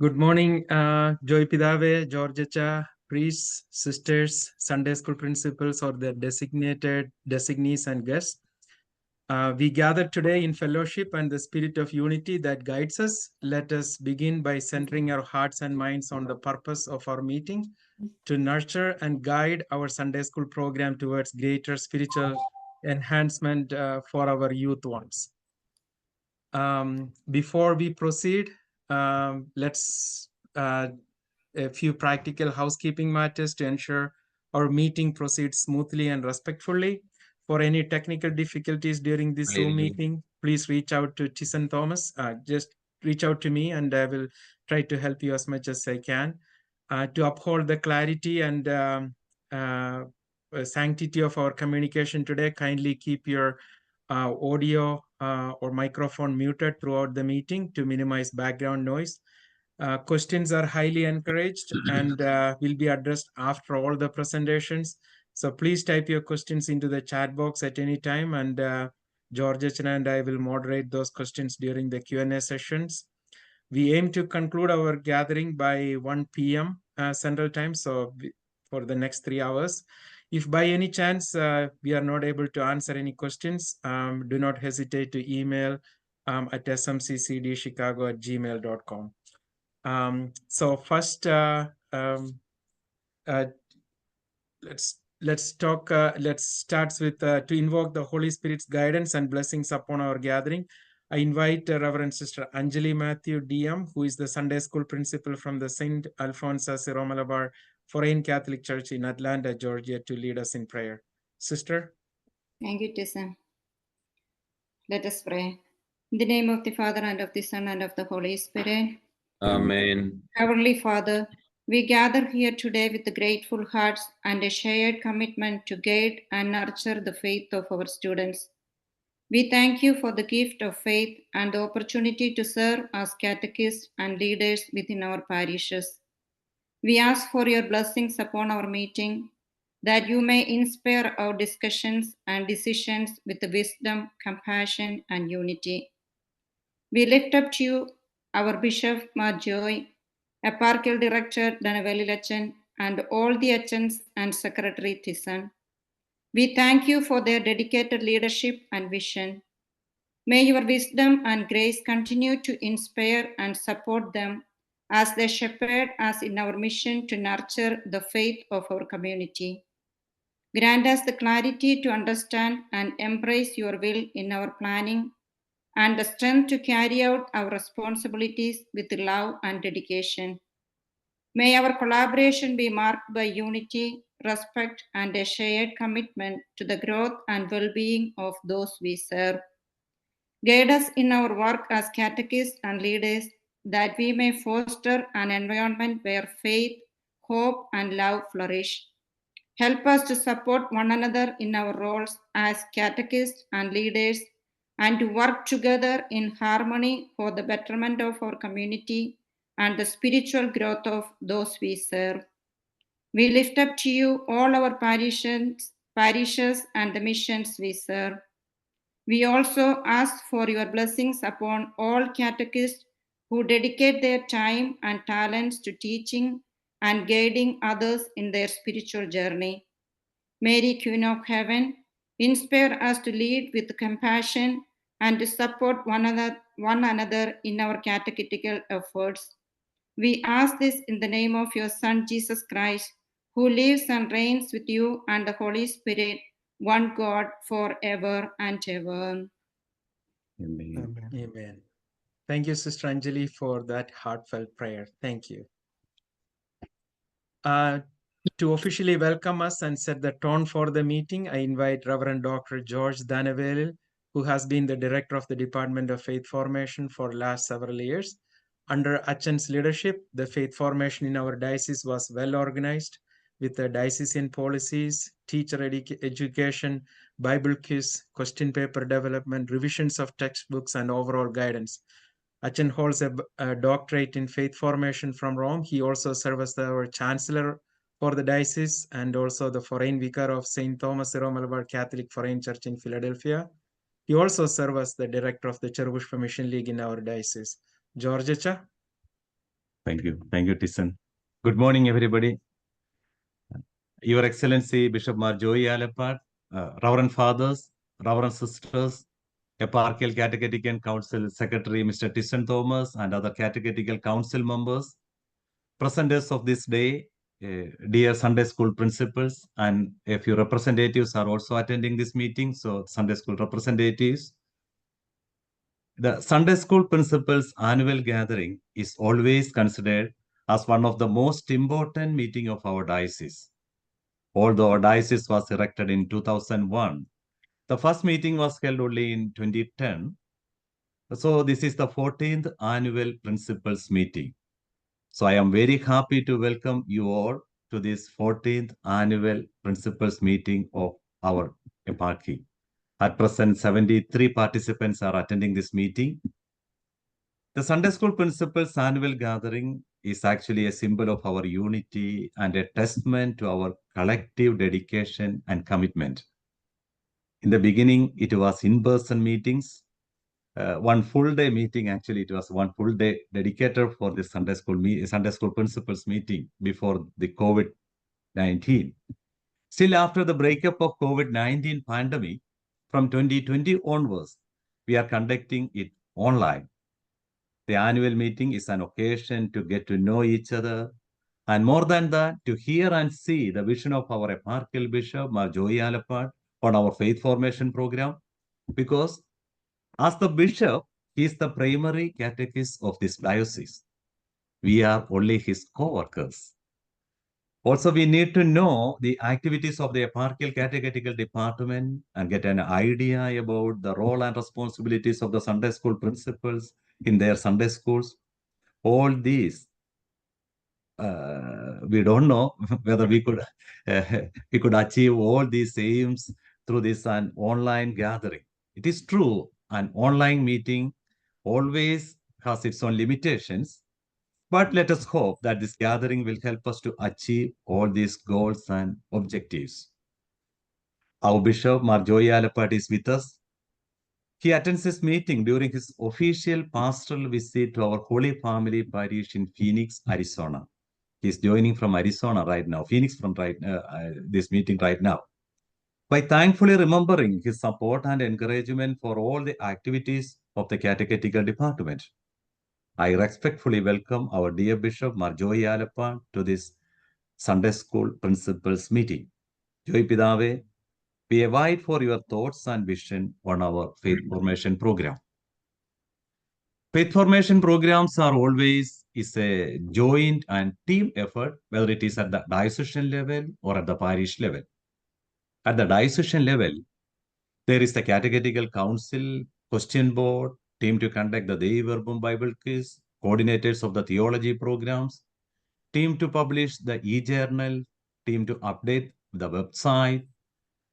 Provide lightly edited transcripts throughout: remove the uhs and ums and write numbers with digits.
Good morning, Joy Pidave, Georgia, priests, sisters, Sunday school principals, or their designees and guests. We gather today in fellowship and the spirit of unity that guides us. Let us begin by centering our hearts and minds on the purpose of our meeting to nurture and guide our Sunday school program towards greater spiritual enhancement for our youth ones. Before we proceed, let's a few practical housekeeping matters to ensure our meeting proceeds smoothly and respectfully. For any technical difficulties during this Zoom meeting, please reach out to Tyson Thomas. Just reach out to me and I will try to help you as much as I can. To uphold the clarity and sanctity of our communication today, kindly keep your audio or microphone muted throughout the meeting to minimize background noise. Questions are highly encouraged and will be addressed after all the presentations. So please type your questions into the chat box at any time, and George and I will moderate those questions during the Q&A sessions. We aim to conclude our gathering by 1 p.m. Central Time, so for the next 3 hours. If by any chance we are not able to answer any questions, do not hesitate to email at smccdchicago@gmail.com. So first, let's start with to invoke the Holy Spirit's guidance and blessings upon our gathering. I invite Reverend Sister Anjali Matthew DM, who is the Sunday school principal from the St. Alphonsus Syro-Malabar Foreign Catholic Church in Atlanta, Georgia, to lead us in prayer. Sister. Thank you, Tyson. Let us pray. In the name of the Father, and of the Son, and of the Holy Spirit. Amen. Heavenly Father, we gather here today with grateful hearts and a shared commitment to guide and nurture the faith of our students. We thank you for the gift of faith and the opportunity to serve as catechists and leaders within our parishes. We ask for your blessings upon our meeting, that you may inspire our discussions and decisions with wisdom, compassion, and unity. We lift up to you our Bishop Joy, Eparchal Director Danavelilachan, and all the agents and Secretary Tyson. We thank you for their dedicated leadership and vision. May your wisdom and grace continue to inspire and support them as they shepherd us in our mission to nurture the faith of our community. Grant us the clarity to understand and embrace your will in our planning and the strength to carry out our responsibilities with love and dedication. May our collaboration be marked by unity, respect, and a shared commitment to the growth and well-being of those we serve. Guide us in our work as catechists and leaders, that we may foster an environment where faith, hope, and love flourish. Help us to support one another in our roles as catechists and leaders, and to work together in harmony for the betterment of our community and the spiritual growth of those we serve. We lift up to you all our parishes and the missions we serve. We also ask for your blessings upon all catechists who dedicate their time and talents to teaching and guiding others in their spiritual journey. Mary, Queen of Heaven, inspire us to lead with compassion and to support one another in our catechetical efforts. We ask this in the name of your Son, Jesus Christ, who lives and reigns with you and the Holy Spirit, one God, forever and ever. Amen. Amen. Thank you, Sister Anjali, for that heartfelt prayer. Thank you. To officially welcome us and set the tone for the meeting, I invite Reverend Dr. George Danavelil, who has been the director of the Department of Faith Formation for last several years. Under Achan's leadership, the faith formation in our diocese was well organized with the diocesan policies, teacher education, Bible quiz, question paper development, revisions of textbooks, and overall guidance. Achan holds a doctorate in faith formation from Rome. He also served as our chancellor for the diocese and also the foreign vicar of St. Thomas Syro-Malabar Catholic Foreign Church in Philadelphia. He also served as the director of the Cherubushpa Mission League in our diocese. Georgia? Thank you. Thank you, Tyson. Good morning, everybody. Your Excellency, Bishop Marjoy Alapat, Reverend Fathers, Reverend Sisters, Eparchial Catechetical Council Secretary Mr. Tyson Thomas, and other Catechetical Council members, presenters of this day, dear Sunday School principals, and a few representatives are also attending this meeting, so Sunday School representatives. The Sunday School Principals Annual Gathering is always considered as one of the most important meetings of our diocese. Although our diocese was erected in 2001, the first meeting was held only in 2010. So this is the 14th annual Principals meeting. So I am very happy to welcome you all to this 14th annual Principals meeting of our eparchy. At present, 73 participants are attending this meeting. The Sunday School Principals Annual Gathering is actually a symbol of our unity and a testament to our collective dedication and commitment. In the beginning, it was in-person meetings. One full day meeting, actually, it was one full day dedicated for the Sunday School Principals meeting before the COVID-19. Still, after the breakup of COVID-19 pandemic, from 2020 onwards, we are conducting it online. The annual meeting is an occasion to get to know each other, and more than that, to hear and see the vision of our eparchial bishop, Marjoy Alapat, on our faith formation program, because as the bishop, he is the primary catechist of this diocese. We are only his co-workers. Also, we need to know the activities of the eparchial catechetical department and get an idea about the role and responsibilities of the Sunday school principals in their Sunday schools. All these, we don't know whether we could achieve all these aims through this an online gathering. It is true, an online meeting always has its own limitations, but let us hope that this gathering will help us to achieve all these goals and objectives. Our Bishop Marjoy Alapat is with us. He attends this meeting during his official pastoral visit to our Holy Family Parish in Phoenix, Arizona. He's joining from Arizona right now, Phoenix from this meeting right now. By thankfully remembering his support and encouragement for all the activities of the catechetical department, I respectfully welcome our dear Bishop Marjoy Alapan to this Sunday School Principals meeting. Joy Pidave, we await for your thoughts and vision on our faith formation program. Faith formation programs are always a joint and team effort, whether it is at the diocesan level or at the parish level. At the diocesan level, there is the catechetical council, question board, team to conduct the Dei Verbum Bible quiz, coordinators of the theology programs, team to publish the e-journal, team to update the website,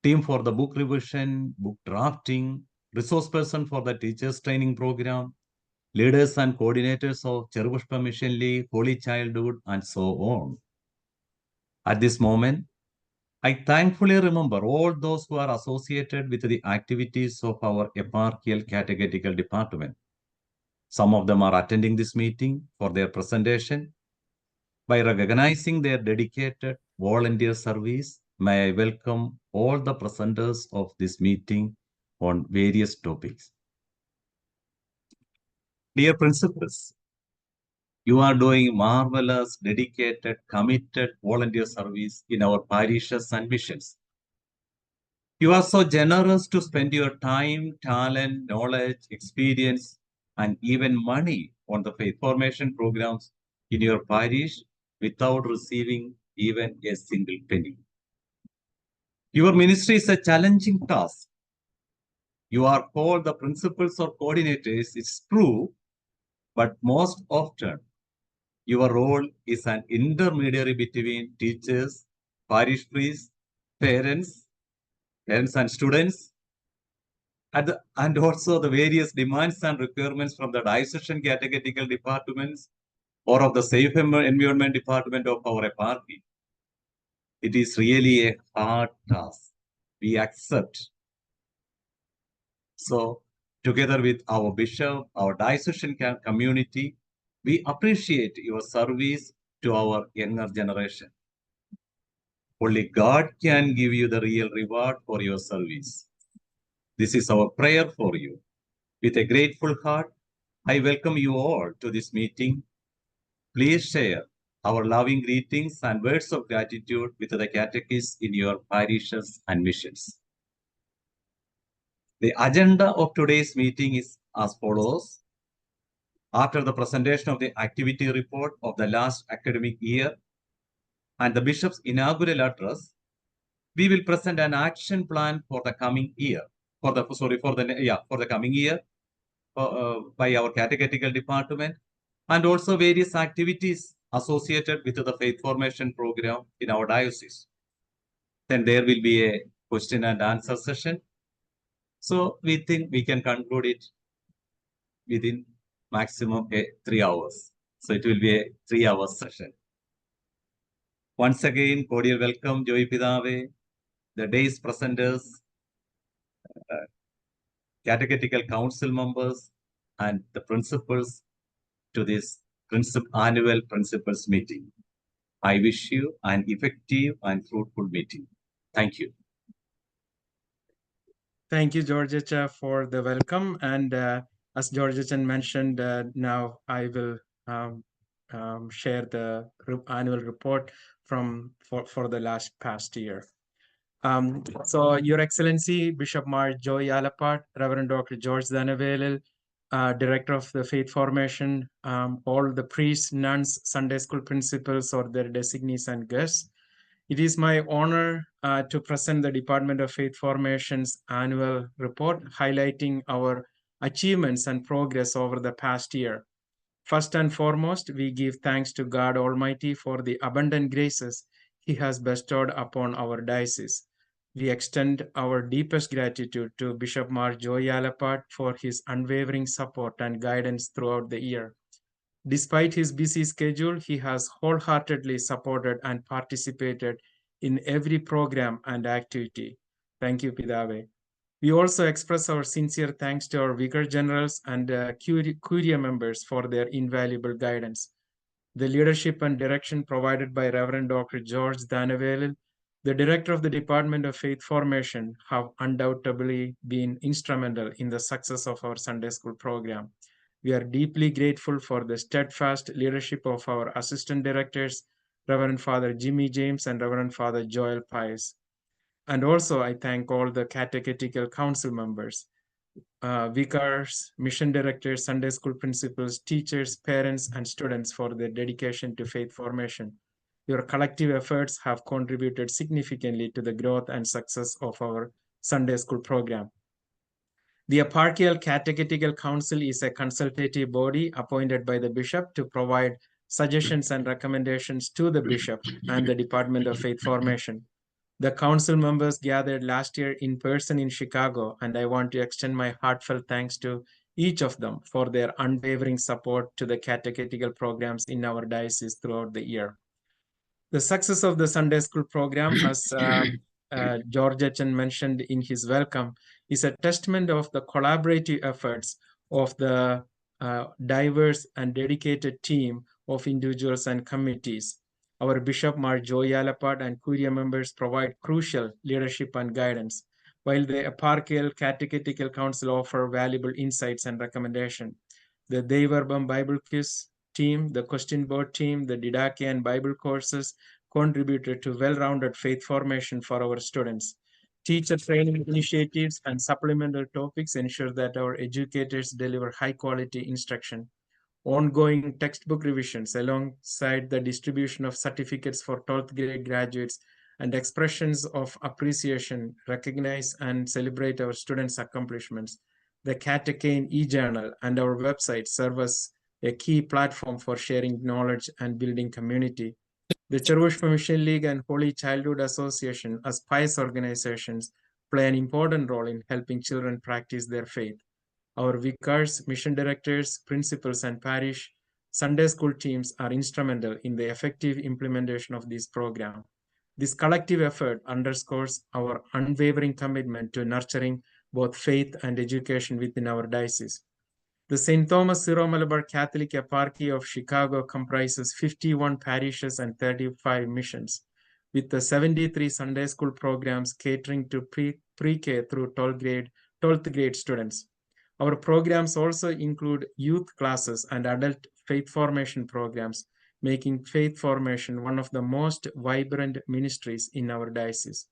team for the book revision, book drafting, resource person for the teachers training program, leaders and coordinators of Cherupushpa Mission League, Holy Childhood, and so on. At this moment, I thankfully remember all those who are associated with the activities of our eparchial catechetical department. Some of them are attending this meeting for their presentation. By recognizing their dedicated volunteer service, may I welcome all the presenters of this meeting on various topics. Dear principals, you are doing marvelous, dedicated, committed volunteer service in our parishes and missions. You are so generous to spend your time, talent, knowledge, experience, and even money on the faith formation programs in your parish without receiving even a single penny. Your ministry is a challenging task. You are called the principals or coordinators, it's true, but most often your role is an intermediary between teachers, parish priests, parents and students, and also the various demands and requirements from the diocesan catechetical departments or of the safe environment department of our eparchy. It is really a hard task. We accept. So, together with our bishop, our diocesan community, We appreciate your service to our younger generation. Only God can give you the real reward for your service. This is our prayer for you. With a grateful heart, I welcome you all to this meeting. Please share our loving greetings and words of gratitude with the catechists in your parishes and missions. The agenda of today's meeting is as follows. After the presentation of the activity report of the last academic year and the Bishop's inaugural address, we will present an action plan for the coming year, for the coming year by our catechetical department, and also various activities associated with the faith formation program in our diocese. Then there will be a question and answer session. So we think we can conclude it within maximum 3 hours. So it will be a 3-hour session. Once again, cordial welcome, Joy Pidave, the day's presenters, catechetical council members, and the principals to this annual principals meeting. I wish you an effective and fruitful meeting. Thank you. Thank you, Georgetta, for the welcome. And as Georgetta mentioned, now I will share the annual report for the past year. So, Your Excellency, Bishop Mar Joy Alapart, Reverend Dr. George Danavelil, Director of the Faith Formation, all the priests, nuns, Sunday school principals, or their designees and guests. It is my honor to present the Department of Faith Formation's annual report, highlighting our achievements and progress over the past year. First and foremost, we give thanks to God Almighty for the abundant graces He has bestowed upon our diocese. We extend our deepest gratitude to Bishop Mar Joy Alapart for his unwavering support and guidance throughout the year. Despite his busy schedule, he has wholeheartedly supported and participated in every program and activity. Thank you, Pidave. We also express our sincere thanks to our Vicar Generals and Curia members for their invaluable guidance. The leadership and direction provided by Reverend Dr. George Danavelil, the Director of the Department of Faith Formation, have undoubtedly been instrumental in the success of our Sunday school program. We are deeply grateful for the steadfast leadership of our assistant directors, Reverend Father Jimmy James and Reverend Father Joel Pius. And also, I thank all the catechetical council members, vicars, mission directors, Sunday school principals, teachers, parents, and students for their dedication to faith formation. Your collective efforts have contributed significantly to the growth and success of our Sunday school program. The Eparchial Catechetical Council is a consultative body appointed by the bishop to provide suggestions and recommendations to the bishop and the Department of Faith Formation. The council members gathered last year in person in Chicago, and I want to extend my heartfelt thanks to each of them for their unwavering support to the catechetical programs in our diocese throughout the year. The success of the Sunday school program, as George Etchen mentioned in his welcome, is a testament of the collaborative efforts of the diverse and dedicated team of individuals and committees. Our Bishop Mar Joy Alapart and Curia members provide crucial leadership and guidance, while the Eparchial Catechetical Council offer valuable insights and recommendations. The Dei Verbum Bible Quiz team, the question board team, the Didache and Bible courses contributed to well-rounded faith formation for our students. Teacher training initiatives and supplemental topics ensure that our educators deliver high-quality instruction. Ongoing textbook revisions alongside the distribution of certificates for 12th grade graduates and expressions of appreciation recognize and celebrate our students' accomplishments. The Catechane e-journal and our website serve as a key platform for sharing knowledge and building community. The Cherush Mission League and Holy Childhood Association, as pious organizations, play an important role in helping children practice their faith. Our vicars, mission directors, principals, and parish Sunday school teams are instrumental in the effective implementation of this program. This collective effort underscores our unwavering commitment to nurturing both faith and education within our diocese. The St. Thomas Syro-Malabar Catholic Eparchy of Chicago comprises 51 parishes and 35 missions, with the 73 Sunday school programs catering to pre-K through 12th grade students. Our programs also include youth classes and adult faith formation programs, making faith formation one of the most vibrant ministries in our diocese.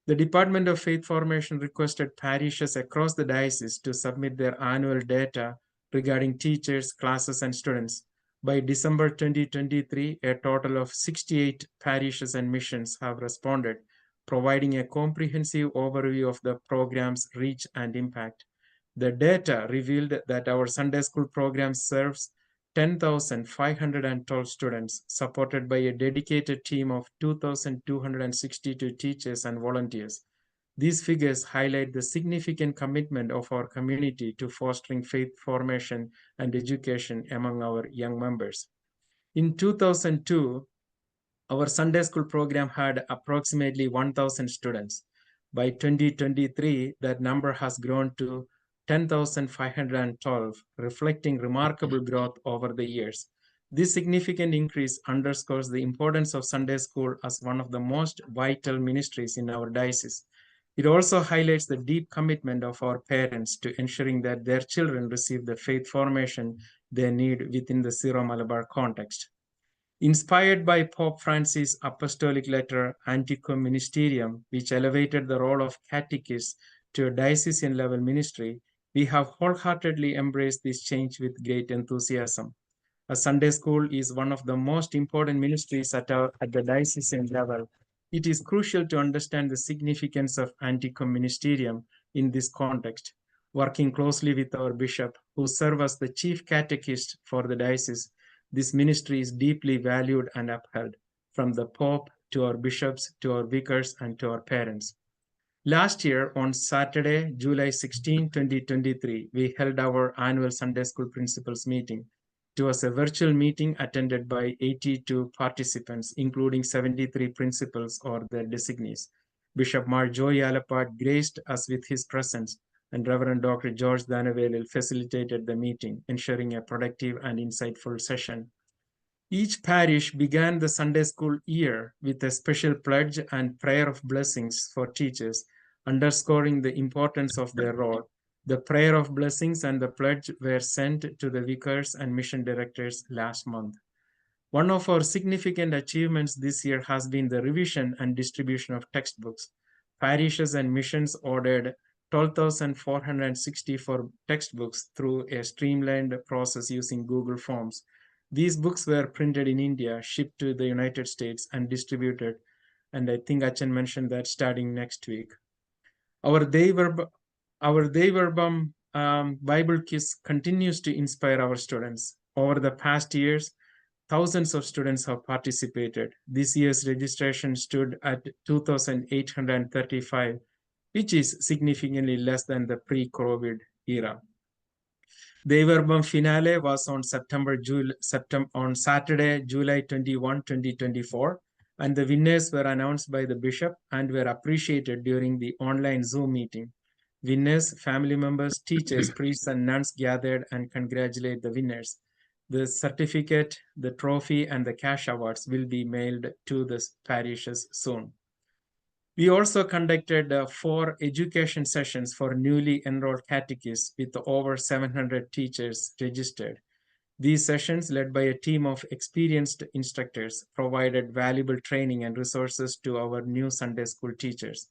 The Department of Faith Formation requested parishes across the diocese to submit their annual data regarding teachers, classes, and students. By December 2023, a total of 68 parishes and missions have responded, providing a comprehensive overview of the program's reach and impact. The data revealed that our Sunday school program serves 10,512 students, supported by a dedicated team of 2,262 teachers and volunteers. These figures highlight the significant commitment of our community to fostering faith formation and education among our young members. In 2002, our Sunday school program had approximately 1,000 students. By 2023, that number has grown to 10,512, reflecting remarkable growth over the years. This significant increase underscores the importance of Sunday school as one of the most vital ministries in our diocese. It also highlights the deep commitment of our parents to ensuring that their children receive the faith formation they need within the Syro-Malabar context. Inspired by Pope Francis' apostolic letter Antiquum Ministerium, which elevated the role of catechists to a diocesan level ministry, we have wholeheartedly embraced this change with great enthusiasm. A Sunday school is one of the most important ministries at the diocesan level. It is crucial to understand the significance of Antiquum Ministerium in this context. Working closely with our bishop, who serves as the chief catechist for the diocese, this ministry is deeply valued and upheld, from the Pope to our bishops, to our vicars, and to our parents. Last year, on Saturday, July 16, 2023, we held our annual Sunday School Principals meeting. It was a virtual meeting attended by 82 participants, including 73 principals or their designees. Bishop Mar Joy Alapart graced us with his presence, and Reverend Dr. George Danavelil facilitated the meeting, ensuring a productive and insightful session. Each parish began the Sunday school year with a special pledge and prayer of blessings for teachers, underscoring the importance of their role. The prayer of blessings and the pledge were sent to the vicars and mission directors last month. One of our significant achievements this year has been the revision and distribution of textbooks. Parishes and missions ordered 12,464 textbooks through a streamlined process using Google Forms. These books were printed in India, shipped to the United States, and distributed. And I think Achan mentioned that starting next week. Our Dei Verbum Bible quiz continues to inspire our students. Over the past years, thousands of students have participated. This year's registration stood at 2,835, which is significantly less than the pre-COVID era. The Verbum finale was on Saturday, July 21, 2024, and the winners were announced by the bishop and were appreciated during the online Zoom meeting. Winners, family members, teachers, priests, and nuns gathered and congratulate the winners. The certificate, the trophy, and the cash awards will be mailed to the parishes soon. We also conducted 4 education sessions for newly enrolled catechists with over 700 teachers registered. These sessions, led by a team of experienced instructors, provided valuable training and resources to our new Sunday school teachers.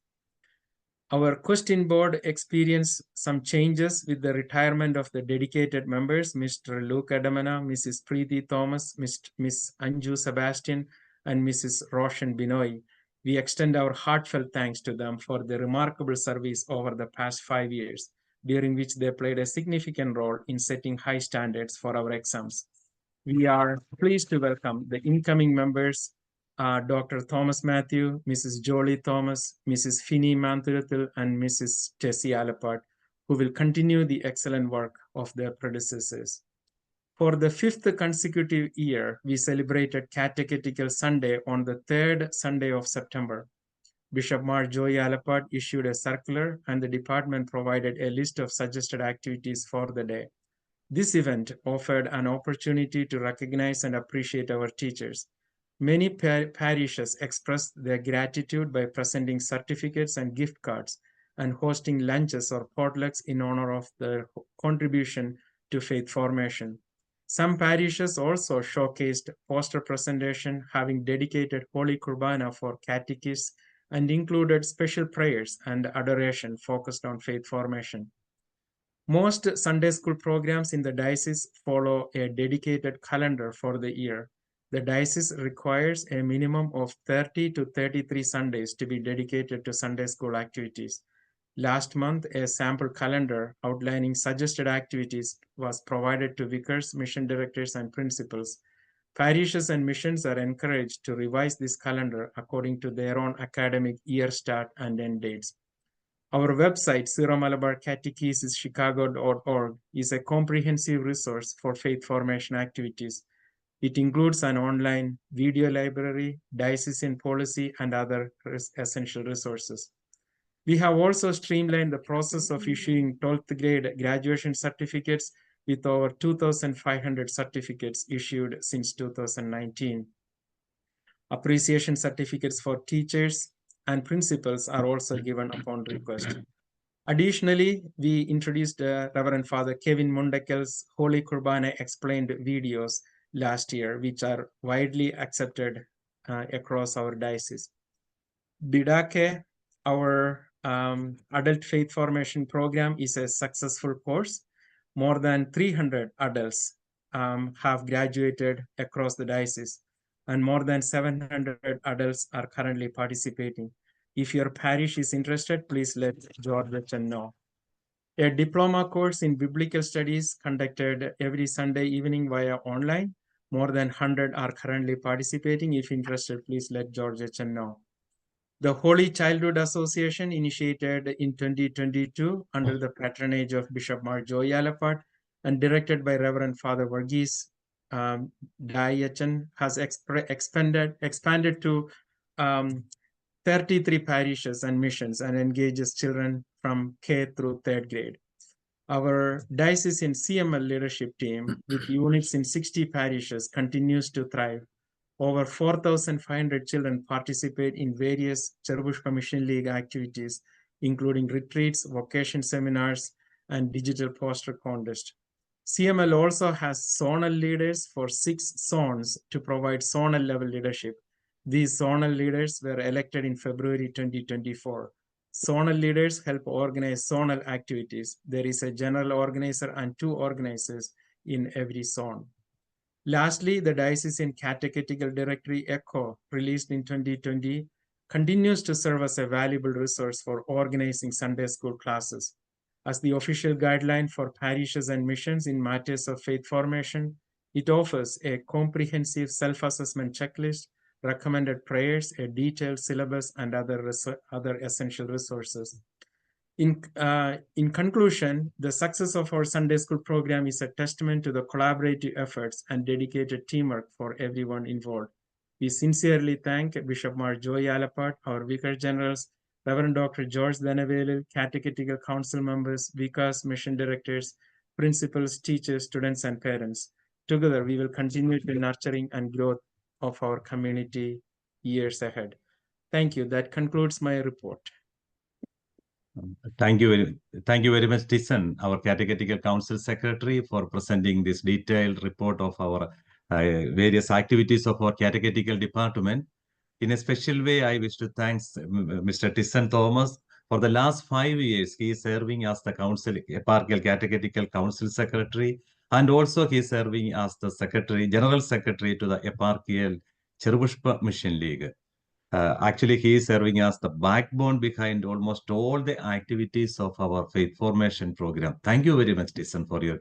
Our question board experienced some changes with the retirement of the dedicated members, Mr. Luke Adamana, Mrs. Preeti Thomas, Ms. Anju Sebastian, and Mrs. Roshan Binoy. We extend our heartfelt thanks to them for their remarkable service over the past 5 years, during which they played a significant role in setting high standards for our exams. We are pleased to welcome the incoming members, Dr. Thomas Matthew, Mrs. Jolie Thomas, Mrs. Finney Manthurathil, and Mrs. Tessie Alapart, who will continue the excellent work of their predecessors. For the 5th consecutive year, we celebrated Catechetical Sunday on the 3rd Sunday of September. Bishop Mar Joy Alapart issued a circular, and the department provided a list of suggested activities for the day. This event offered an opportunity to recognize and appreciate our teachers. Many parishes expressed their gratitude by presenting certificates and gift cards and hosting lunches or potlucks in honor of their contribution to faith formation. Some parishes also showcased poster presentation having dedicated Holy Kurbana for catechists and included special prayers and adoration focused on faith formation. Most Sunday school programs in the diocese follow a dedicated calendar for the year. The diocese requires a minimum of 30 to 33 Sundays to be dedicated to Sunday school activities. Last month, a sample calendar outlining suggested activities was provided to vicars, mission directors, and principals. Parishes and missions are encouraged to revise this calendar according to their own academic year start and end dates. Our website, Syro-Malabar Catechesis Chicago.org, is a comprehensive resource for faith formation activities. It includes an online video library, diocesan policy, and other essential resources. We have also streamlined the process of issuing 12th grade graduation certificates with over 2,500 certificates issued since 2019. Appreciation certificates for teachers and principals are also given upon request. Additionally, we introduced Reverend Father Kevin Mundakel's Holy Kurbana Explained videos last year, which are widely accepted across our diocese. Bidake, our adult faith formation program, is a successful course. More than 300 adults have graduated across the diocese, and more than 700 adults are currently participating. If your parish is interested, please let George Wetchen know. A diploma course in biblical studies conducted every Sunday evening via online. More than 100 are currently participating. If interested, please let George Wetchen know. The Holy Childhood Association, initiated in 2022 under the patronage of Bishop Mar Joy Alapat and directed by Reverend Father Varghese Dayachen, has expanded to 33 parishes and missions and engages children from K through 3rd grade. Our diocesan CML leadership team, with units in 60 parishes, continues to thrive. Over 4,500 children participate in various Cherubushka Mission League activities, including retreats, vocation seminars, and digital poster contest. CML also has zonal leaders for 6 zones to provide zonal level leadership. These zonal leaders were elected in February 2024. Zonal leaders help organize zonal activities. There is a general organizer and 2 organizers in every zone. Lastly, the Diocesan Catechetical Directory ECHO, released in 2020, continues to serve as a valuable resource for organizing Sunday school classes. As the official guideline for parishes and missions in matters of faith formation, it offers a comprehensive self-assessment checklist, recommended prayers, a detailed syllabus, and other essential resources. In conclusion, the success of our Sunday school program is a testament to the collaborative efforts and dedicated teamwork for everyone involved. We sincerely thank Bishop Mar Joy Alapat, our Vicar Generals, Reverend Dr. George Danavelu, Catechetical Council members, vicars, mission directors, principals, teachers, students, and parents. Together, we will continue the nurturing and growth of our community years ahead. Thank you. That concludes my report. Thank you very much, Tyson, our Catechetical Council Secretary, for presenting this detailed report of our various activities of our Catechetical Department. In a special way, I wish to thank Mr. Tyson Thomas. For the last 5 years, he is serving as the Eparchial Catechetical Council Secretary, and also he is serving as the General Secretary to the Eparchial Cherubushka Mission League. Actually, he is serving as the backbone behind almost all the activities of our faith formation program. Thank you very much, Tyson, for your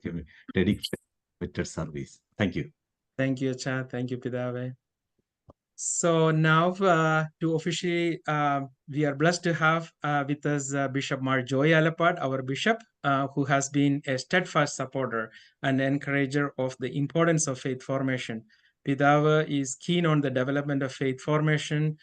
dedicated service. Thank you. Thank you, Cha. Thank you, Pidave. So now to officially, we are blessed to have with us Bishop Mar Joy Alapat, our bishop, who has been a steadfast supporter and encourager of the importance of faith formation. Pidava is keen on the development of faith formation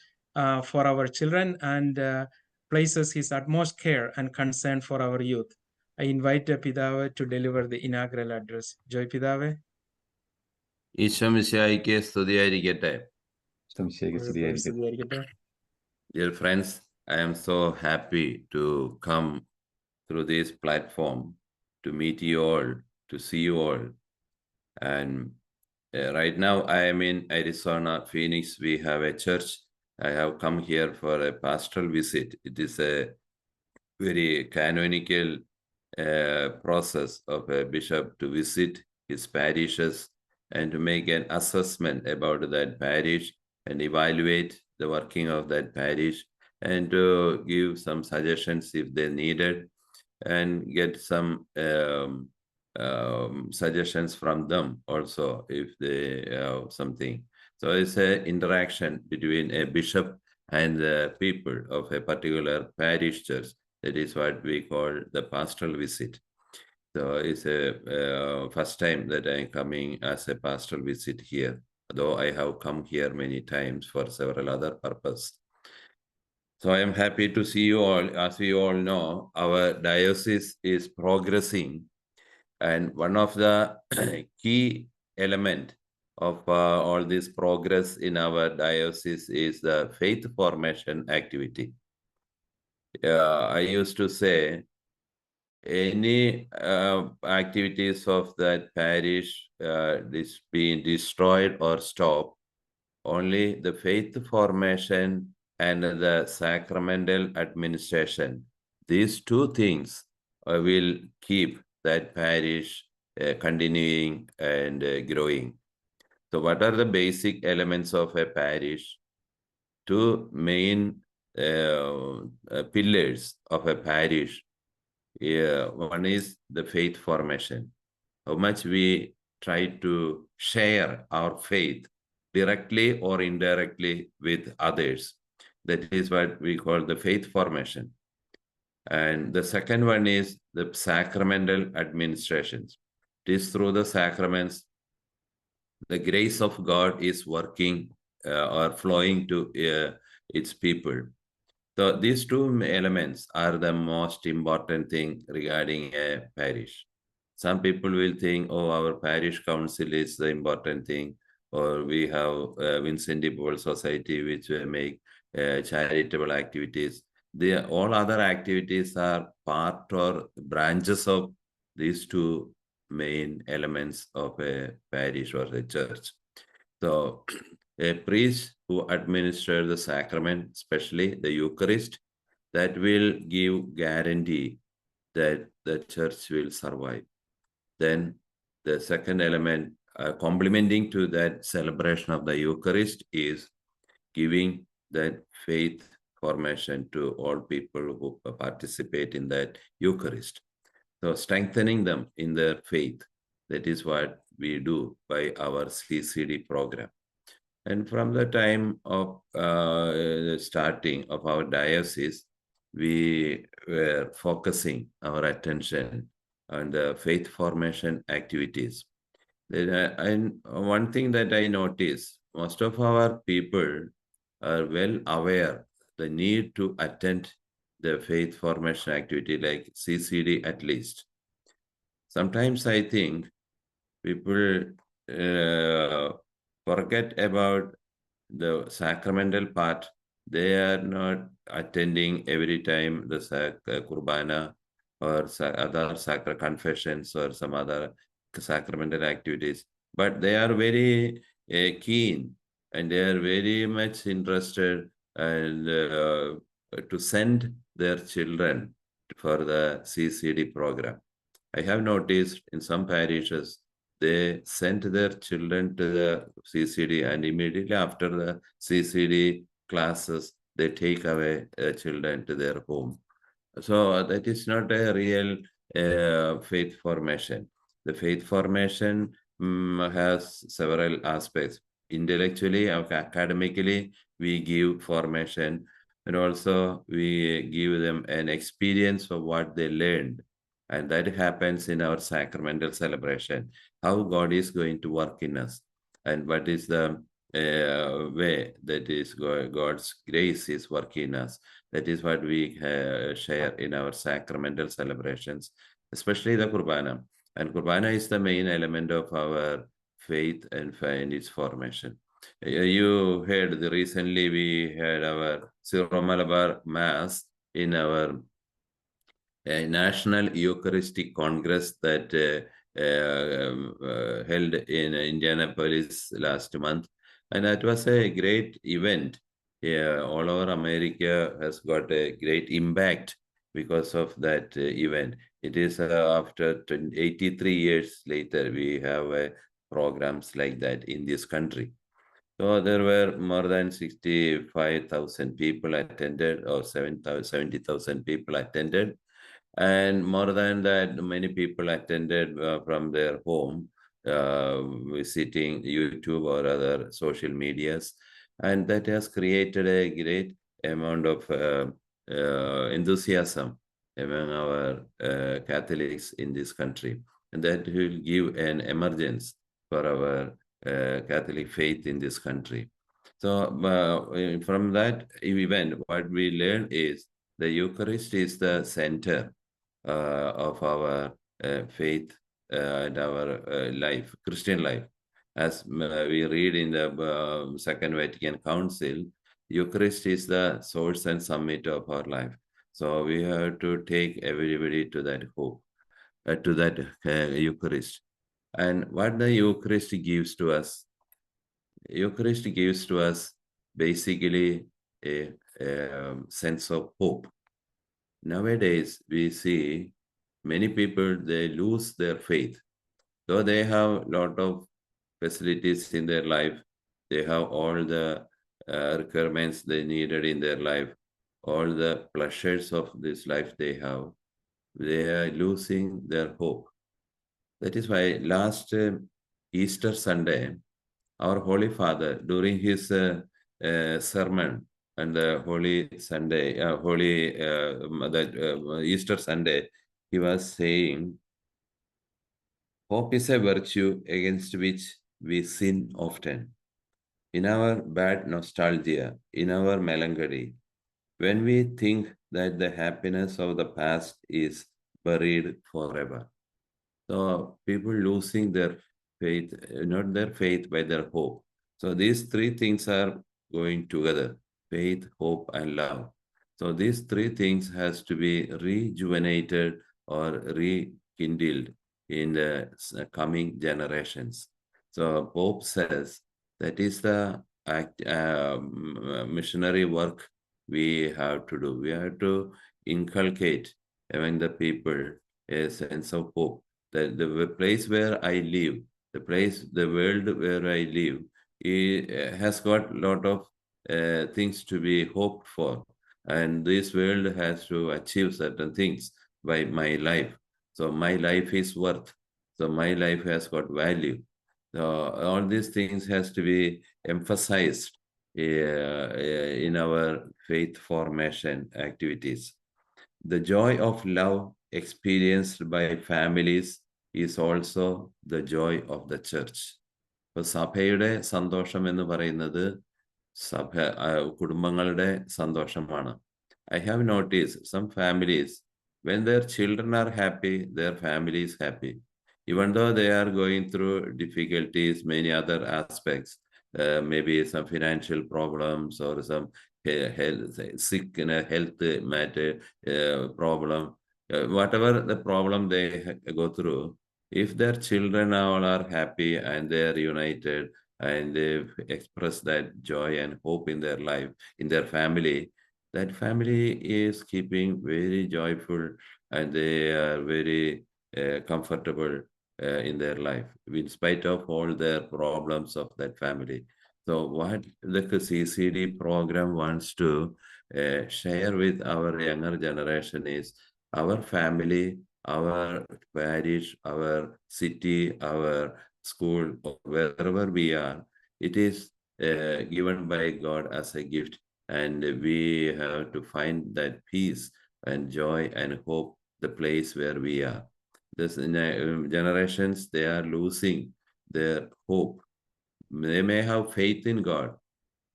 for our children and places his utmost care and concern for our youth. I invite Pidave to deliver the inaugural address. Joy Pidave. ഈശോമിശിഹായിക്ക് സ്തുതിയായിരിക്കട്ടെ. സംശയിക്കുക. Dear friends, I am so happy to come through this platform to meet you all, to see you all. And right now I am in Arizona, Phoenix. We have a church. I have come here for a pastoral visit. It is a very canonical process of a bishop to visit his parishes and to make an assessment about that parish and evaluate the working of that parish and to give some suggestions if they needed and get some suggestions from them also if they have something. So it's an interaction between a bishop and the people of a particular parish church. That is what we call the pastoral visit. So it's a first time that I'm coming as a pastoral visit here, though I have come here many times for several other purposes. So I am happy to see you all. As we all know, our diocese is progressing, and one of the key element of all this progress in our diocese is the faith formation activity. I used to say any activities of that parish is being destroyed or stopped, only the faith formation and the sacramental administration, these two things will keep that parish continuing and growing. So what are the basic elements of a parish? Two main pillars of a parish. One is the faith formation, how much we try to share our faith directly or indirectly with others. That is what we call the faith formation. And the second one is the sacramental administrations. It is through the sacraments the grace of God is working or flowing to its people. So these two elements are the most important thing regarding a parish. Some people will think, oh, our parish council is the important thing, or we have Vincent de Paul Society, which will make charitable activities. All other activities are part or branches of these two main elements of a parish or a church. So a priest who administers the sacrament, especially the Eucharist, that will give guarantee that the church will survive. Then the second element, complementing to that celebration of the Eucharist, is giving that faith formation to all people who participate in that Eucharist. So strengthening them in their faith, that is what we do by our CCD program. And from the time of starting of our diocese, we were focusing our attention on the faith formation activities. And one thing that I noticed, most of our people are well aware the need to attend the faith formation activity like CCD at least. Sometimes I think people forget about the sacramental part. They are not attending every time the Kurbana or other sacred confessions or some other sacramental activities. But they are very keen and they are very much interested and to send their children for the CCD program. I have noticed in some parishes, they sent their children to the CCD, and immediately after the CCD classes, they take away children to their home. So that is not a real faith formation. The faith formation has several aspects. Intellectually, academically, we give formation, and also we give them an experience of what they learned. And that happens in our sacramental celebration, how God is going to work in us, and what is the way that is God's grace is working in us. That is what we share in our sacramental celebrations. especially the Kurbana. And Kurbana is the main element of our faith and its formation. You heard recently we had our Syro-Malabar Mass in our National Eucharistic Congress that held in Indianapolis last month. And that was a great event. Yeah, all over America has got a great impact because of that event. It is after 83 years later, we have programs like that in this country. So there were more than 65,000 people attended, or 70,000 people attended. And more than that, many people attended from their home, visiting YouTube or other social medias. And that has created a great amount of enthusiasm among our Catholics in this country. And that will give an emergence for our Catholic faith in this country. So from that event, what we learned is the Eucharist is the center of our faith and our life, Christian life. As we read in the Second Vatican Council, Eucharist is the source and summit of our life. So we have to take everybody to that hope, to that Eucharist. And what the Eucharist gives to us, Eucharist gives to us basically a sense of hope. Nowadays, we see many people, they lose their faith. Though they have a lot of facilities in their life, they have all the requirements they needed in their life, all the pleasures of this life they have, they are losing their hope. That is why last Easter Sunday, our Holy Father, during his sermon and the Holy Sunday, Easter Sunday, he was saying, hope is a virtue against which we sin often. In our bad nostalgia, in our melancholy, when we think that the happiness of the past is buried forever. So people losing their faith, not their faith, but their hope. So these three things are going together: faith, hope, and love. So these three things has to be rejuvenated or rekindled in the coming generations. So Pope says that is the missionary work we have to do. We have to inculcate among the people a sense of hope. The place where I live, the world where I live, it has got a lot of things to be hoped for. And this world has to achieve certain things by my life. So my life is worth. So my life has got value. So all these things has to be emphasized in our faith formation activities. The joy of love experienced by families is also the joy of the church. ഇപ്പോൾ സഭയുടെ സന്തോഷം എന്ന് പറയുന്നത് കുടുംബങ്ങളുടെ സന്തോഷമാണ്. I have noticed some families, when their children are happy, their family is happy. Even though they are going through difficulties, many other aspects, maybe some financial problems or some health, sick in a health matter problem, whatever the problem they go through, if their children all are happy and they are united and they express that joy and hope in their life, in their family, that family is keeping very joyful and they are very comfortable in their life, in spite of all their problems of that family. So what the CCD program wants to share with our younger generation is our family, our parish, our city, our school, wherever we are, it is given by God as a gift. And we have to find that peace and joy and hope, the place where we are. This generations, they are losing their hope. They may have faith in God.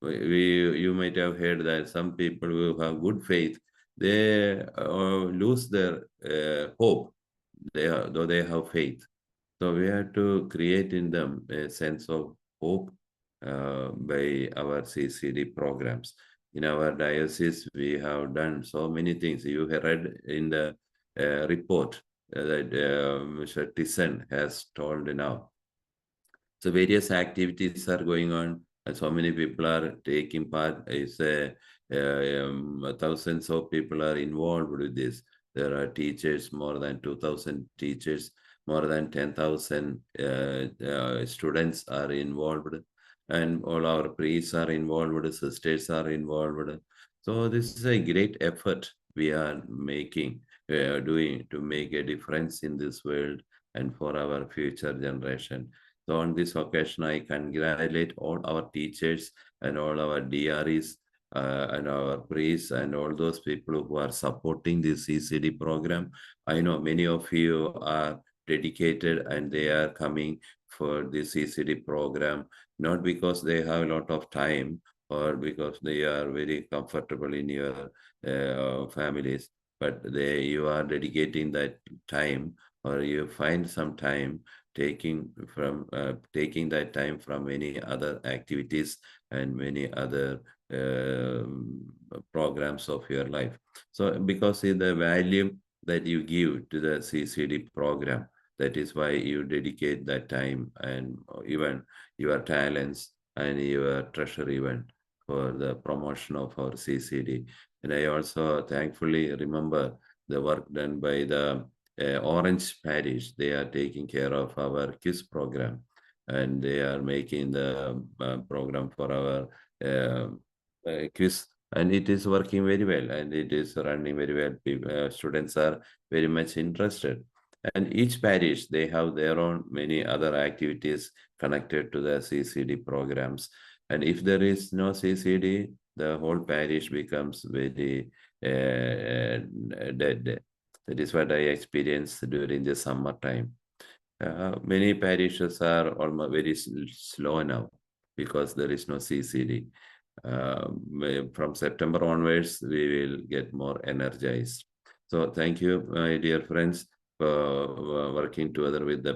You might have heard that some people who have good faith, they lose their hope. though they have faith. So we have to create in them a sense of hope by our CCD programs. In our diocese, we have done so many things. You have read in the report that Mr. Tyson has told now. So various activities are going on, and so many people are taking part. Thousands of people are involved with this. There are teachers, more than 2,000 teachers, more than 10,000 students are involved, and all our priests are involved, sisters are involved. So this is a great effort we are making, doing to make a difference in this world and for our future generation. So on this occasion, I congratulate all our teachers and all our DREs and our priests and all those people who are supporting this CCD program. I know many of you are dedicated and they are coming for this CCD program, not because they have a lot of time or because they are very comfortable in your families, but you are dedicating that time, or you find some time taking that time from many other activities and many other programs of your life. So because of the value that you give to the CCD program, that is why you dedicate that time and even your talents and your treasure even for the promotion of our CCD. And I also thankfully remember the work done by the Orange Parish. They are taking care of our quiz program, and they are making the program for our quiz, and it is working very well, and it is running very well. Students are very much interested. And each parish, they have their own many other activities connected to the CCD programs. And if there is no CCD, the whole parish becomes very dead. That is what I experienced during the summertime. Many parishes are almost very slow now because there is no CCD. From September onwards, we will get more energized. So thank you, my dear friends, for working together with the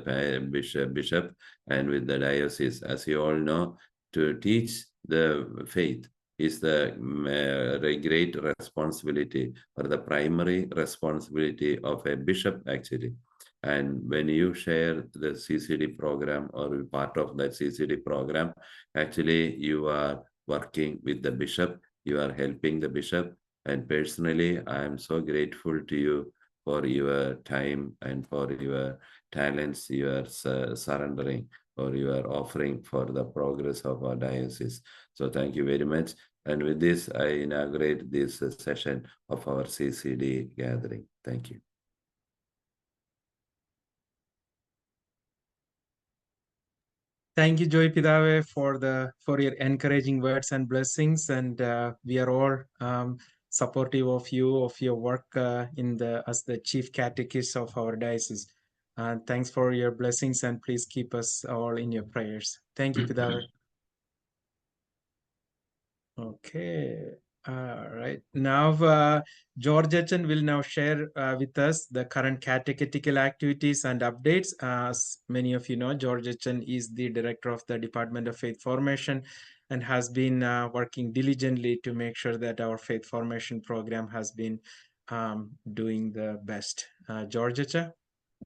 bishop and with the diocese. As you all know, to teach the faith is the great responsibility, or the primary responsibility of a bishop, actually. And when you share the CCD program or be part of that CCD program, actually you are working with the bishop, you are helping the bishop. And personally, I am so grateful to you for your time and for your talents, your surrendering or your offering for the progress of our diocese. So thank you very much. And with this, I inaugurate this session of our CCD gathering. Thank you. Thank you, Joy Pidave, for your encouraging words and blessings. And we are all supportive of you, of your work as the chief catechist of our diocese. Thanks for your blessings, and please keep us all in your prayers. Thank you, Pidave. Okay. All right. Now, George Etchen will now share with us the current catechetical activities and updates. As many of you know, George Etchen is the director of the Department of Faith Formation and has been working diligently to make sure that our faith formation program has been doing the best. George Etchen?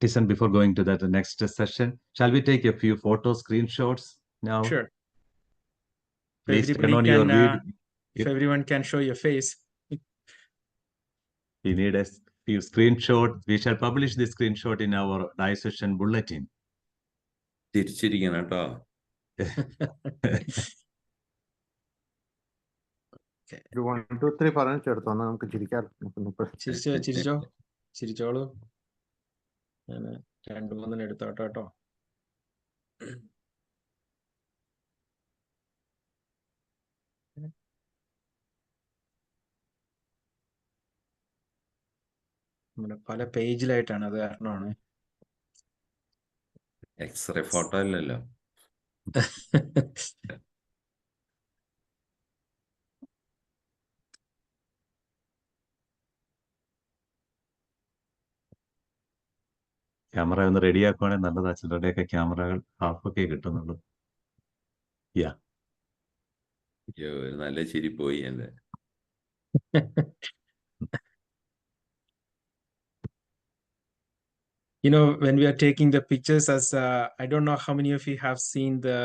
Tyson, before going to that next session, shall we take a few photo screenshots now? Sure. Please turn on your video. If everyone can show your face. We need a few screenshots. We shall publish this screenshot in our diocesan bulletin. തിരിച്ചിരിക്കണം കേട്ടോ. 1, 2, 3 പറഞ്ഞെടുത്തോ, നമുക്ക് ചിരിക്കാം. ചിരിച്ചോളൂ. ഞാൻ 2, 3 എടുത്തോട്ടോ കേട്ടോ. നമ്മുടെ പല പേജിലായിട്ടാണ്, അത് കാരണമാണ്. X-ray photo അല്ലല്ലോ. Camera ഒന്ന് റെഡിയാക്കുവാണെങ്കിൽ നല്ലതാ. ചിലരുടെയൊക്കെ ക്യാമറകൾ ഹാഫൊക്കെ കിട്ടുന്നുള്ളൂ. യാ, അയ്യോ, ഒരു നല്ല ചിരി പോയി എൻ്റെ. You know, when we are taking the pictures, as I don't know how many of you have seen the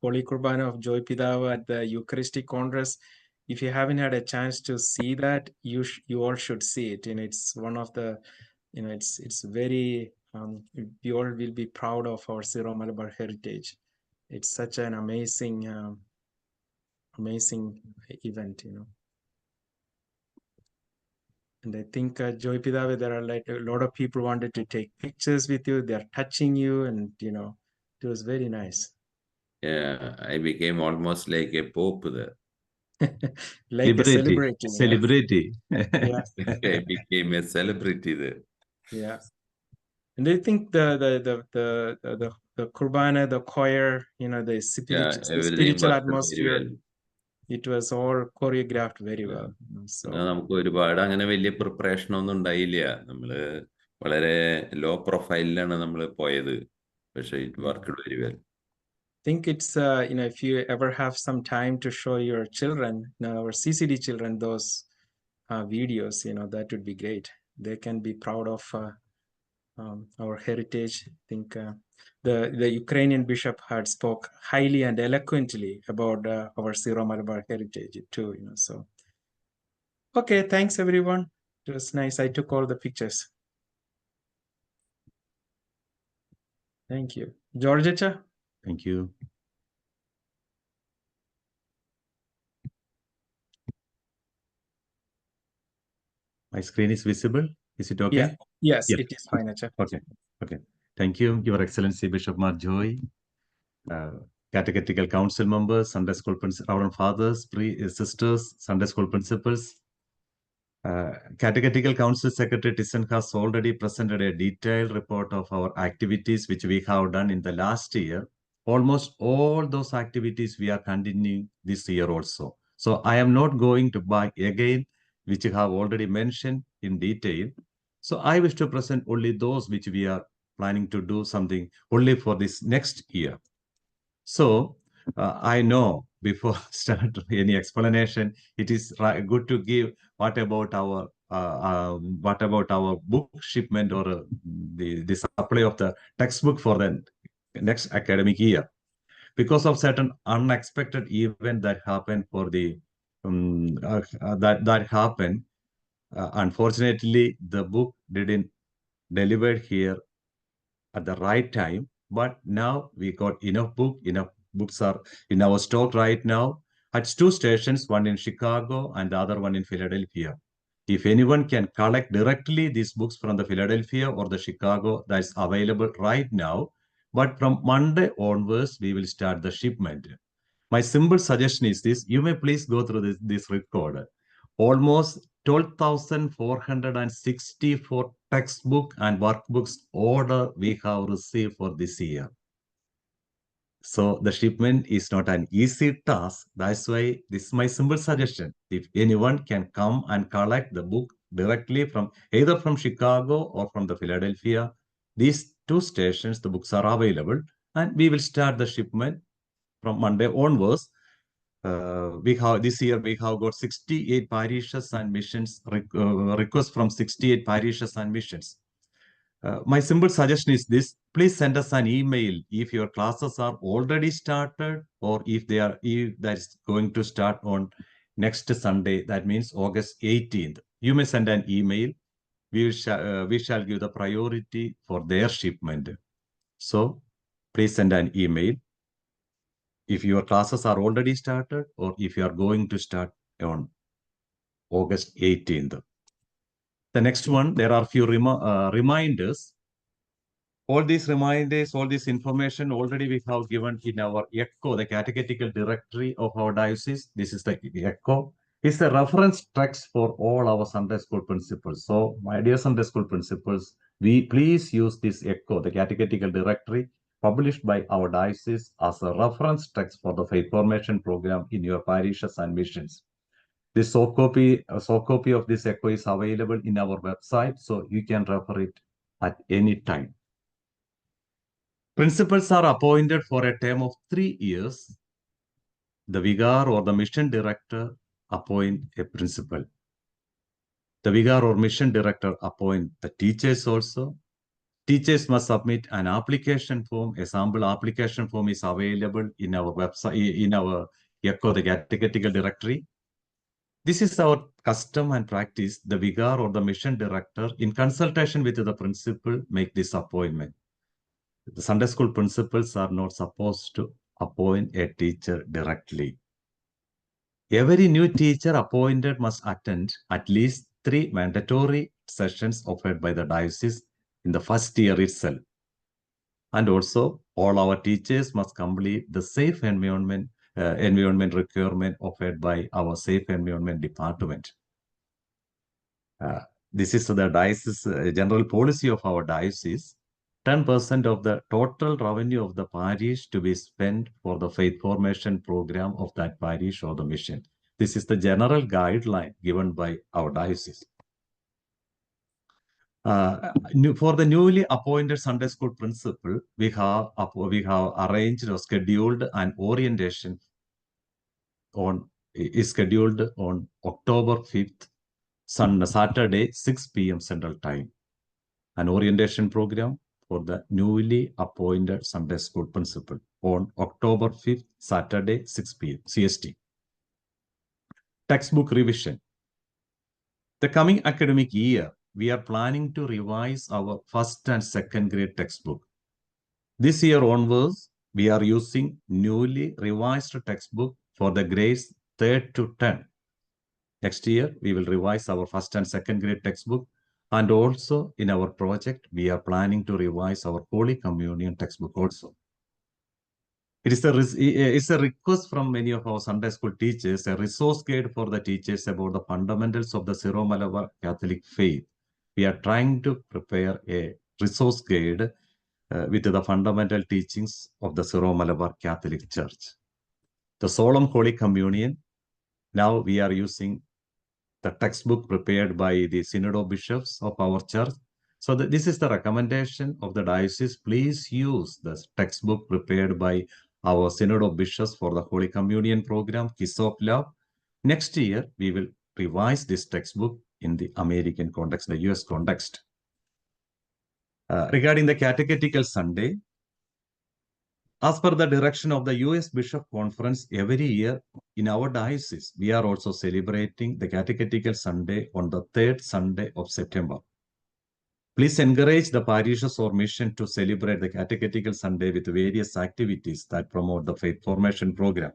Holy Kurbana of Joy Pidava at the Eucharistic Congress. If you haven't had a chance to see that, you all should see it. And it's one of the, you know, it's very, we all will be proud of our Syro-Malabar heritage. It's such an amazing event, you know. And I think Joy Pidave, there are like a lot of people wanted to take pictures with you. They're touching you, and you know, it was very nice. Yeah, I became almost like a pope there. Like a celebrity. Celebrity. Yeah. I became a celebrity there. Yeah. And I think the Kurbana, the choir, you know, the Everything spiritual worked very atmosphere, well. it was all choreographed very Yeah. well. So പിന്നെ നമുക്ക് ഒരുപാട് അങ്ങനെ വലിയ preparation ഒന്നും ഉണ്ടായില്ല. നമ്മള് വളരെ law പ്രൊഫൈലിലാണ് നമ്മൾ പോയത്. പക്ഷെ it worked very well. I think it's you know, if you ever have some time to show your children, you know, our CCD children, those videos, you know, that would be great. They can be proud of our heritage. I think the Ukrainian bishop had spoke highly and eloquently about our Syro-Malabar heritage too, you know. So okay, thanks everyone. It was nice. I took all the pictures. Thank you. Georgetta? Thank you. My screen is visible. Is it okay? Yeah. Yes, Yeah. it is fine, Acha. Okay. Thank you, Your Excellency Bishop Mar Joy, Catechetical Council members, Sunday School Reverend Fathers, sisters, Sunday School principals. Catechetical Council Secretary Tyson has already presented a detailed report of our activities which we have done in the last year. Almost all those activities we are continuing this year also. So I am not going to buy again, which you have already mentioned in detail. So I wish to present only those which we are planning to do something only for this next year. So I know before start any explanation, it is good to give what about our book shipment or the supply of the textbook for the next academic year. Because of certain unexpected event that happened for the that happened, unfortunately the book didn't deliver here at the right time, but now we got enough books are in our stock right now at 2 stations, one in Chicago and the other one in Philadelphia. If anyone can collect directly these books from the Philadelphia or the Chicago, that's available right now. But from Monday onwards, we will start the shipment. My simple suggestion is this: you may please go through this record. Almost 12,464 textbook and workbooks order we have received for this year. So the shipment is not an easy task. That's why this is my simple suggestion. If anyone can come and collect the book directly from either from Chicago or from the Philadelphia, these 2 stations, the books are available, and we will start the shipment from Monday onwards. This year we have got 68 parishes and missions requests from 68 parishes and missions. My simple suggestion is this: please send us an email if your classes are already started or if that is going to start on next Sunday. That means August 18th. You may send an email. We shall give the priority for their shipment. So please send an email if your classes are already started or if you are going to start on August 18th. The next one, there are a few reminders. All these reminders, all this information already we have given in our ECHO, the catechetical directory of our diocese. This is the ECHO. It's a reference text for all our Sunday school principals. So, my dear Sunday school principals, we please use this ECHO, the catechetical directory, published by our diocese as a reference text for the faith formation program in your parishes and missions. This soft copy of this ECHO is available in our website, so you can refer it at any time. Principals are appointed for a term of 3 years. The vicar or the mission director appoint a principal. The vicar or mission director appoint the teachers also. Teachers must submit an application form. A sample application form is available in our website, in our ECHO, the catechetical directory. This is our custom and practice. The vicar or the mission director, in consultation with the principal, make this appointment. The Sunday school principals are not supposed to appoint a teacher directly. Every new teacher appointed must attend at least 3 mandatory sessions offered by the diocese in the first year itself. And also, all our teachers must complete the safe environment requirement offered by our safe environment department. This is the diocese general policy of our diocese. 10% of the total revenue of the parish to be spent for the faith formation program of that parish or the mission. This is the general guideline given by our diocese. For the newly appointed Sunday school principal, we have arranged or scheduled an orientation is scheduled on October 5th, Saturday, 6 p.m. Central Time. An orientation program for the newly appointed Sunday school principal on October 5th, Saturday, 6 p.m. CST. Textbook revision. The coming academic year, we are planning to revise our first and second grade textbook. This year onwards, we are using newly revised textbook for the grades 3rd to 10. Next year, we will revise our first and second grade textbook. And also in our project, we are planning to revise our Holy Communion textbook also. It's a request from many of our Sunday school teachers, a resource guide for the teachers about the fundamentals of the Syro-Malabar Catholic faith. We are trying to prepare a resource guide with the fundamental teachings of the Syro-Malabar Catholic Church. The Solemn Holy Communion, now we are using the textbook prepared by the Synod of Bishops of our church. So this is the recommendation of the diocese. Please use the textbook prepared by our Synod of Bishops for the Holy Communion program, Kiss of Love. Next year, we will revise this textbook in the American context, the US context. Regarding the Catechetical Sunday, as per the direction of the US Bishop Conference, every year in our diocese, we are also celebrating the Catechetical Sunday on the 3rd Sunday of September. Please encourage the parishes or mission to celebrate the Catechetical Sunday with various activities that promote the faith formation program.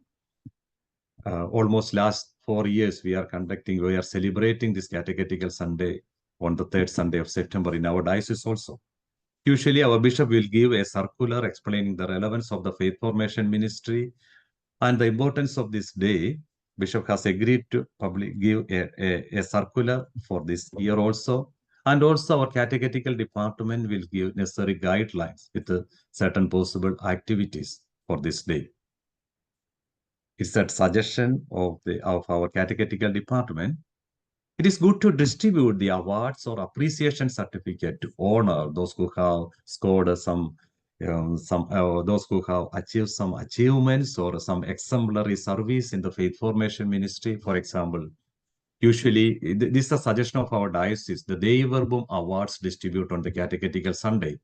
Almost last 4 years, we are celebrating this Catechetical Sunday on the 3rd Sunday of September in our diocese also. Usually, our bishop will give a circular explaining the relevance of the faith formation ministry and the importance of this day. Bishop has agreed to give a circular for this year also. And also, our catechetical department will give necessary guidelines with certain possible activities for this day. It's a suggestion of our catechetical department. It is good to distribute the awards or appreciation certificate to honor those who have scored those who have achieved some achievements or some exemplary service in the faith formation ministry. For example, usually this is a suggestion of our diocese. The Dei Verbum awards distribute on the Catechetical Sunday,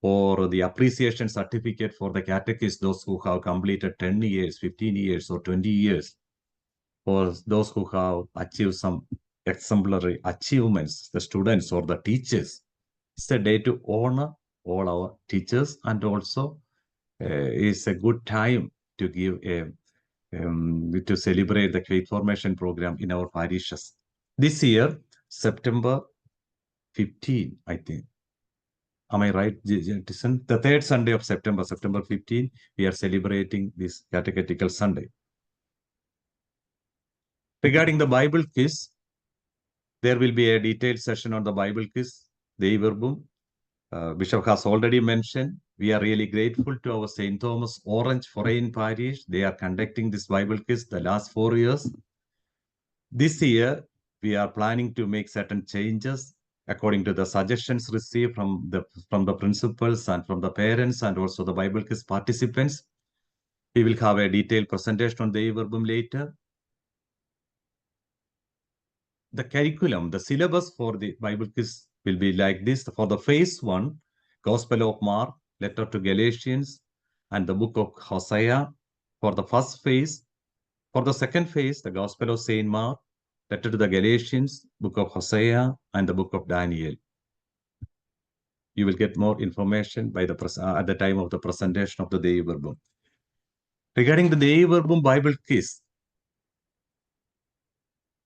or the appreciation certificate for the catechists, those who have completed 10 years, 15 years, or 20 years. For those who have achieved some exemplary achievements, the students or the teachers. It's a day to honor all our teachers, and also it's a good time to give to celebrate the faith formation program in our parishes. This year, September 15, I think. Am I right, Jason? The 3rd Sunday of September, September 15, we are celebrating this Catechetical Sunday. Regarding the Bible quiz, there will be a detailed session on the Bible quiz, Dei Verbum. Bishop has already mentioned, we are really grateful to our St. Thomas Orange Foreign Parish. They are conducting this Bible quiz the last 4 years. This year, we are planning to make certain changes according to the suggestions received from the principals and from the parents and also the Bible quiz participants. We will have a detailed presentation on the verbum later. The curriculum, the syllabus for the Bible quiz will be like this. For the phase 1, Gospel of Mark, letter to Galatians, and the book of Hosea. For the first phase, for the second phase, the Gospel of Saint Mark, letter to the Galatians, book of Hosea, and the book of Daniel. You will get more information by at the time of the presentation of the Dei Verbum. Regarding the Dei Verbum Bible quiz,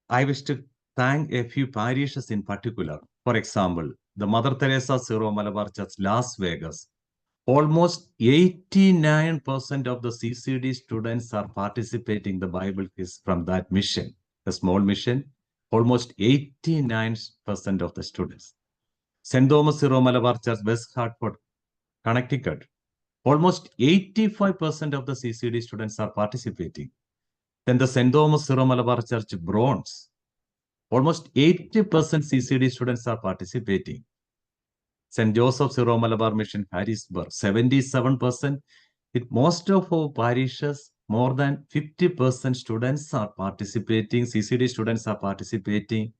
I wish to thank a few parishes in particular. For example, the Mother Teresa Syro-Malabar Church, Las Vegas. Almost 89% of the CCD students are participating in the Bible quiz from that mission, a small mission. Almost 89% of the students. St. Thomas Syro-Malabar Church, West Hartford, Connecticut. Almost 85% of the CCD students are participating. Then the St. Thomas Syro-Malabar Church, Bronx. Almost 80% CCD students are participating. St. Joseph Syro-Malabar Mission, Harrisburg, 77%. In most of our parishes, more than 50% students are participating, CCD students are participating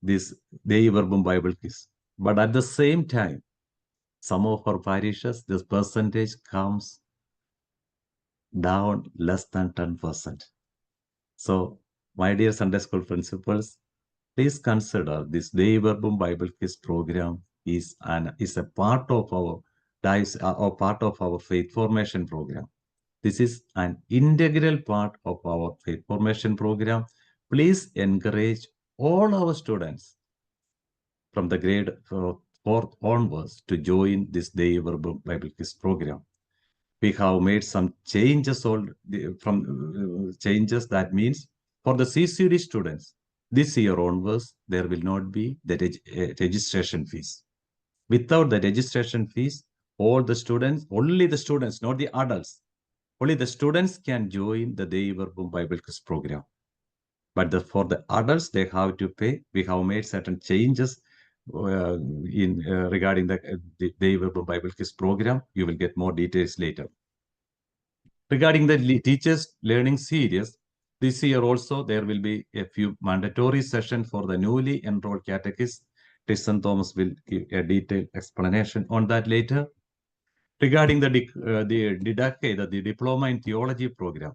this Dei Verbum Bible quiz. But at the same time, some of our parishes, this percentage comes down less than 10%. So, my dear Sunday school principals, please consider this Dei Verbum Bible quiz program is a part of our part of our faith formation program. This is an integral part of our faith formation program. Please encourage all our students from the grade 4th onwards to join this Dei Verbum Bible quiz program. We have made some changes changes. That means for the CCD students, this year onwards, there will not be the registration fees. Without the registration fees, all the students, only the students, not the adults, only the students can join the Dei Verbum Bible quiz program. But for the adults, they have to pay. We have made certain changes regarding the Dei Verbum Bible quiz program. You will get more details later. Regarding the teachers learning series, this year also there will be a few mandatory sessions for the newly enrolled catechists. St. Thomas will give a detailed explanation on that later. Regarding the Didache, the Diploma in Theology program,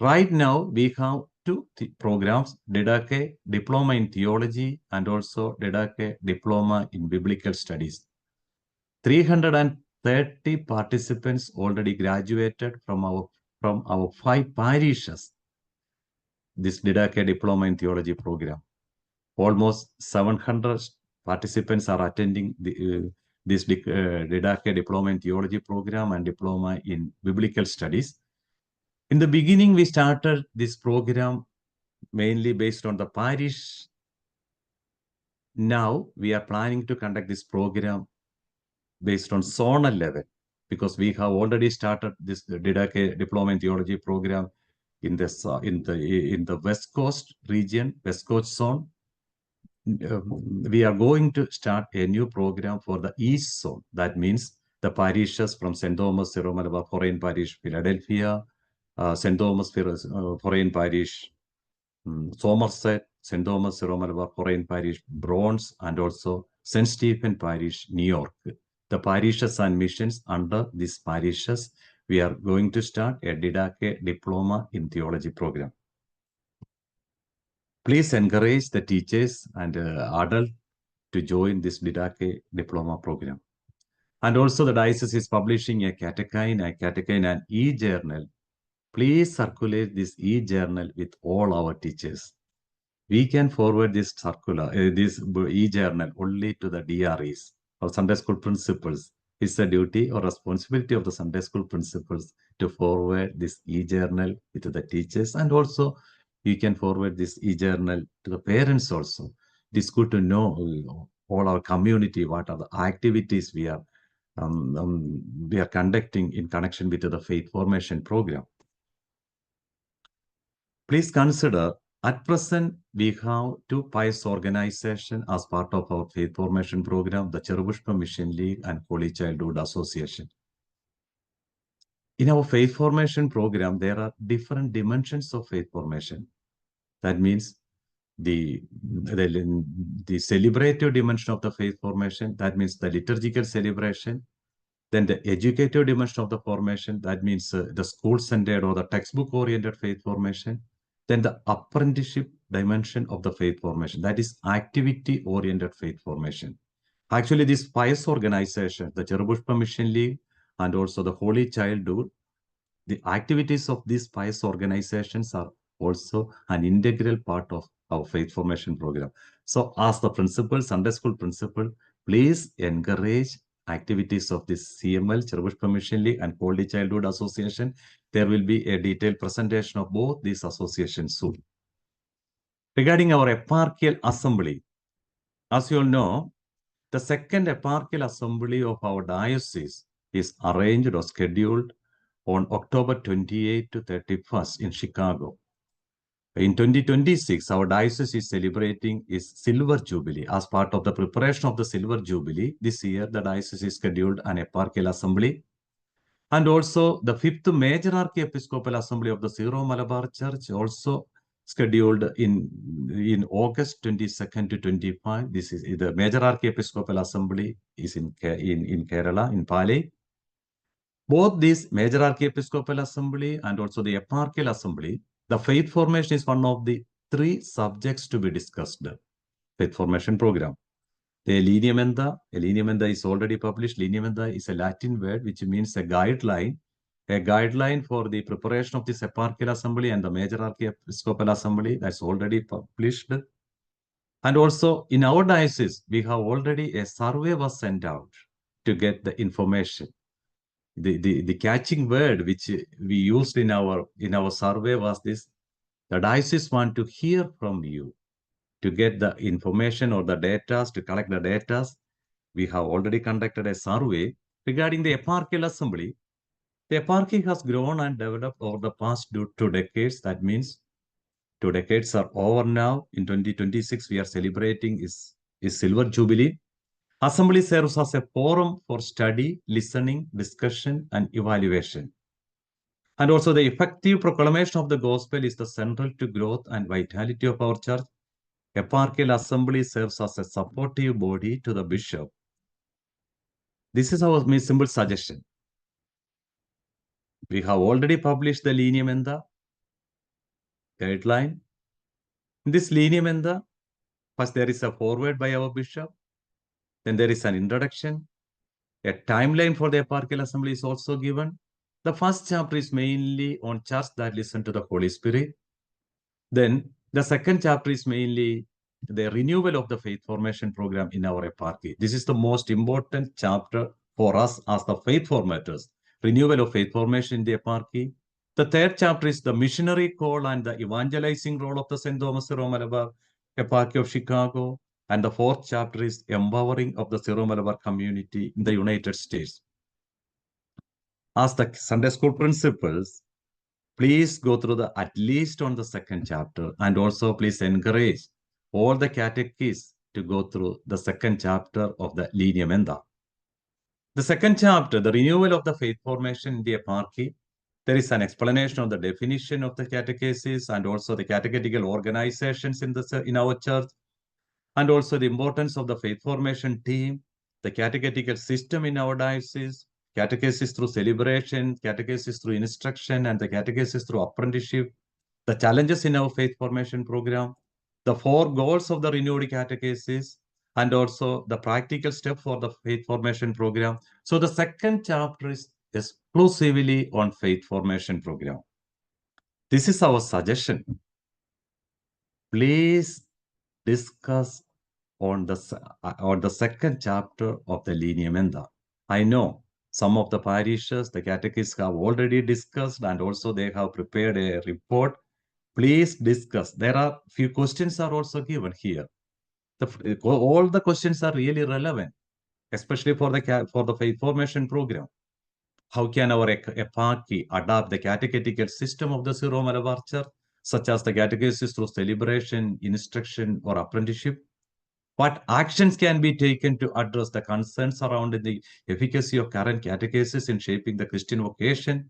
right now we have two programs, Didache Diploma in Theology and also Didache Diploma in Biblical Studies. 330 participants already graduated from our 5 parishes, this Didache Diploma in Theology program. Almost 700 participants are attending this Didache Diploma in Theology program and Diploma in Biblical Studies. In the beginning, we started this program mainly based on the parish. Now, we are planning to conduct this program based on zonal level, because we have already started this Didache Diploma in Theology program in the West Coast region, West Coast zone. We are going to start a new program for the East zone. That means the parishes from St. Thomas Syro-Malabar Foreign Parish, Philadelphia, St. Thomas Foreign Parish, Somerset, St. Thomas Syro-Malabar Foreign Parish, Bronx, and also St. Stephen Parish, New York. The parishes and missions under these parishes, we are going to start a Didache Diploma in Theology program. Please encourage the teachers and adults to join this Didache Diploma program. And also the Diocese is publishing a catechine and e-journal. Please circulate this e-journal with all our teachers. We can forward this this e-journal only to the DREs or Sunday school principals. It's the duty or responsibility of the Sunday school principals to forward this e-journal to the teachers, and also you can forward this e-journal to the parents also. It is good to know all our community, what are the activities we are conducting in connection with the faith formation program. Please consider At present, we have two pious organizations as part of our faith formation program, the Cherubushpa Mission League and Holy Childhood Association. In our faith formation program, there are different dimensions of faith formation. That means the celebrative dimension of the faith formation, that means the liturgical celebration. Then the educative dimension of the formation, that means the school-centered or the textbook-oriented faith formation. Then the apprenticeship dimension of the faith formation, that is activity-oriented faith formation. Actually, this pious organization, the Cherubushpa Mission League and also the Holy Childhood, the activities of these pious organizations are also an integral part of our faith formation program. So as the principal, Sunday school principal, please encourage activities of this CML, Cherubushpa Mission League and Holy Childhood Association. There will be a detailed presentation of both these associations soon. Regarding our eparchial assembly, as you all know, the second eparchial assembly of our diocese is arranged or scheduled on October 28 to 31st in Chicago. In 2026, our diocese is celebrating its Silver Jubilee. As part of the preparation of the Silver Jubilee, this year the diocese is scheduled an eparchial assembly. And also the fifth major archiepiscopal assembly of the Syro-Malabar Church also scheduled in August 22nd to 25. This is the major archiepiscopal assembly is in Kerala, in Pali. Both this major archiepiscopal assembly and also the eparchial assembly, the faith formation is one of the three subjects to be discussed. Faith formation program. The lineamenta is already published. Lineamenta is a Latin word which means a guideline for the preparation of this eparchial assembly and the major archiepiscopal assembly. That's already published. And also in our diocese, we have already a survey was sent out to get the information. The catching word which we used in our survey was this: the diocese want to hear from you to get the information or the data, to collect the data. We have already conducted a survey regarding the eparchial assembly. The eparchy has grown and developed over the past 2 decades. That means 2 decades are over now. In 2026, we are celebrating is Silver Jubilee. Assembly serves as a forum for study, listening, discussion, and evaluation. And also the effective proclamation of the gospel is the central to growth and vitality of our church. Eparchial assembly serves as a supportive body to the bishop. This is our simple suggestion. We have already published the lineamenta guideline. In this lineamenta, first there is a foreword by our bishop. Then there is an introduction. A timeline for the eparchial assembly is also given. The first chapter is mainly on church that listen to the Holy Spirit. Then the second chapter is mainly the renewal of the faith formation program in our eparchy. This is the most important chapter for us as the faith formators. Renewal of faith formation in the eparchy. The third chapter is the missionary call and the evangelizing role of the St. Thomas Syro-Malabar Eparchy of Chicago. And the fourth chapter is empowering of the Syro-Malabar community in the United States. As the Sunday school principals, please go through at least on the second chapter, and also please encourage all the catechists to go through the second chapter of the lineamenta. The second chapter, the renewal of the faith formation in the eparchy, there is an explanation of the definition of the catechesis and also the catechetical organizations in our church, and also the importance of the faith formation team, the catechetical system in our diocese, catechesis through celebration, catechesis through instruction, and the catechesis through apprenticeship, the challenges in our faith formation program, the 4 goals of the renewed catechesis, and also the practical step for the faith formation program. So the second chapter is exclusively on faith formation program. This is our suggestion. Please discuss on the second chapter of the lineamenta. I know some of the parishes, the catechists have already discussed, and also they have prepared a report. Please discuss. There are few questions are also given here. All the questions are really relevant, especially for the faith formation program. How can our eparchy adopt the catechetical system of the Syro-Malabar Church? such as the catechesis through celebration, instruction, or apprenticeship? What actions can be taken to address the concerns around the efficacy of current catechesis in shaping the Christian vocation?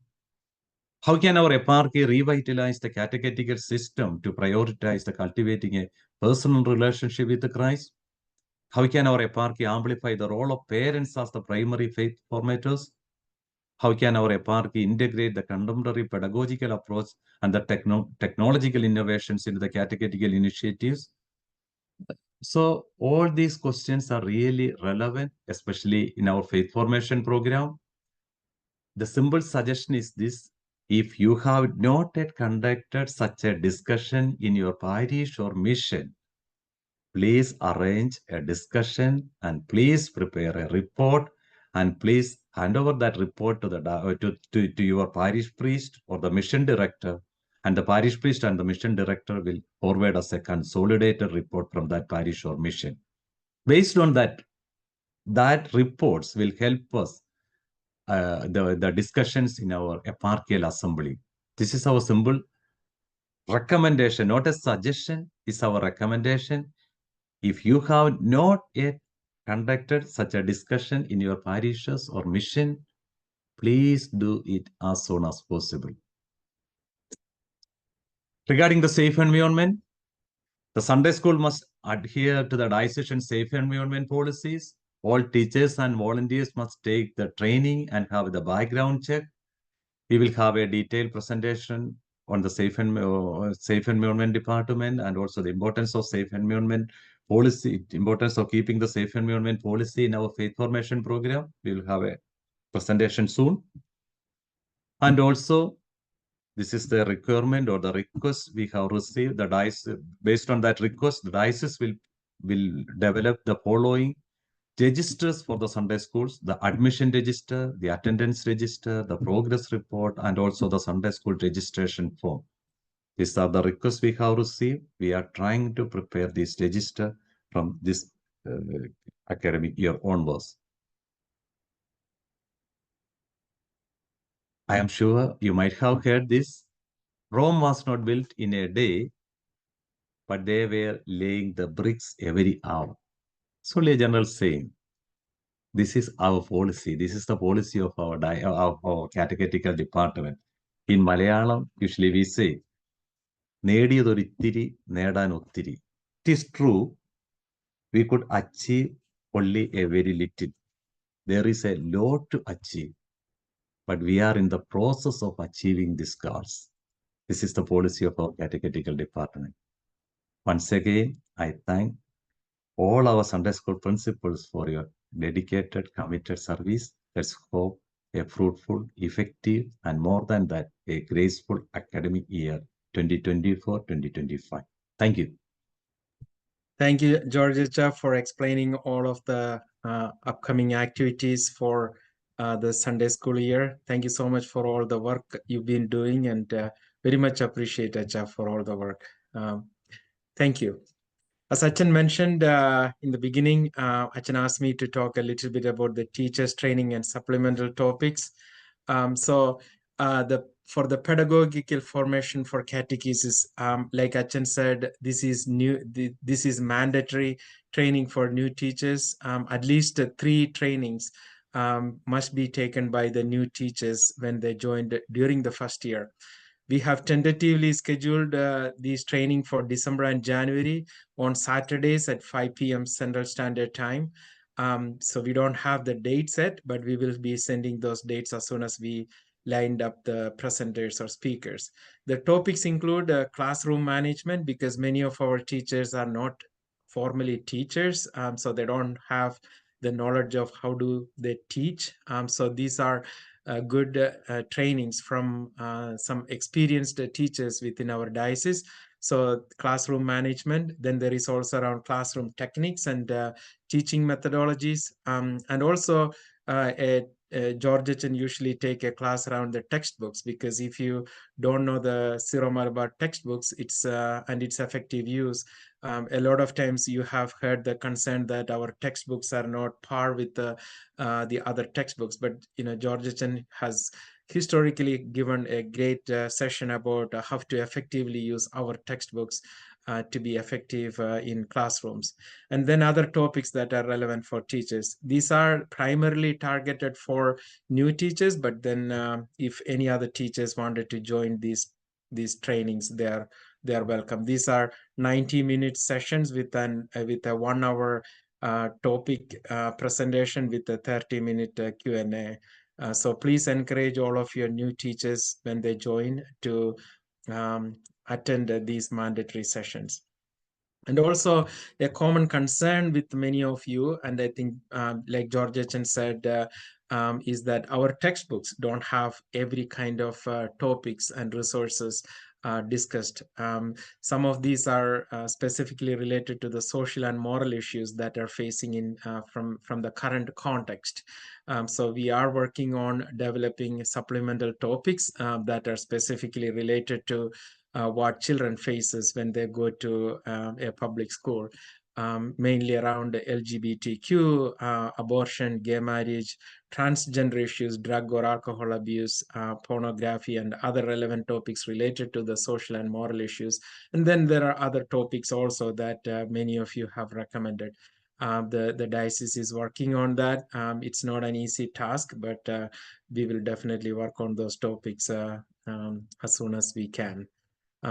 How can our eparchy revitalize the catechetical system to prioritize the cultivating a personal relationship with Christ? How can our eparchy amplify the role of parents as the primary faith formators? How can our eparchy integrate the contemporary pedagogical approach and the technological innovations into the catechetical initiatives? So all these questions are really relevant, especially in our faith formation program. The simple suggestion is this: if you have not yet conducted such a discussion in your parish or mission, please arrange a discussion and please prepare a report and please hand over that report to to your parish priest or the mission director, and the parish priest and the mission director will forward us a consolidated report from that parish or mission. Based on that reports will help us the discussions in our eparchial assembly. This is our simple recommendation, not a suggestion, is our recommendation. If you have not yet conducted such a discussion in your parishes or mission, please do it as soon as possible. Regarding the safe environment, the Sunday school must adhere to the diocesan safe environment policies. All teachers and volunteers must take the training and have the background check. We will have a detailed presentation on the safe environment department and also the importance of safe environment policy, importance of keeping the safe environment policy in our faith formation program. We will have a presentation soon. And also, this is the requirement or the request we have received. The diocese, based on that request, the diocese will develop the following registers for the Sunday schools: the admission register, the attendance register, the progress report, and also the Sunday school registration form. These are the requests we have received. We are trying to prepare this register from this academic year onwards. I am sure you might have heard this. Rome was not built in a day, but they were laying the bricks every hour. It's only a general saying. This is our policy. This is the policy of our catechetical department. In Malayalam, usually we say, "Nediyadorittiri, nedan ottiri." It is true, we could achieve only a very little. There is a lot to achieve, but we are in the process of achieving these goals. This is the policy of our catechetical department. Once again, I thank all our Sunday school principals for your dedicated, committed service. Let's hope a fruitful, effective, and more than that, a graceful academic year 2024-2025. Thank you. Thank you, Georgia, for explaining all of the upcoming activities for the Sunday school year. Thank you so much for all the work you've been doing, and very much appreciate Acha for all the work. Thank you. As Achan mentioned in the beginning, Achan asked me to talk a little bit about the teachers training and supplemental topics. For the pedagogical formation for catechesis, like Achan said, this is new. This is mandatory training for new teachers. At least 3 trainings must be taken by the new teachers when they joined during the first year. We have tentatively scheduled these training for December and January on Saturdays at 5 p.m. Central Standard Time. So we don't have the dates yet, but we will be sending those dates as soon as we lined up the presenters or speakers. The topics include classroom management, because many of our teachers are not formally teachers, so they don't have the knowledge of how do they teach. So these are good trainings from some experienced teachers within our diocese. So classroom management, then there is also around classroom techniques and teaching methodologies, and also Georgetown usually take a class around the textbooks, because if you don't know the Syro-Malabar textbooks, and its effective use, a lot of times you have heard the concern that our textbooks are not par with the other textbooks. But Georgetown has historically given a great session about how to effectively use our textbooks to be effective in classrooms. And then other topics that are relevant for teachers. These are primarily targeted for new teachers, but then if any other teachers wanted to join these trainings, they are welcome. These are 90-minute sessions with a 1 hour topic presentation with a 30-minute Q&A. So please encourage all of your new teachers when they join to attend these mandatory sessions. And also a common concern with many of you, and I think like George Chen said, is that our textbooks don't have every kind of topics and resources discussed. Some of these are specifically related to the social and moral issues that are facing in from the current context. So we are working on developing supplemental topics that are specifically related to what children faces when they go to a public school, mainly around LGBTQ, abortion, gay marriage, transgender issues, drug or alcohol abuse, pornography, and other relevant topics related to the social and moral issues. And then there are other topics also that many of you have recommended. The diocese is working on that. It's not an easy task, but we will definitely work on those topics as soon as we can.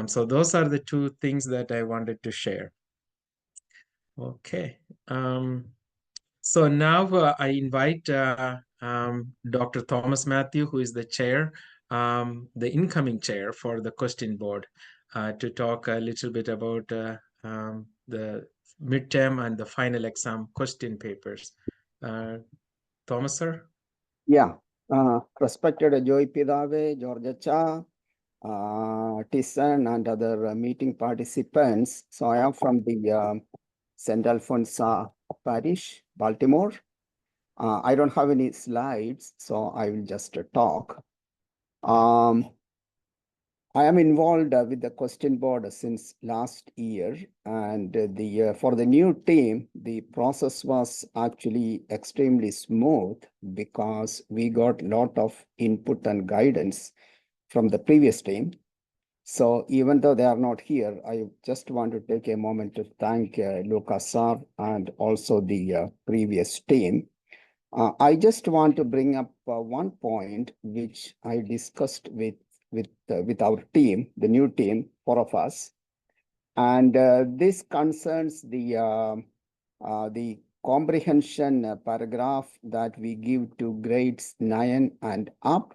So those are the two things that I wanted to share. Okay. So now I invite Dr. Thomas Matthew, who is the chair, the incoming chair for the question board, to talk a little bit about the midterm and the final exam question papers. Thomas, sir? Yeah. Respected Joy Pidave, Georgia, Tyson, and other meeting participants. So I am from the St. Alphonse Parish, Baltimore. I don't have any slides, so I will just talk. I am involved with the question board since last year, and for the new team, the process was actually extremely smooth because we got a lot of input and guidance from the previous team. So even though they are not here, I just want to take a moment to thank Lucas sir and also the previous team. I just want to bring up one point which I discussed with our team, the new team, 4 of us, and this concerns the comprehension paragraph that we give to grades 9 and up.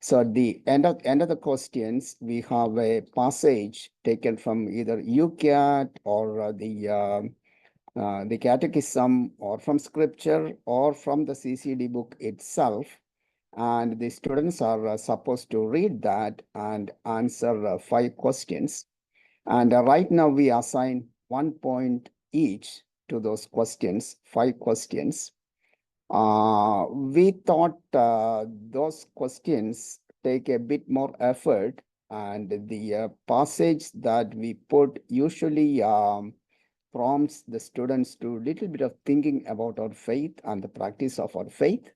So at the end of the questions, we have a passage taken from either UCAT or the catechism, or from scripture, or from the CCD book itself. And the students are supposed to read that and answer 5 questions. And right now we assign 1 point each to those questions, 5 questions. We thought those questions take a bit more effort, and the passage that we put usually prompts the students to little bit of thinking about our faith and the practice of our faith.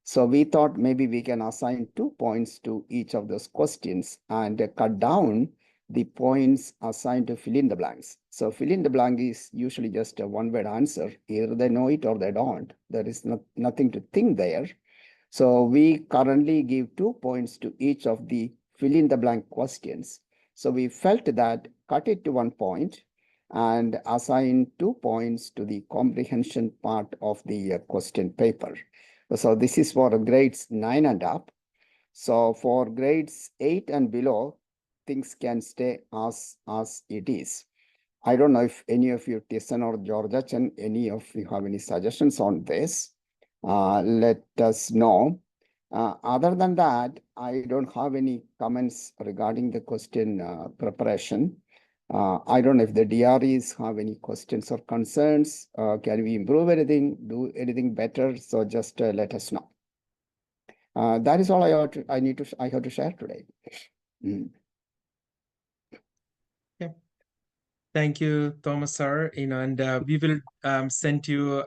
So we thought maybe we can assign 2 points to each of those questions and cut down the points assigned to fill in the blanks. So fill in the blank is usually just a one-word answer. Either they know it or they don't. There is nothing to think there. So we currently give 2 points to each of the fill in the blank questions. So we felt that cut it to 1 point and assign 2 points to the comprehension part of the question paper. So this is for grades 9 and up. So for grades 8 and below, things can stay as it is. I don't know if any of you, Tyson or Georgia, and any of you have any suggestions on this. Let us know. Other than that, I don't have any comments regarding the question preparation. I don't know if the DREs have any questions or concerns. Can we improve anything, do anything better? So just let us know. That is all I have to share today. Okay. Thank you, Thomas, sir. And we will send you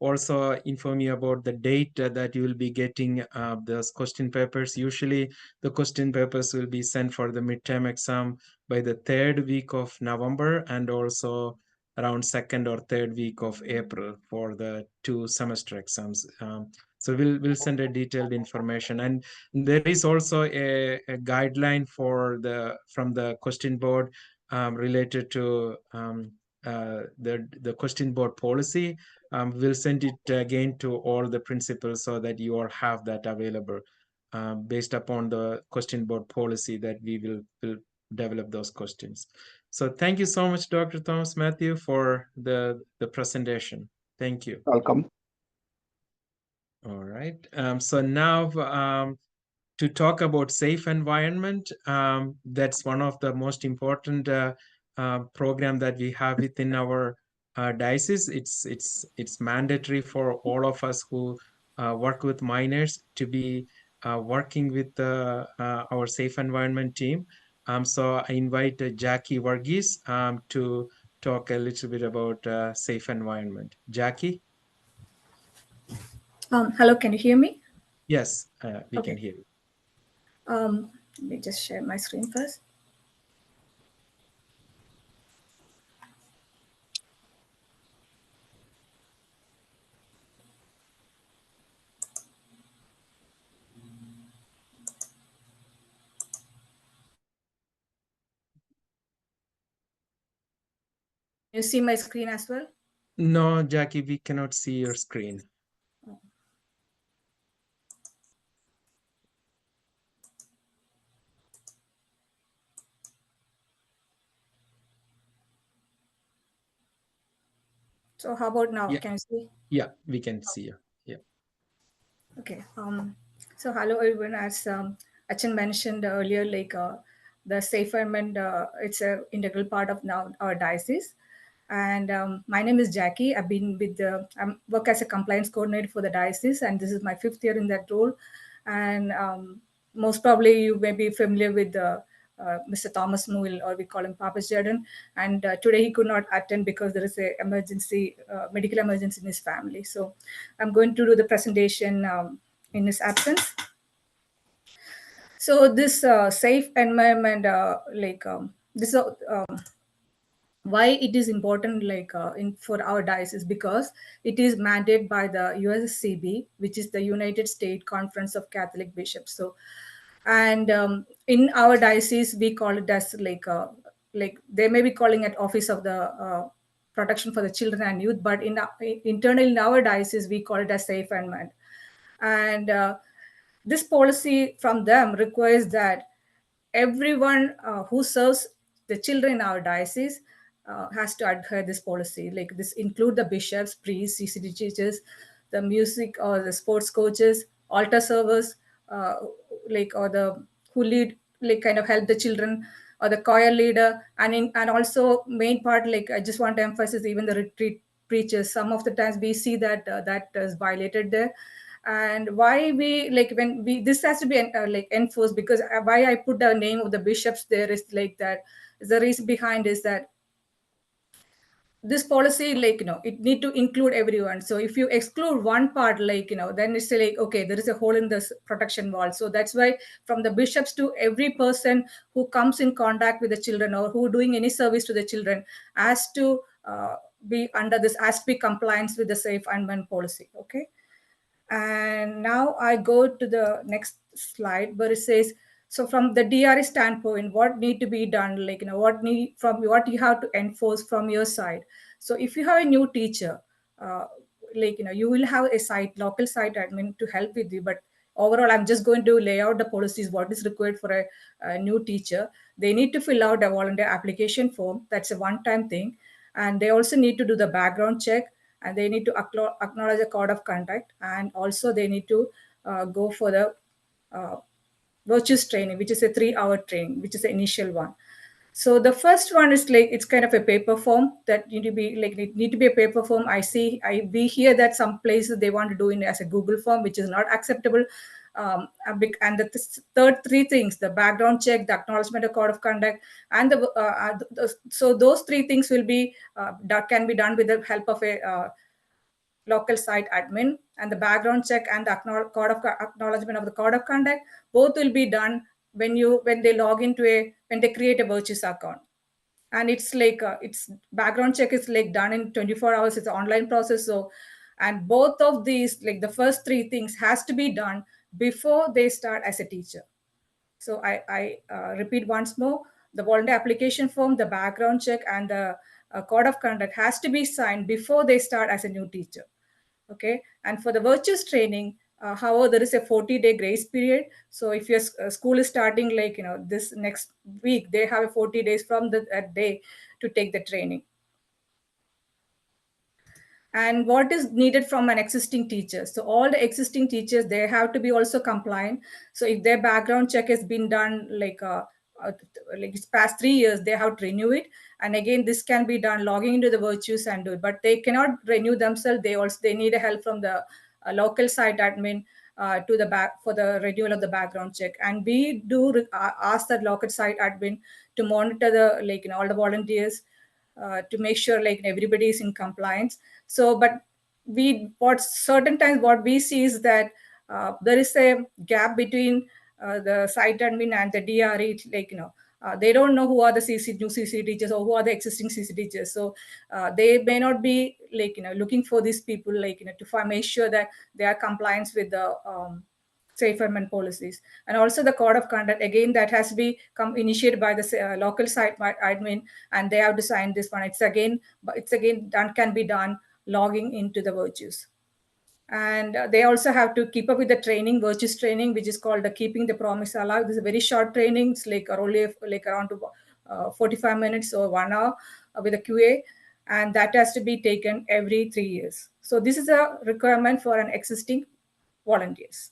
also inform you about the date that you will be getting those question papers. Usually the question papers will be sent for the midterm exam by the 3rd week of November, and also around 2nd or 3rd week of April for the 2 semester exams. So we'll send a detailed information, and there is also a guideline from the question board related to the question board policy. We'll send it again to all the principals so that you all have that available based upon the question board policy that we will develop those questions. So thank you so much, Dr. Thomas Matthew, for the presentation. Thank you. Welcome. All right. So now to talk about safe environment, that's one of the most important program that we have within our diocese. It's mandatory for all of us who work with minors to be working with our safe environment team. So I invite Jackie Varghese to talk a little bit about safe environment. Jackie? Hello, can you hear me? Yes, we Okay. can hear you. Let me just share my screen first. You see my screen as well? No, Jackie, we cannot see your screen. So how about now? Yeah. Can you see? Yeah, we can see you. Yeah. Okay. So hello everyone. As Achan mentioned earlier, like the safe environment, it's an integral part of now our diocese. And my name is Jackie. I've been with I work as a compliance coordinator for the diocese, and this is my 5th year in that role. And most probably you may be familiar with Mr. Thomas Muil, or we call him Papa Jordan. And today he could not attend because there is a emergency, medical emergency in his family. So I'm going to do the presentation in his absence. So this safe environment, this why it is important, like for our diocese, because it is mandated by the USCB, which is the United States Conference of Catholic Bishops. So, and in our diocese, we call it as like they may be calling it Office of the Protection for the Children and Youth, but internally in our diocese, we call it as safe environment. And this policy from them requires that everyone who serves the children in our diocese has to adhere this policy. Like this include the bishops, priests, CCD teachers, the music or the sports coaches, altar servers, or the who lead, like kind of help the children, or the choir leader, and also main part, like I just want to emphasize, even the retreat preachers. Some of the times we see that that is violated there. And why we, like when we, this has to be like enforced, because why I put the name of the bishops there is like that, the reason behind is that this policy, like it need to include everyone. So if you exclude one part, like then it's like, okay, there is a hole in this protection wall. So that's why from the bishops to every person who comes in contact with the children, or who doing any service to the children, has to be under this, has to be compliance with the safe environment policy. Okay. And now I go to the next slide where it says, so from the DRE standpoint, what need to be done, like what you have to enforce from your side. So if you have a new teacher, you will have a local site admin to help with you. But overall, I'm just going to lay out the policies, what is required for a new teacher. They need to fill out a volunteer application form. That's a one-time thing. And they also need to do the background check, and they need to acknowledge a code of conduct, and also they need to go for the virtues training, which is a 3-hour training, which is the initial one. So the first one is like, it's kind of a paper form that need to be like, it need to be a paper form. We hear that some places they want to do it as a Google form, which is not acceptable. And the third 3 things, the background check, the acknowledgement of code of conduct, and so those 3 things will be that can be done with the help of a local site admin, and the background check and the acknowledgement of the code of conduct, both will be done when they log into when they create a Virtues account. And it's like it's background check is like done in 24 hours. It's an online process. So, and both of these, like the first three things, has to be done before they start as a teacher. So I repeat once more: the volunteer application form, the background check, and the code of conduct has to be signed before they start as a new teacher. Okay, and for the virtues training, however, there is a 40-day grace period. So if your school is starting like this next week, they have a 40 days from that day to take the training. And what is needed from an existing teacher? So all the existing teachers, they have to be also compliant. So if their background check has been done like it's past 3 years, they have to renew it. And again, this can be done logging into the Virtues and do it, but they cannot renew themselves. They need a help from the local site admin to the back for the renewal of the background check. And we do ask the local site admin to monitor the all the volunteers to make sure like everybody is in compliance. So, but certain times what we see is that there is a gap between the site admin and the DRE, they don't know who are the new CC teachers or who are the existing CC teachers. So they may not be looking for these people to make sure that they are compliant with the safe environment policies. And also the code of conduct, again, that has to be initiated by the local site admin, and they have to sign this one. It's again done, can be done logging into the Virtues. And they also have to keep up with the training, Virtues training, which is called the Keeping the Promise Alive. This is a very short training. It's like only like around 45 minutes or 1 hour with a QA. And that has to be taken every 3 years. So this is a requirement for an existing volunteers.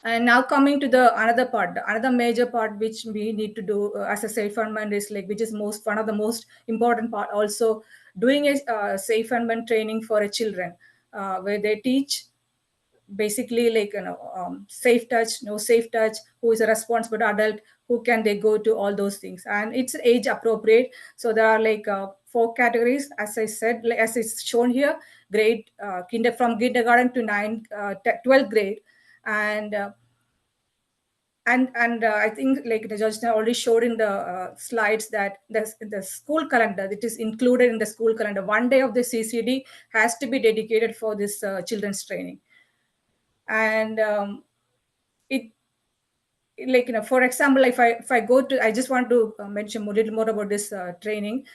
And now coming to the another major part which we need to do as a safe environment is which is one of the most important part, also doing a safe environment training for children where they teach basically safe touch, no safe touch, who is a responsible adult, who can they go to, all those things. And it's age appropriate. So there are 4 categories, as I said, as it's shown here: grade from kindergarten to 12th grade. And I think the judge already showed in the slides that the school calendar, it is included in the school calendar. 1 day of the CCD has to be dedicated for this children's training. And for example, if I go to, I just want to mention a little more about this training.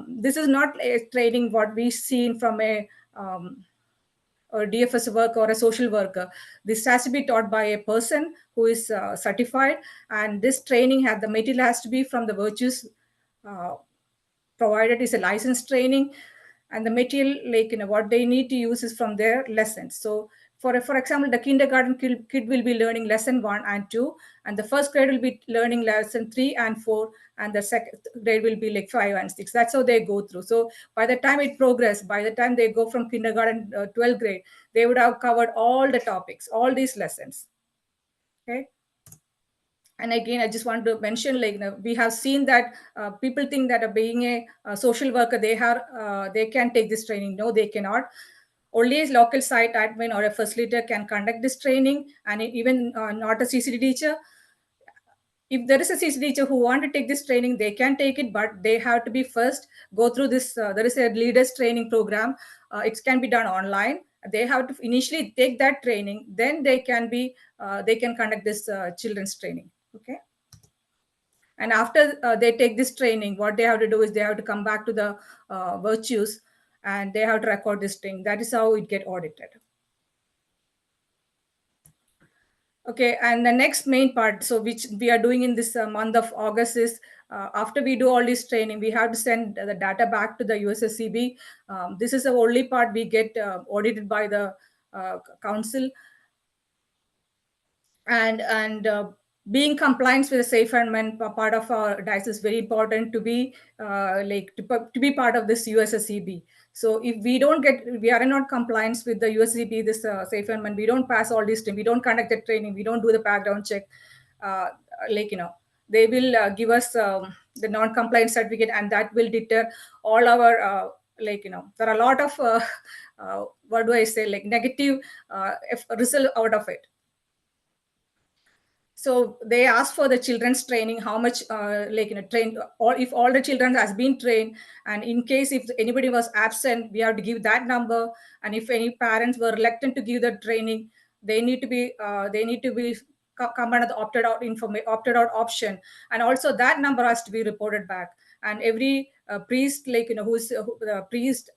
This is not a training what we seen from a or DFS worker or a social worker. This has to be taught by a person who is certified, and this training the material has to be from the Virtues provided is a licensed training, and the material what they need to use is from their lessons. So for example, the kindergarten kid will be learning lesson 1 and 2, and the first grade will be learning lesson 3 and 4, and the second grade will be 5 and 6. That's how they go through. So by the time it progress, by the time they go from kindergarten 12th grade, they would have covered all the topics, all these lessons. Okay. And again, I just want to mention, we have seen that people think that being a social worker, they can take this training. No, they cannot. Only a local site admin or a facilitator can conduct this training, and even not a CCD teacher. If there is a CCD teacher who want to take this training, they can take it, but they have to be first go through this. There is a leaders training program. It can be done online. They have to initially take that training, then they can conduct this children's training. Okay. And after they take this training, what they have to do is they have to come back to the Virtues, and they have to record this thing. That is how it get audited. Okay, and the next main part, so which we are doing in this month of August, is after we do all this training, we have to send the data back to the USSCB. This is the only part we get audited by the council. And being compliant with the safe environment part of our diocese is very important to be to be part of this USSCB. So if we are not compliant with the USSCB, this safe environment, we don't pass all this, we don't conduct the training, we don't do the background check, they will give us the non-compliance certificate, and that will deter all our like, there are a lot of what do I say, like negative result out of it. So they asked for the children's training, how much trained, or if all the children has been trained, and in case if anybody was absent, we have to give that number. And if any parents were reluctant to give the training, they need to be come under the opted out option, and also that number has to be reported back. And every priest, the priest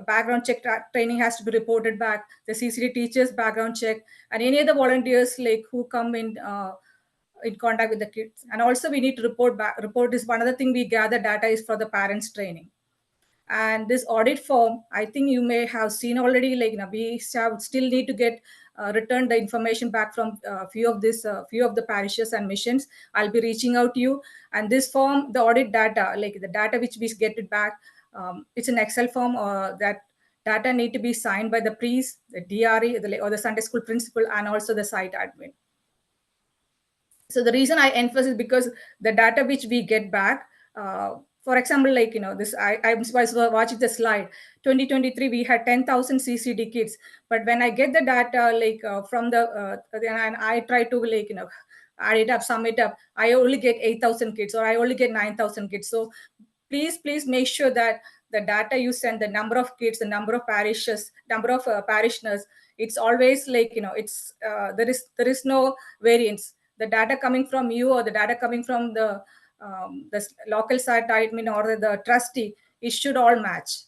background check training has to be reported back, the CCD teachers background check, and any other volunteers who come in contact with the kids. And also we need to report is one other thing. We gather data is for the parents training. And this audit form, I think you may have seen already, we still need to get return the information back from few of the parishes and missions. I'll be reaching out to you. And this form, the audit data, the data which we get it back, it's an Excel form, that data need to be signed by the priest, the DRE, or the Sunday school principal, and also the site admin. So the reason I emphasize because the data which we get back, for example, this, I was watching the slide. 2023, we had 10,000 CCD kids, but when I get the data from the and I try to add it up, sum it up, I only get 8,000 kids, or I only get 9,000 kids. So please make sure that the data you send, the number of kids, the number of parishes, number of parishioners, it's always it's there is no variance. The data coming from you or the data coming from the local site admin or the trustee, it should all match,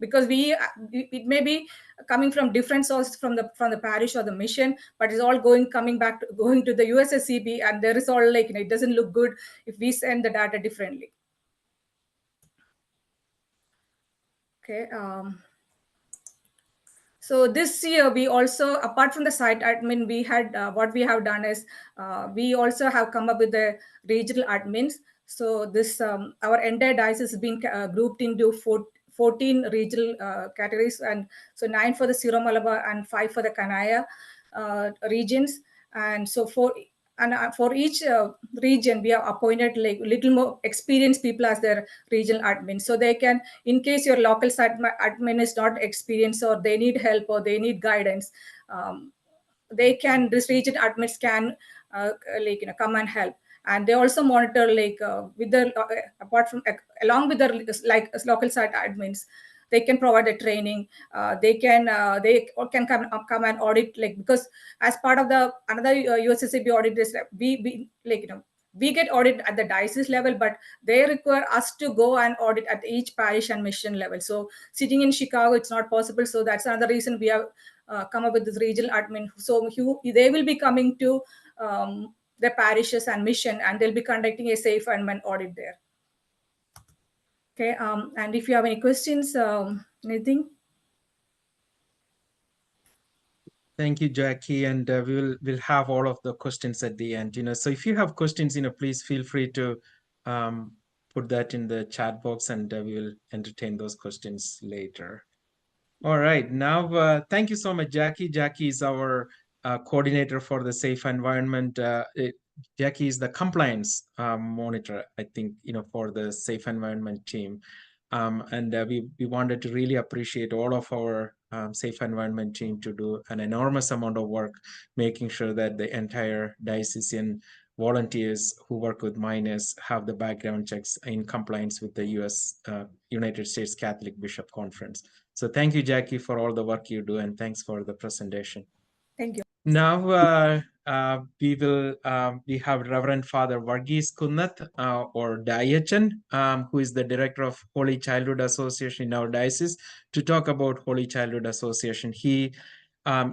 because it may be coming from different sources from the parish or the mission, but it's all going to the USSCB, and there is all it doesn't look good if we send the data differently. Okay. So this year, we also, apart from the site admin, we had what we have done is we also have come up with the regional admins. So this our entire diocese has been grouped into 14 regional categories, and so 9 for the Syro-Malabar and 5 for the Kanaya regions. And so for each region, we have appointed little more experienced people as their regional admin, so they can, in case your local site admin is not experienced, or they need help, or they need guidance, this region admins can come and help. And they also monitor with the apart from along with the local site admins, they can provide the training. They can come and audit, because as part of the another USSCB audit is we get audit at the diocese level, but they require us to go and audit at each parish and mission level. So sitting in Chicago, it's not possible. So that's another reason we have come up with this regional admin. So they will be coming to the parishes and mission, and they'll be conducting a safe environment audit there. Okay, and if you have any questions, anything? Thank you, Jackie, and we'll have all of the questions at the end. So if you have questions, please feel free to put that in the chat box, and we will entertain those questions later. All right, now thank you so much, Jackie. Jackie is our coordinator for the safe environment. Jackie is the compliance monitor, I think, for the safe environment team. And we wanted to really appreciate all of our safe environment team to do an enormous amount of work, making sure that the entire diocesan volunteers who work with minors have the background checks in compliance with the United States Catholic Bishop Conference. So thank you, Jackie, for all the work you do, and thanks for the presentation. Thank you. Now we have Reverend Father Varghese Kunnath, or Diachan, who is the director of Holy Childhood Association in our diocese, to talk about Holy Childhood Association. He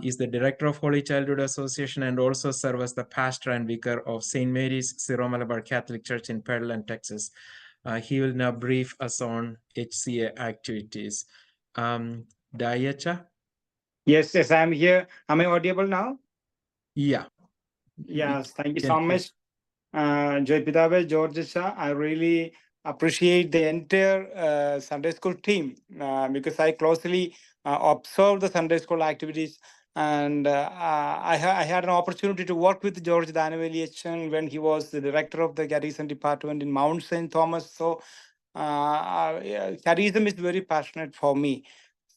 is the director of Holy Childhood Association and also serves as the pastor and vicar of St. Mary's Syro-Malabar Catholic Church in Pearland, Texas. He will now brief us on HCA activities. Dayacha? Yes, I'm here. Am I audible now? Yeah. Yes, thank you so much, Joy Pidabe, George Shah. I really appreciate the entire Sunday school team because I closely observe the Sunday school activities, and I had an opportunity to work with George Danaveliachan when he was the director of the Garrison Department in Mount St. Thomas. So Charism is very passionate for me.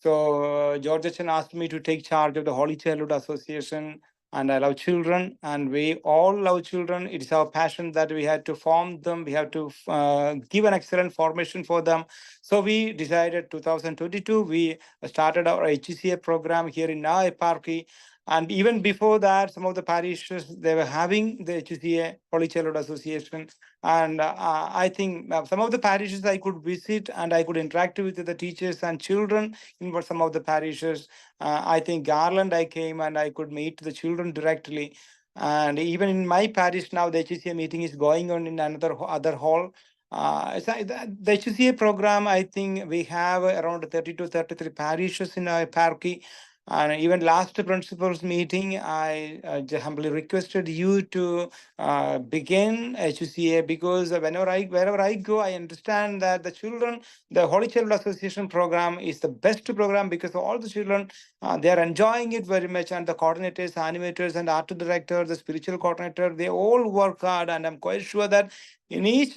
So George Achan asked me to take charge of the Holy Childhood Association, and I love children, and we all love children. It is our passion that we had to form them. We have to give an excellent formation for them. So we decided 2022, we started our HCA program here in our eparchy. And even before that, some of the parishes, they were having the HCA, Holy Childhood Association. And I think some of the parishes I could visit and I could interact with the teachers and children in some of the parishes. I think Garland, I came and I could meet the children directly. And even in my parish now, the HCA meeting is going on in other hall. The HCA program, I think we have around 30 to 33 parishes in our eparchy. And even last principals meeting, I humbly requested you to begin HCA, because wherever I go, I understand that the children, the Holy Child Association program is the best program, because all the children, they are enjoying it very much, and the coordinators, animators, and art director, the spiritual coordinator, they all work hard, and I'm quite sure that in each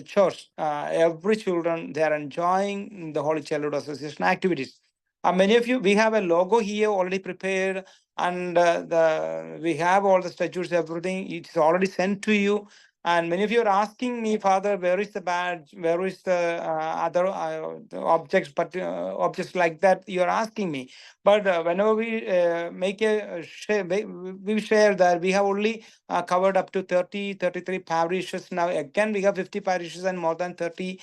church, every children, they are enjoying the Holy Childhood Association activities. Many of you, we have a logo here already prepared, and we have all the statutes, everything. It's already sent to you. And many of you are asking me, Father, where is the badge? Where is the other the objects? But objects like that, you are asking me. But whenever we make a share, we share that we have only covered up to 33 parishes. Now, again, we have 50 parishes and more than 30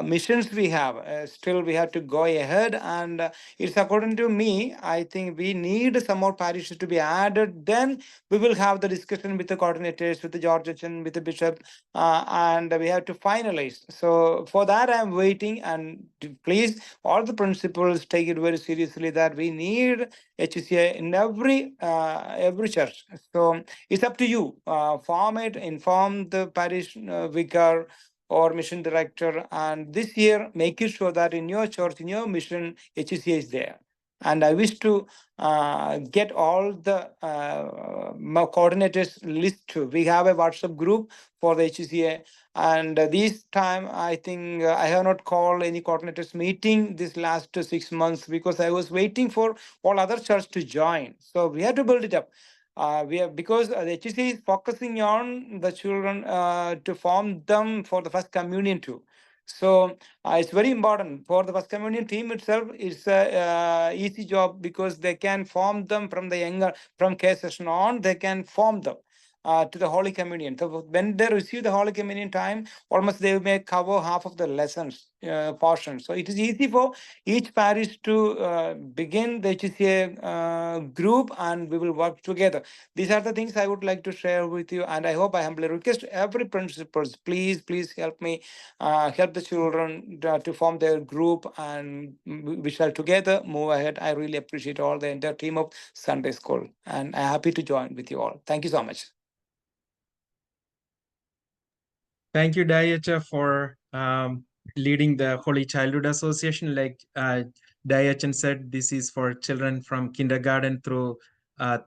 missions we have. Still, we have to go ahead. And it's according to me, I think we need some more parishes to be added. Then we will have the discussion with the coordinators, with the Georgian, with the bishop, and we have to finalize. So for that, I'm waiting. And please, all the principals, take it very seriously that we need HCA in every church. So it's up to you. Form it, inform the parish vicar or mission director, and this year make it sure that in your church, in your mission, HCA is there. And I wish to get all the coordinators list. We have a WhatsApp group for the HCA, and this time I think I have not called any coordinators meeting this last 6 months, because I was waiting for all other churches to join. So we have to build it up. Because the HCA is focusing on the children to form them for the first communion too. So it's very important for the first communion team itself. It's a easy job, because they can form them from the younger, from K session on, they can form them to the Holy Communion. So when they receive the Holy Communion time, almost they may cover half of the lessons portion. So it is easy for each parish to begin the HCA group, and we will work together. These are the things I would like to share with you, and I hope I humbly request every principal, please help me, help the children to form their group, and we shall together move ahead. I really appreciate all the entire team of Sunday School, and I'm happy to join with you all. Thank you so much. Thank you, Dayacha, for leading the Holy Childhood Association. Like Dayachan said, this is for children from kindergarten through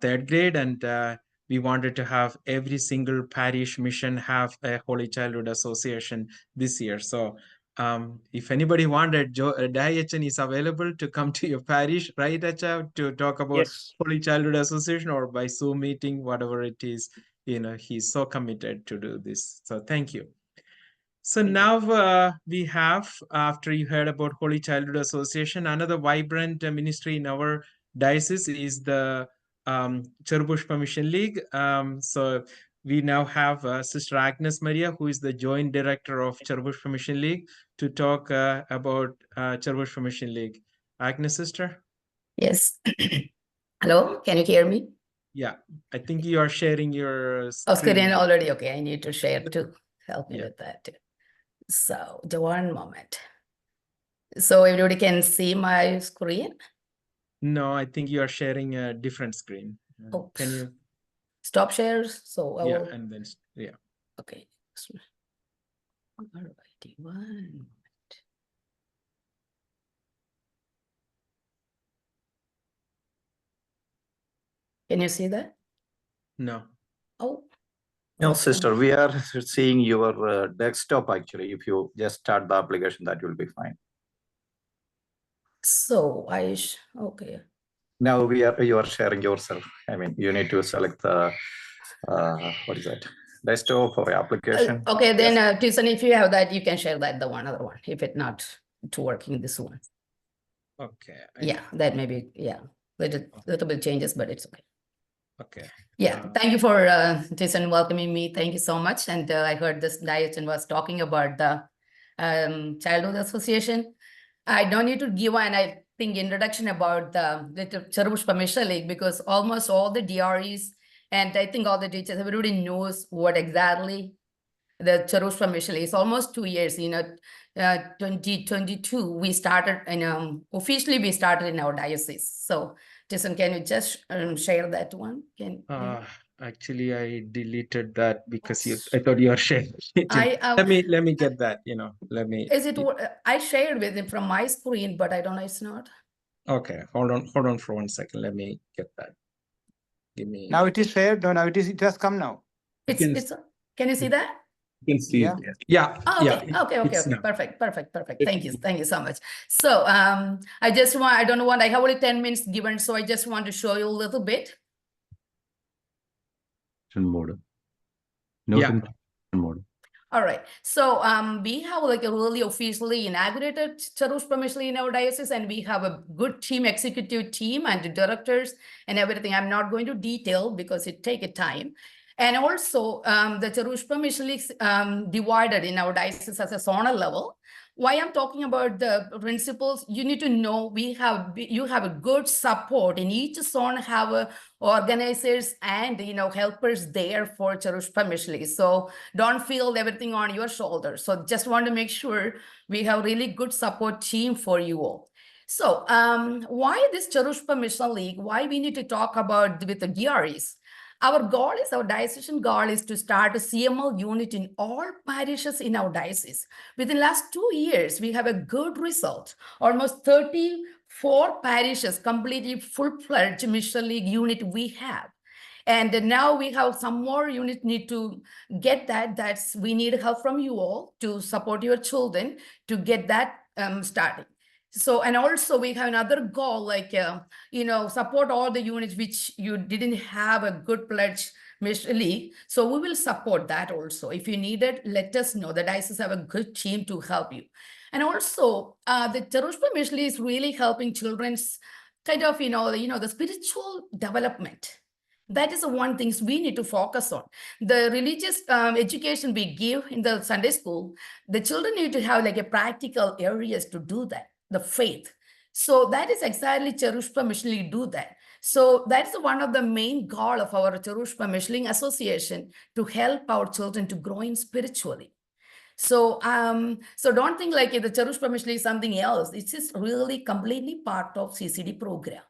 third grade, and we wanted to have every single parish mission have a Holy Childhood Association this year. So if anybody wanted, Dayachan is available to come to your parish, right, Acha, to talk about Yes. Holy Childhood Association, or by Zoom meeting, whatever it is. He's so committed to do this. So thank you. So now we have, after you heard about Holy Childhood Association, another vibrant ministry in our diocese is the Cherubushpa Mission League. So we now have Sister Agnes Maria, who is the Joint Director of Cherubushpa Mission League, to talk about Cherubushpa Mission League. Agnes, sister? Yes. Hello, can you hear me? Yeah, I think you are sharing your screen already. Okay, I need to share to help me Yeah. with that. So, the one moment. So everybody can see my screen? No, I think you are sharing a different screen. Oops. Can you? Stop shares. So I Yeah, will. and then, yeah. Okay. Alrighty, one moment. Can you see that? No. Oh, No, sister, we are seeing your desktop actually. If you just start the application, that will be fine. So okay. Now you are sharing yourself. I mean, you need to select the what is that? Desktop or application. Okay, then Jason, if you have that, you can share that the other one. If it's not to working this one. Okay. Yeah, that may be little bit changes, but it's okay. Okay. Yeah, thank you for Jason welcoming me. Thank you so much. And I heard this Diocese was talking about the Childhood Association. I don't need to give I think introduction about the Syro-Malabar Mission League, because almost all the DREs and I think all the teachers, everybody knows what exactly the Syro-Malabar Mission League is. Almost 2 years, 2022 we started, and officially we started in our diocese. So Jason, can you just share that one? Actually, I deleted that because I thought you were sharing it. Let me get that. Let me. Is it? I shared with him from my screen, but I don't know. It's not. Okay, hold on for 1 second. Let me get that. Give me. Now it is shared. No, now it has come now. Can you see that? You can see it. Yeah. Oh, okay. Yeah, Okay. Perfect. Thank you so much. So I just want, I don't know what, I have only 10 minutes given, so I just want to show you a little bit. Mode. Mode. All right. So we have like a really officially inaugurated Syro-Malabar Mission in our diocese, and we have a good team, executive team and directors and everything. I'm not going to detail because it takes time. And also the Syro-Malabar Mission is divided in our diocese as a zonal level. Why I'm talking about the principles, you need to know you have a good support in each zone, have organizers and helpers there for Syro-Malabar Mission. So don't feel everything on your shoulders. So just want to make sure we have really good support team for you all. So why this Syro-Malabar Mission League? Why we need to talk about with the DREs? Our diocesan goal is to start a CML unit in all parishes in our diocese. Within the last 2 years, we have a good result. Almost 34 parishes completely full-fledged Mission League unit we have. And now we have some more units need to get that. We need help from you all to support your children to get that started. So, and also we have another goal, like, support all the units which you didn't have a good pledge Mission League. So we will support that also. If you need it, let us know. The diocese have a good team to help you. And also the Syro-Malabar Mission League is really helping children's kind of, the spiritual development. That is the one thing we need to focus on. The religious education we give in the Sunday school, the children need to have like a practical areas to do that. The faith. So that is exactly Syro-Malabar Mission League do that. So that's one of the main goal of our Syro-Malabar Mission League Association, to help our children to grow in spiritually. So so don't think like the Syro-Malabar Mission League is something else. It's just really completely part of CCD program.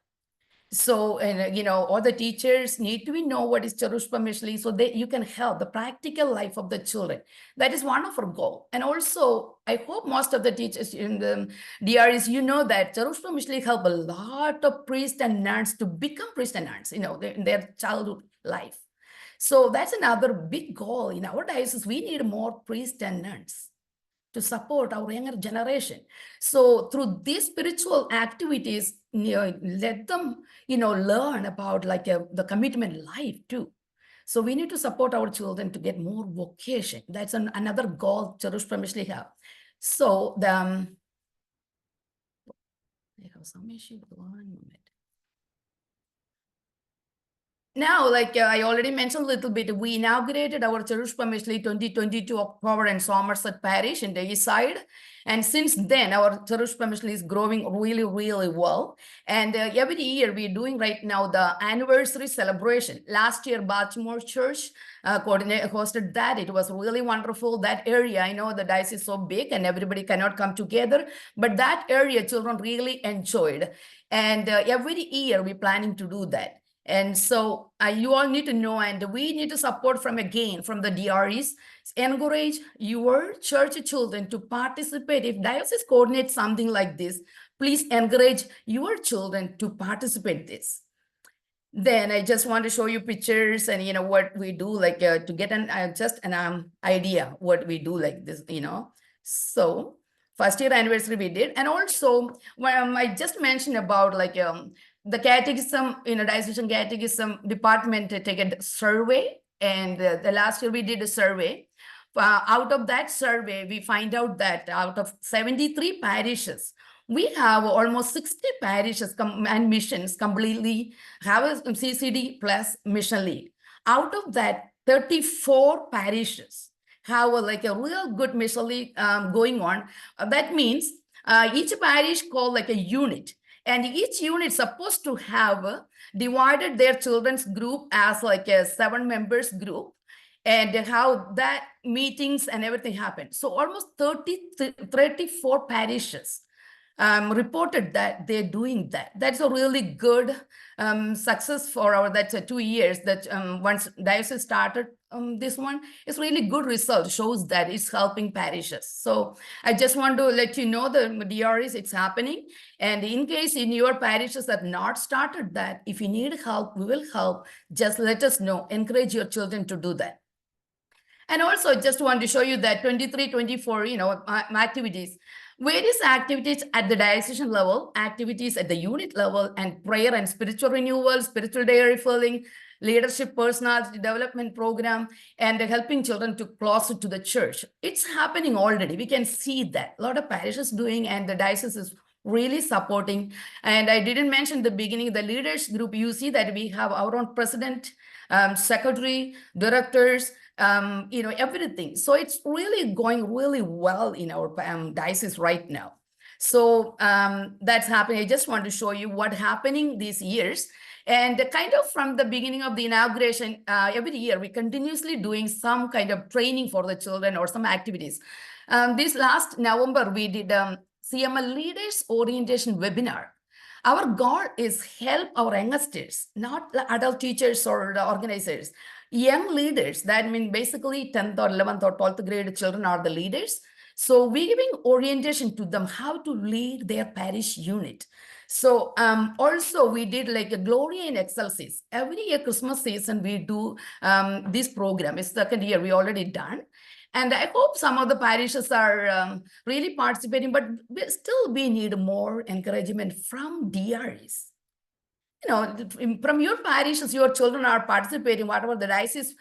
So, and all the teachers need to know what is Syro-Malabar Mission League, so that you can help the practical life of the children. That is one of our goal. And also, I hope most of the teachers in the DREs, that Syro-Malabar Mission League help a lot of priests and nuns to become priests and nuns, in their childhood life. So that's another big goal in our diocese. We need more priests and nuns to support our younger generation. So through these spiritual activities, let them, learn about like the commitment life too. So we need to support our children to get more vocation. That's another goal Syro-Malabar Mission League have. So I have some issue with 1 minute. Now, like I already mentioned a little bit, we inaugurated our Syro-Malabar Mission League 2022 October in Somerset Parish in the east side. And since then, our Syro-Malabar Mission League is growing really, really well. And every year we're doing right now the anniversary celebration. Last year, Baltimore Church hosted that. It was really wonderful. That area, I know the diocese is so big and everybody cannot come together, but that area children really enjoyed. And every year we're planning to do that. And so you all need to know, and we need to support from the DREs, encourage your church children to participate. If diocese coordinates something like this, please encourage your children to participate this. Then I just want to show you pictures and, what we do, like to get just an idea what we do like this, So first year anniversary we did. And also I just mentioned about like the catechism, diocesan catechism department take a survey. And the last year we did a survey. Out of that survey, we find out that out of 73 parishes, we have almost 60 parishes and missions completely have a CCD plus mission league. Out of that, 34 parishes have like a real good mission league going on. That means each parish called like a unit. And each unit is supposed to have divided their children's group as like a 7 members group, and how that meetings and everything happened. So almost 34 parishes reported that they're doing that. That's a really good success for our, that's 2 years that once diocese started this one, it's really good result, shows that it's helping parishes. So I just want to let you know the DRs, it's happening. And in case in your parishes have not started that, if you need help, we will help. Just let us know, encourage your children to do that. And also just want to show you that 23, 24, activities, various activities at the diocesan level, activities at the unit level, and prayer and spiritual renewal, spiritual day refilling, leadership personality development program, and helping children to closer to the church. It's happening already. We can see that a lot of parishes doing, and the diocese is really supporting. And I didn't mention the beginning, the leaders group, you see that we have our own president, secretary, directors, everything. So it's really going really well in our diocese right now. So that's happening. I just want to show you what happening these years. And kind of from the beginning of the inauguration, every year we continuously doing some kind of training for the children or some activities. This last November, we did CML Leaders Orientation Webinar. Our goal is help our youngsters, not the adult teachers or the organizers. Young leaders, that means basically 10th or 11th or 12th grade children are the leaders. So we're giving orientation to them how to lead their parish unit. So also we did like a Gloria in Excelsis. Every year Christmas season we do this program. It's second year we already done. And I hope some of the parishes are really participating, but still we need more encouragement from DREs. From your parishes, your children are participating, whatever the diocese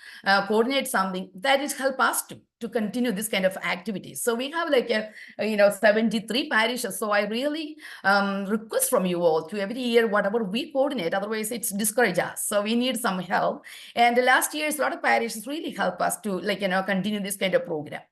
coordinates something, that is help us to continue this kind of activities. So we have like 73 parishes. So I really request from you all to every year, whatever we coordinate, otherwise it's discourage us. So we need some help. And the last year's a lot of parishes really help us to continue this kind of program.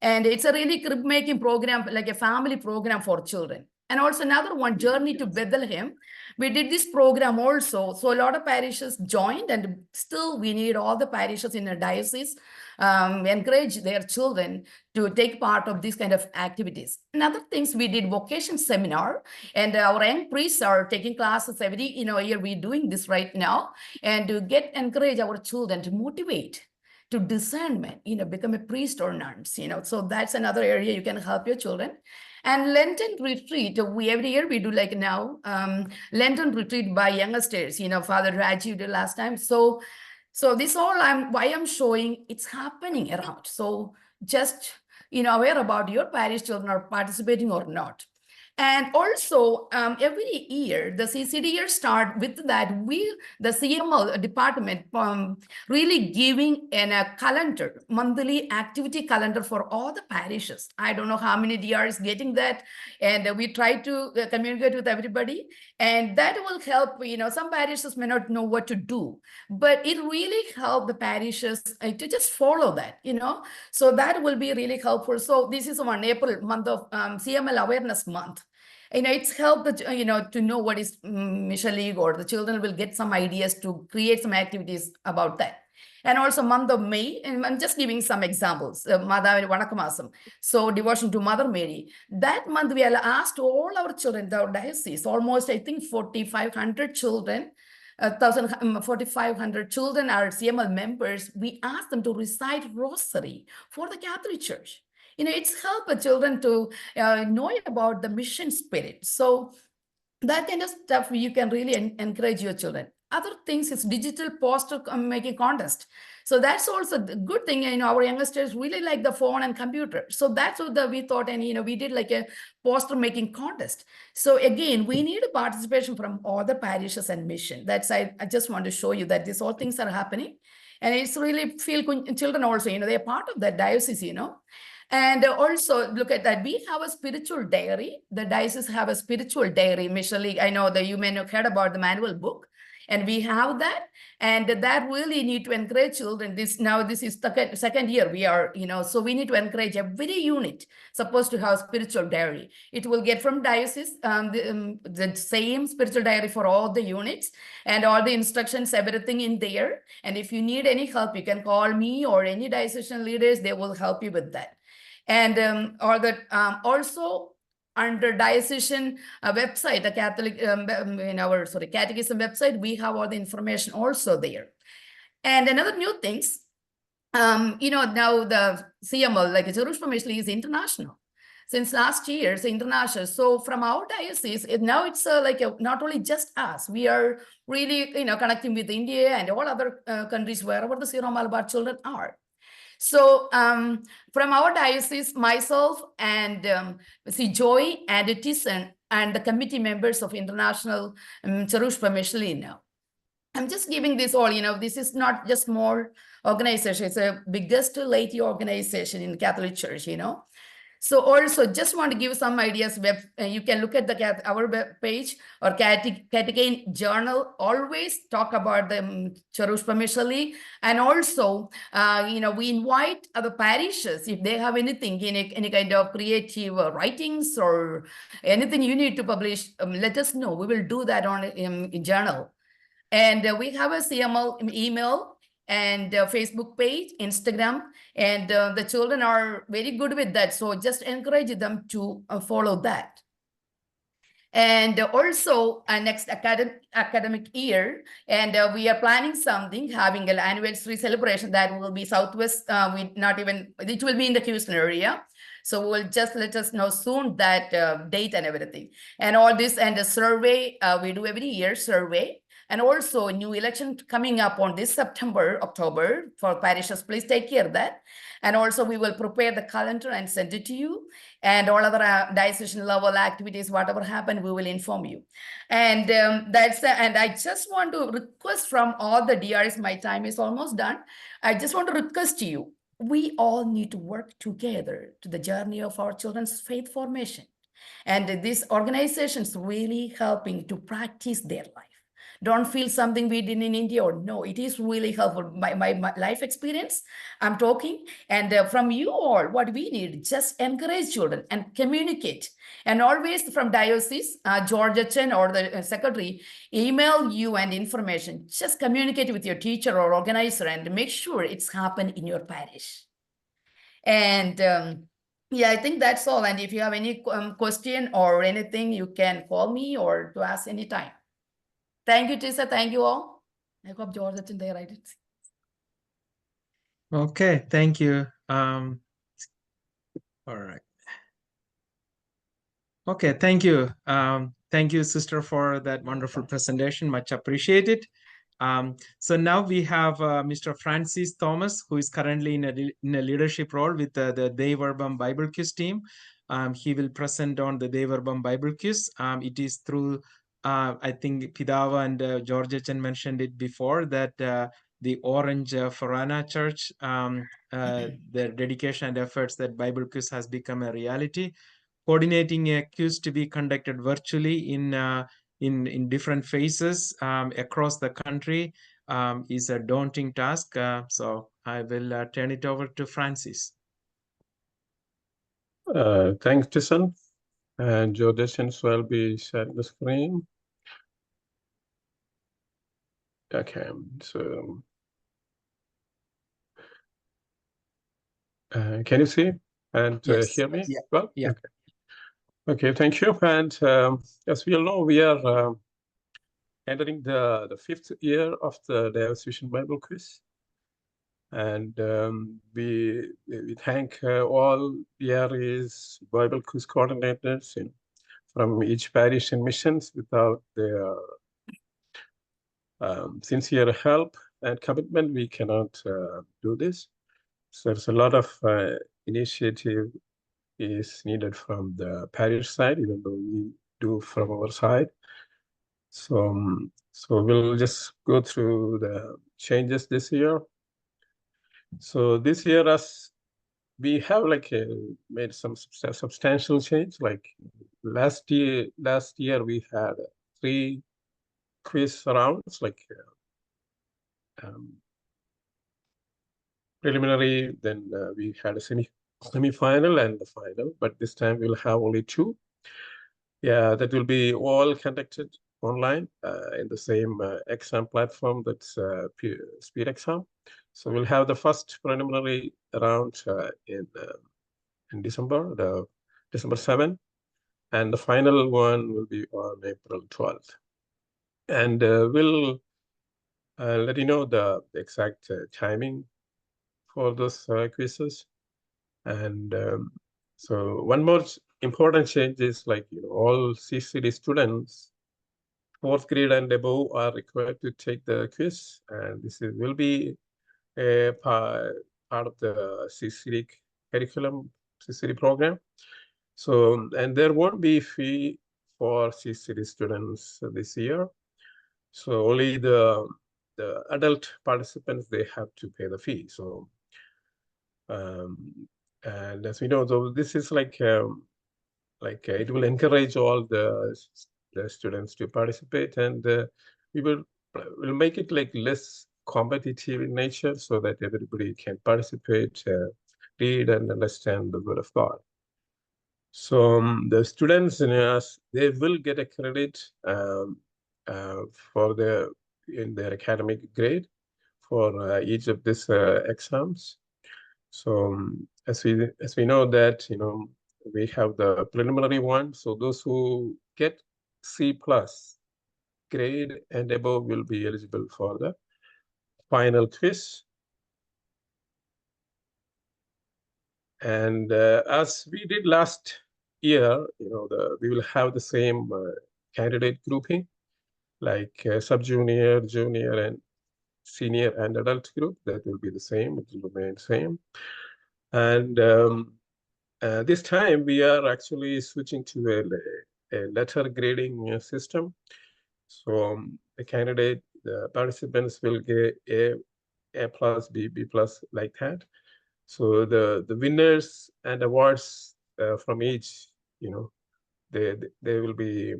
And it's a really crib making program, like a family program for children. And also another one, Journey to Bethlehem. We did this program also. So a lot of parishes joined, and still we need all the parishes in the diocese encourage their children to take part of these kind of activities. Another things, we did vocation seminar, and our young priests are taking classes every year. We're doing this right now, and to encourage our children to motivate to discernment, become a priest or nuns, so that's another area you can help your children. And Lenten retreat, every year we do like now, Lenten retreat by youngsters, Father Rajiv did last time. So this all why I'm showing it's happening around. So just, aware about your parish children are participating or not. And also every year, the CCD year start with that, the CML department really giving a calendar, monthly activity calendar for all the parishes. I don't know how many DRs getting that. And we try to communicate with everybody. And that will help, some parishes may not know what to do, but it really help the parishes to just follow that, So that will be really helpful. So this is on April, month of CML Awareness Month. It's helped, to know what is Mission League, or the children will get some ideas to create some activities about that. And also month of May, and I'm just giving some examples, Madhaviri Vanakamasam. So devotion to Mother Mary. That month we have asked all our children, our diocese, almost I think 4,500 children, 4,500 children are CML members. We asked them to recite Rosary for the Catholic Church. It's helped children to know about the mission spirit. So that kind of stuff you can really encourage your children. other things is digital poster making contest. So that's also the good thing. Our youngsters really like the phone and computer. So that's what we thought, and we did like a poster making contest. So again, we need a participation from all the parishes and mission. That's I just want to show you that these all things are happening, and it's really feel children also. They're part of that diocese. And also look at that. We have a spiritual diary. The diocese have a spiritual diary. Michelle, I know that you may have heard about the manual book. And we have that, and that really need to encourage children. This is the second year we are, so we need to encourage every unit supposed to have spiritual diary. It will get from diocese the same spiritual diary for all the units, and all the instructions, everything in there. And if you need any help, you can call me or any diocesan leaders. They will help you with that. And also under diocesan website, the Catholic in our catechism website, we have all the information also there. And another new things, now the CML, like Jerusalem is international. Since last year, it's international. So from our diocese, now it's not only just us. We are really connecting with India and all other countries wherever the Syro-Malabar children are. So from our diocese, myself and Joy and Tison and the committee members of International Jerusalem now. I'm just giving this all, this is not just more organization. It's a biggest laity organization in the Catholic Church, So also just want to give some ideas. You can look at our web page or Catechism Journal. Always talk about the Jerusalem initially. And also, we invite other parishes, if they have anything, any kind of creative writings or anything you need to publish, let us know. We will do that on in journal. And we have a CML email and Facebook page, Instagram, and the children are very good with that. So just encourage them to follow that. And also next academic year, and we are planning something, having an anniversary celebration that will be Southwest. It will be in the Houston area. So we'll just let us know soon that date and everything. And all this and the survey, we do every year survey. And also a new election coming up on this September, October for parishes. Please take care of that. And also we will prepare the calendar and send it to you. And all other diocesan level activities, whatever happened, we will inform you. And and I just want to request from all the DRs, my time is almost done. I just want to request to you, we all need to work together to the journey of our children's faith formation. And these organizations really helping to practice their life. Don't feel something we did in India or no, it is really helpful. My life experience, I'm talking, and from you all, what we need, just encourage children and communicate. And always from diocese, Georgia Chen or the secretary, email you and information. Just communicate with your teacher or organizer and make sure it's happened in your parish. And yeah, I think that's all. And if you have any question or anything, you can call me or to ask anytime. Thank you, Tisa. Thank you all. I hope George is in there. I did. Okay, thank you. All right. Okay, thank you. Thank you, sister, for that wonderful presentation. Much appreciated. So now we have Mr. Francis Thomas, who is currently in a leadership role with the Dei Verbum Bible Quiz team. He will present on the Dei Verbum Bible Quiz. It is through I think Pidava and George Chen mentioned it before that the Orange Forana Church, their dedication and efforts, that Bible Quiz has become a reality. Coordinating a quiz to be conducted virtually in different phases across the country is a daunting task. So I will turn it over to Francis. Thanks, Jason. And George will be sharing the screen. Okay, so can you see and Yes. hear me? Yeah. Well, yeah. Okay, thank you. And as we all know, we are entering the 5th year of the Diocesan Bible Quiz. And we thank all DRE's Bible Quiz coordinators from each parish and missions. Without their sincere help and commitment, we cannot do this. So there's a lot of initiative is needed from the parish side, even though we do from our side. So, so we'll just go through the changes this year. So this year, as we have made some substantial change. Like last year we had 3 quiz rounds, like preliminary, then we had a semi-final and the final, but this time we'll have only 2. Yeah, that will be all conducted online in the same exam platform, that's Speed Exam. So we'll have the first preliminary round in December, December 7th, and the final one will be on April 12th. And we'll let you know the exact timing for those quizzes. And so one more important change is, like, all CCD students 4th grade and above are required to take the quiz, and this will be a part of the CCD curriculum, CCD program. So, and there won't be fee for CCD students this year. So only the adult participants, they have to pay the fee. So, and as we know, though, this is like it will encourage all the students to participate, and we will make it like less competitive in nature, so that everybody can participate, read and understand the Word of God. So the students, they will get a credit for in their academic grade for each of these exams. So as we know that, we have the preliminary one. So those who get C+ grade and above will be eligible for the final quiz. And as we did last year, we will have the same candidate grouping, like sub-junior, junior, and senior and adult group. That will be the same. It will remain same. And this time we are actually switching to a letter grading system. So the participants will get A+, B+, like that. So the winners and awards from each, they will be,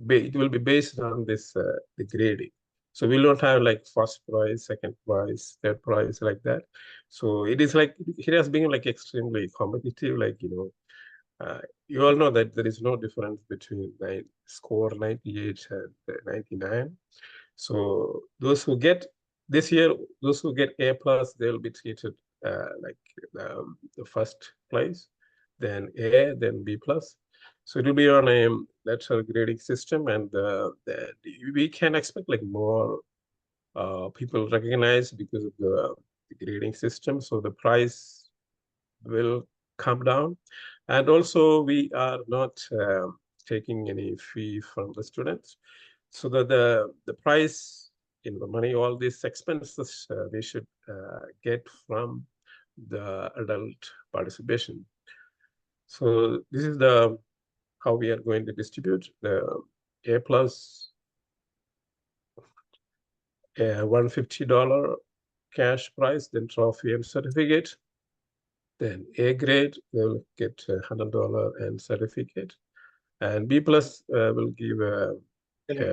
it will be based on this the grading. So we don't have like first prize, second prize, third prize, like that. So it is like, it has been like extremely competitive, like, you all know that there is no difference between score 98 and 99. So those who get this year, those who get A+, they'll be treated like the first place, then A, then B+. So it will be on a letter grading system, and we can expect like more people recognized because of the grading system. So the price will come down. And also we are not taking any fee from the students. So that the price, the money, all these expenses, we should get from the adult participation. So this is how we are going to distribute the A+, $150 cash prize, then trophy and certificate. Then A grade, they'll get $100 and certificate. And B+ will give a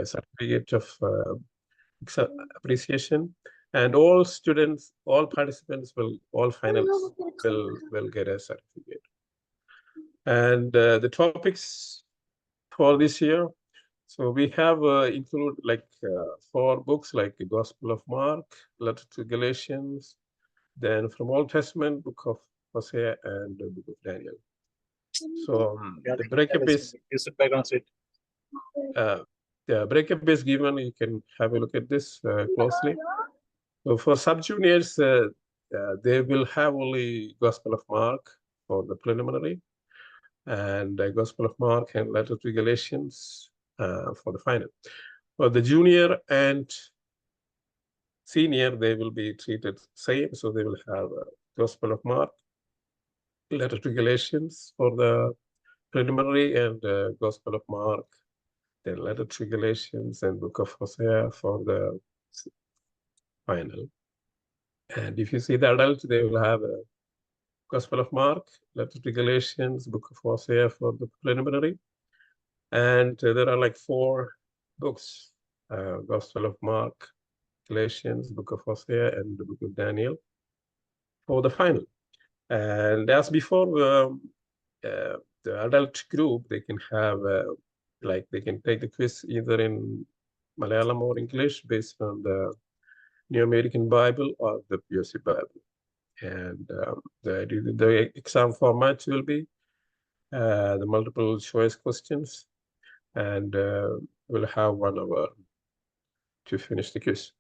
certificate of appreciation. And all students, all participants all finalists will get a certificate. And the topics for this year, so we have included like 4 books, like the Gospel of Mark, Letter to Galatians, then from Old Testament, Book of Hosea, and the Book of Daniel. So the breakup is breakup is given. You can have a look at this closely. So for sub-juniors, they will have only Gospel of Mark for the preliminary, and Gospel of Mark and Letter to Galatians for the final. For the junior and senior, they will be treated same. So they will have Gospel of Mark, letter to Galatians for the preliminary, and Gospel of Mark, the letter to Galatians, and Book of Hosea for the final. And if you see the adults, they will have a Gospel of Mark, letter to Galatians, Book of Hosea for the preliminary. And there are like 4 books, Gospel of Mark, Galatians, Book of Hosea, and the Book of Daniel for the final. And as before, the adult group, they can have, they can take the quiz either in Malayalam or English based on the New American Bible or the POC Bible. And the exam format will be the multiple choice questions, and we'll have 1 hour to finish the quiz.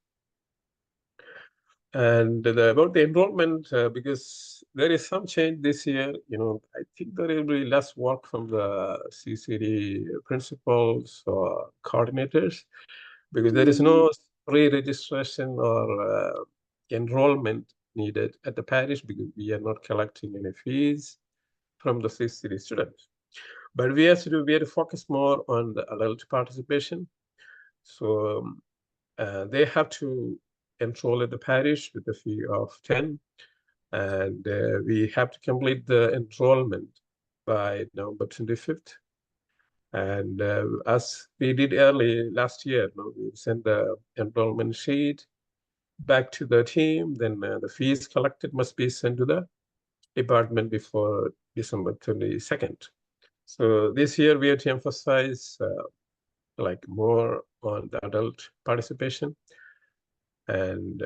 And about the enrollment, because there is some change this year, I think there will be less work from the CCD principals or coordinators, because there is no pre-registration or enrollment needed at the parish, because we are not collecting any fees from the CCD students. But we have to focus more on the adult participation. So they have to enroll at the parish with a fee of 10, and we have to complete the enrollment by November 25th. And as we did early last year, we sent the enrollment sheet back to the team. Then the fees collected must be sent to the department before December 22nd. So this year we have to emphasize more on the adult participation. And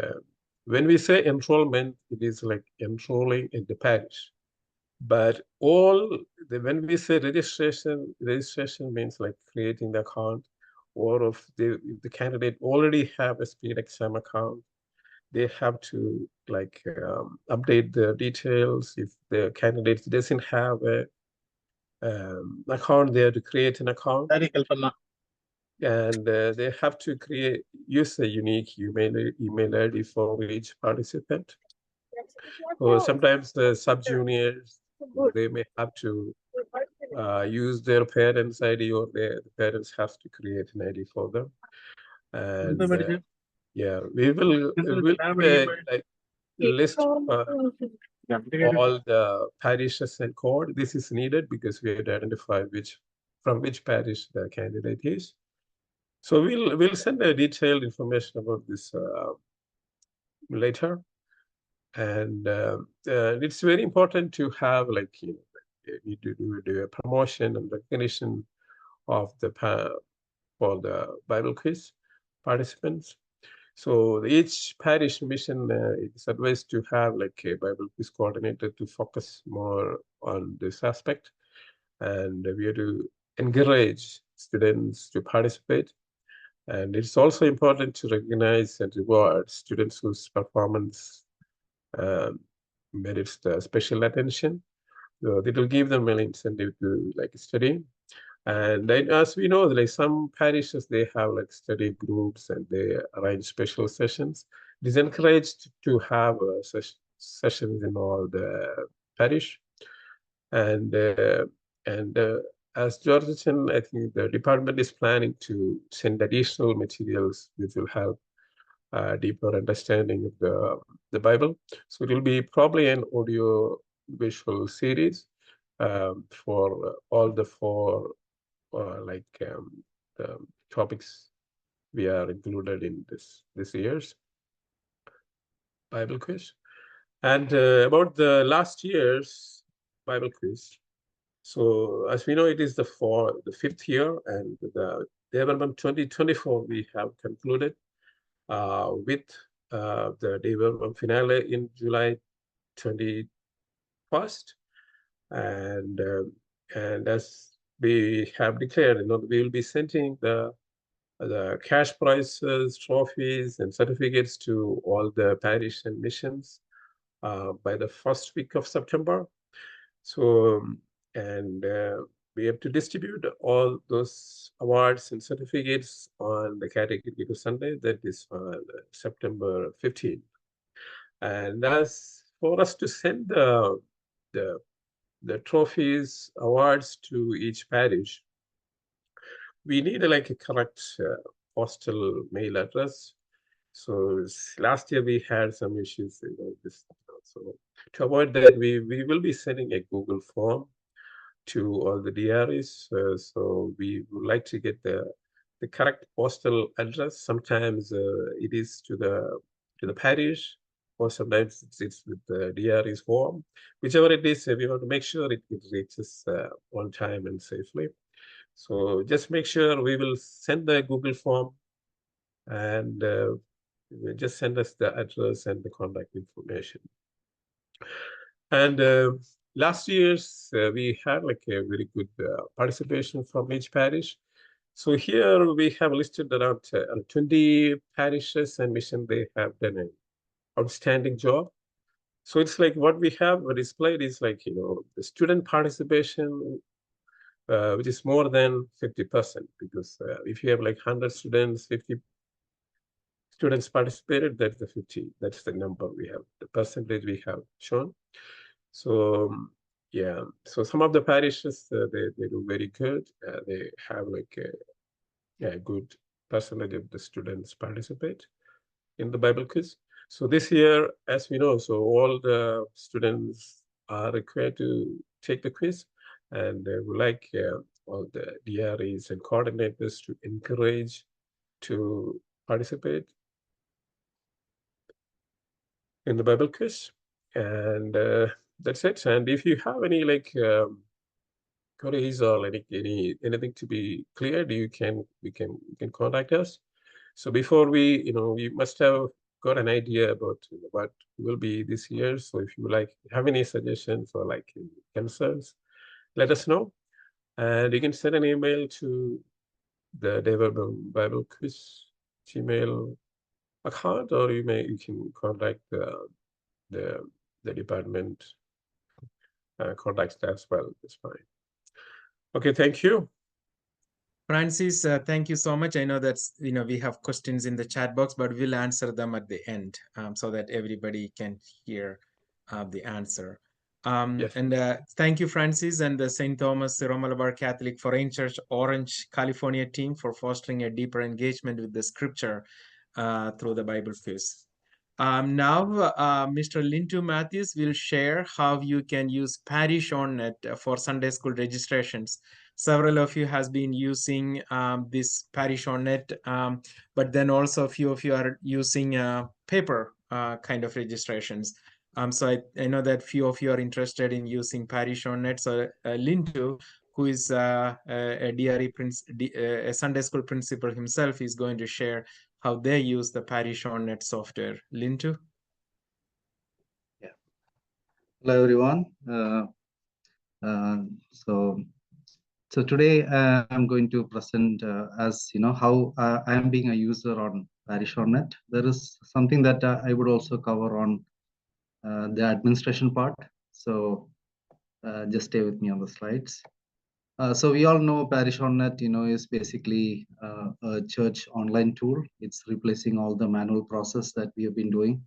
when we say enrollment, it is like enrolling in the parish. But when we say registration means like creating the account, or if the candidate already have a speed exam account, they have to update the details. If the candidate doesn't have a account, they have to create an account. And they have to use a unique email ID for each participant. So sometimes the sub-juniors, they may have to use their parents' ID, or the parents have to create an ID for them. And we will list all the parishes and code. This is needed because we have to identify from which parish the candidate is. So we'll send a detailed information about this later. And it's very important to have you need to do a promotion and recognition of for the Bible quiz participants. So each parish mission is advised to have a Bible quiz coordinator to focus more on this aspect, and we have to encourage students to participate. And it's also important to recognize and reward students whose performance merits the special attention. So it will give them an incentive to study. And then, as we know, some parishes, they have study groups and they arrange special sessions. It is encouraged to have sessions in all the parish. And as Georgetown, I think the department is planning to send additional materials which will help deeper understanding of the Bible. So it will be probably an audio visual series for all the 4 the topics we are included in this year's Bible quiz. And about the last year's Bible quiz. So as we know, it is the 5th year, and the development 2024 we have concluded with the development finale in July 21st. And as we have declared, we will be sending the cash prizes, trophies, and certificates to all the parish and missions by the first week of September. So, and we have to distribute all those awards and certificates on the Category Sunday, that is on September 15th. And as for us to send the trophies, awards to each parish, we need like a correct postal mail address. So last year we had some issues, so to avoid that, we will be sending a Google form to all the DREs. So we would like to get the correct postal address. Sometimes it is to the parish, or sometimes it's with the DRE's form. Whichever it is, we want to make sure it reaches on time and safely. So just make sure we will send the Google form, and just send us the address and the contact information. And last year's we had like a very good participation from each parish. So here we have listed around 20 parishes and mission. They have done an outstanding job. So it's like what we have displayed is like, the student participation, which is more than 50%, because if you have like 100 students, 50 students participated, that's the number we have, the percentage we have shown. So yeah, so some of the parishes, they do very good. They have like a good percentage of the students participate in the Bible quiz. So this year, as we know, so all the students are required to take the quiz, and we like all the DREs and coordinators to encourage to participate in the Bible quiz. And that's it. And if you have any like queries or anything to be cleared, you can contact us. So before we must have got an idea about what will be this year. So if you have any suggestions or like concerns, let us know. And you can send an email to the David Bible Quiz Gmail account, or you can contact the department contacts as well. It's fine. Okay, thank you. Francis, thank you so much. I know that's, we have questions in the chat box, but we'll answer them at the end so that everybody can hear the answer. Yes. And thank you, Francis, and the St. Thomas Syro-Malabar Catholic Foreign Church Orange, California team for fostering a deeper engagement with the scripture through the Bible quiz. Now, Mr. Lintu Matthews will share how you can use Parish on Net for Sunday school registrations. Several of you has been using this Parish on Net, but then also a few of you are using paper kind of registrations. So I know that few of you are interested in using Parish on Net. So Lintu, who is a Sunday school principal himself, is going to share how they use the Parish on Net software. Lintu? Yeah. Hello, everyone. So today I'm going to present how I am being a user on Parish on Net. There is something that I would also cover on the administration part. So just stay with me on the slides. So we all know Parish on Net, is basically a church online tool. It's replacing all the manual process that we have been doing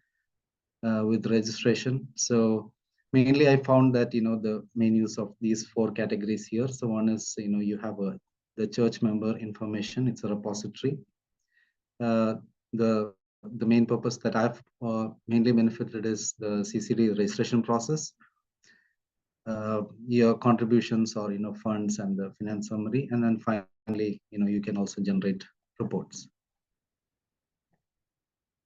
with registration. So mainly I found that, the main use of these 4 categories here. So one is, you have the church member information. It's a repository. The main purpose that I've mainly benefited is the CCD registration process. Your contributions or funds and the finance summary, and then finally you can also generate reports.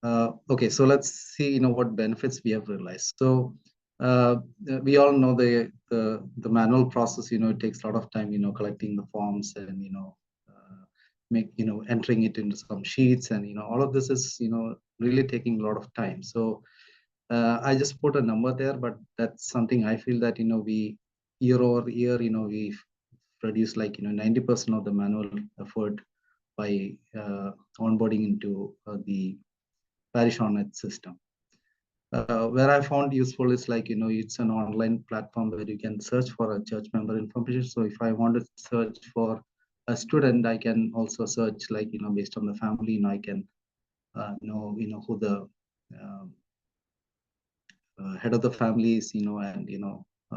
Okay, so let's see what benefits we have realized. So we all know the manual process. It takes a lot of time collecting the forms and entering it into some sheets, and all of this is really taking a lot of time. So I just put a number there, but that's something I feel that we year over year we've reduced like 90% of the manual effort by onboarding into the Parish on Net system. Where I found useful is like, it's an online platform where you can search for a church member information. So if I want to search for a student, I can also search like, based on the family, I can know, who the head of the family is, and,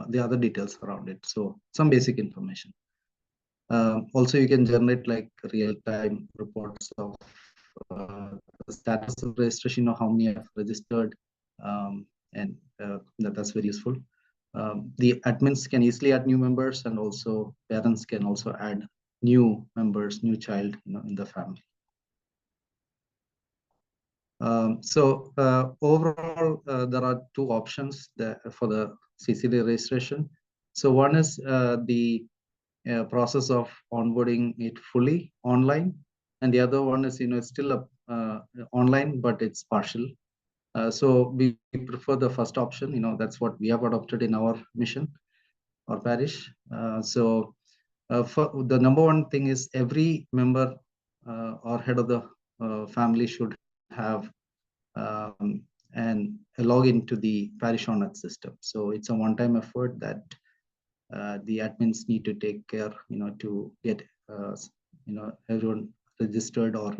the other details around it. So some basic information. Also, you can generate like real-time reports of the status of registration, how many have registered, and that's very useful. The admins can easily add new members, and also parents can also add new members, new child, in the family. So overall, there are two options for the CCD registration. So one is the process of onboarding it fully online, and the other one is it's still online, but it's partial. So we prefer the first option. That's what we have adopted in our mission or parish. So for the number one thing is every member or head of the family should have and a login to the parish ONET system. So it's a one-time effort that the admins need to take care, to get everyone registered or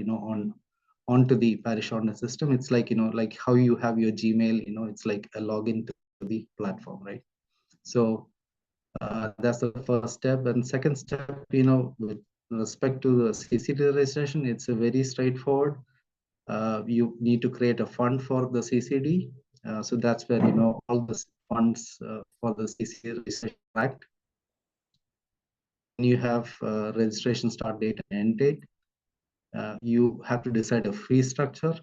onto the parish ONET system. It's like like how you have your Gmail. It's like a login to the platform, right? So that's the first step. And second step, with respect to the CCD registration, it's a very straightforward. You need to create a fund for the CCD. So that's where, all the funds for the CCD registration act. You have registration start date and end date. You have to decide a fee structure.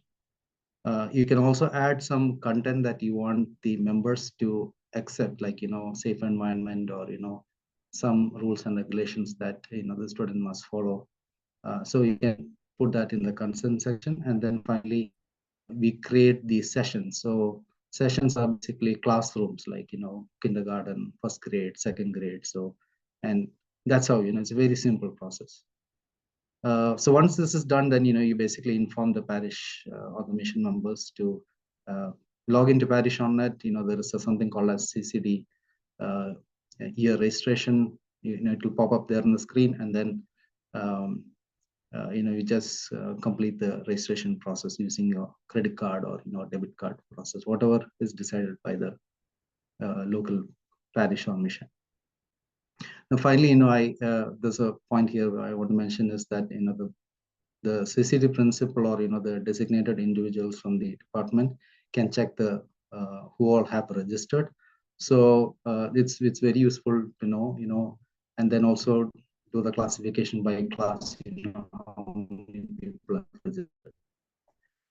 You can also add some content that you want the members to accept, like, safe environment or, some rules and regulations that, the student must follow. So you can put that in the consent section. And then finally, we create these sessions. So sessions are basically classrooms, like, kindergarten, first grade, second grade. So, and that's how, it's a very simple process. So once this is done, then, you basically inform the parish or the mission members to log into parish ONET. There is something called as CCD year registration. It will pop up there on the screen, and then you just complete the registration process using your credit card or debit card process, whatever is decided by the local parish or mission. Now, finally, there's a point here I want to mention is that the CCD principal or the designated individuals from the department can check the who all have registered. So it's very useful to know, and then also do the classification by class, how many people are registered.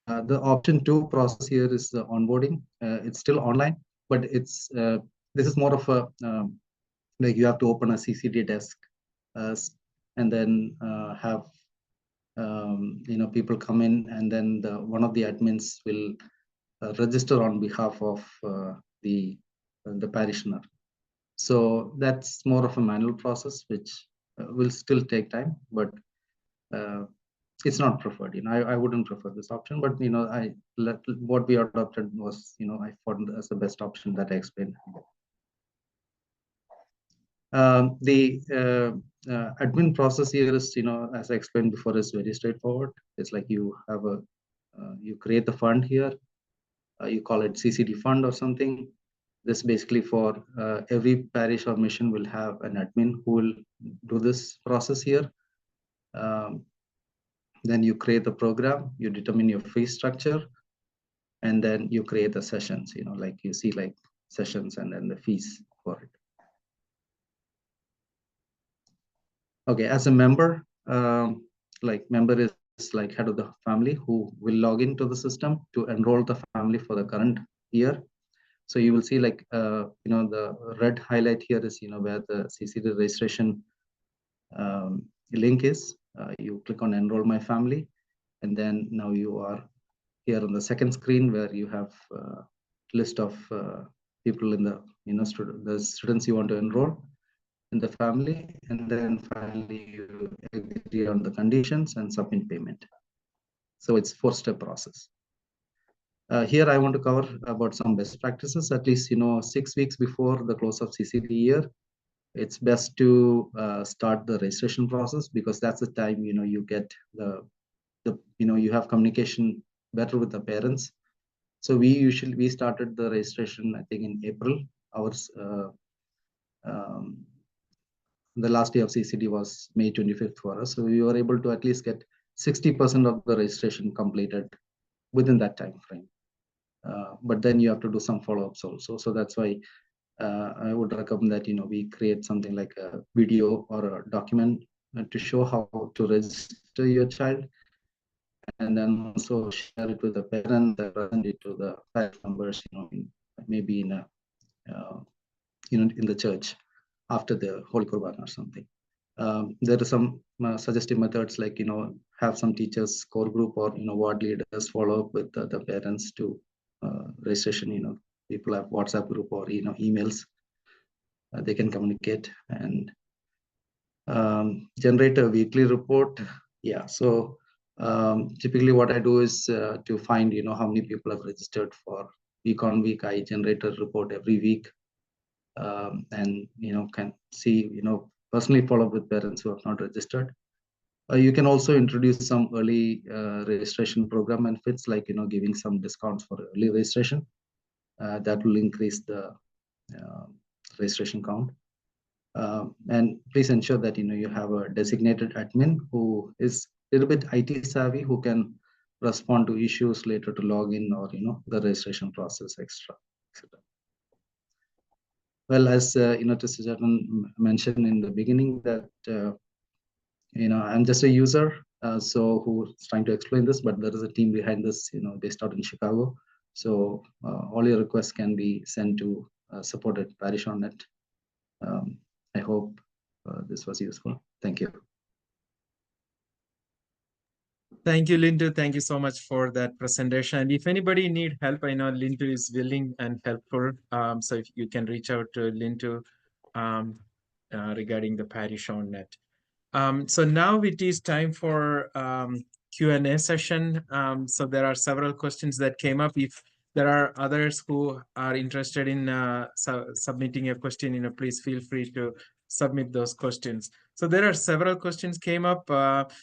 The option 2 process here is the onboarding. It's still online, but it's this is more of a like you have to open a CCD desk and then have people come in, and then one of the admins will register on behalf of the parishioner. So that's more of a manual process, which will still take time, but it's not preferred. I wouldn't prefer this option, but what we adopted was I found as the best option that I explained. The admin process here is, as I explained before, is very straightforward. It's like you have you create the fund here. You call it CCD fund or something. This basically for every parish or mission will have an admin who will do this process here. Then you create the program, you determine your fee structure, and then you create the sessions, like you see like sessions and then the fees for it. Okay, as a member, like member is like head of the family who will log into the system to enroll the family for the current year. So you will see like, the red highlight here is, where the CCD registration link is. You click on enroll my family, and then now you are here on the second screen where you have a list of people in the, the students you want to enroll in the family, and then finally you agree on the conditions and submit payment. So it's 4-step process. Here I want to cover about some best practices, at least 6 weeks before the close of CCD year. It's best to start the registration process, because that's the time you get you have communication better with the parents. So we started the registration, I think, in April. Ours the last day of CCD was May 25th for us. So we were able to at least get 60% of the registration completed within that time frame. But then you have to do some follow-ups also. So that's why I would recommend that we create something like a video or a document to show how to register your child, and then also share it with the parents and present it to the family members, maybe in a in the church after the Holy Qurban or something. There are some suggestive methods, like have some teachers core group or ward leaders follow up with the parents to registration. People have WhatsApp group or emails. They can communicate and generate a weekly report. Yeah, so typically what I do is to find how many people have registered for week on week. I generate a report every week, and can see personally follow up with parents who have not registered. You can also introduce some early registration program benefits, like giving some discounts for early registration. That will increase the registration count. And please ensure that you have a designated admin who is a little bit IT savvy, who can respond to issues later to login or the registration process, etc. Well, as Sister Jagan mentioned in the beginning, that I'm just a user, so who's trying to explain this, but there is a team behind this, based out in Chicago. So all your requests can be sent to support at parish.net. I hope this was useful. Thank you. Thank you, Lindu. Thank you so much for that presentation. And if anybody need help, I know Lindu is willing and helpful. So if you can reach out to Lindu regarding the parish.net. So now it is time for Q&A session. So there are several questions that came up. If there are others who are interested in submitting a question, please feel free to submit those questions. So there are several questions came up.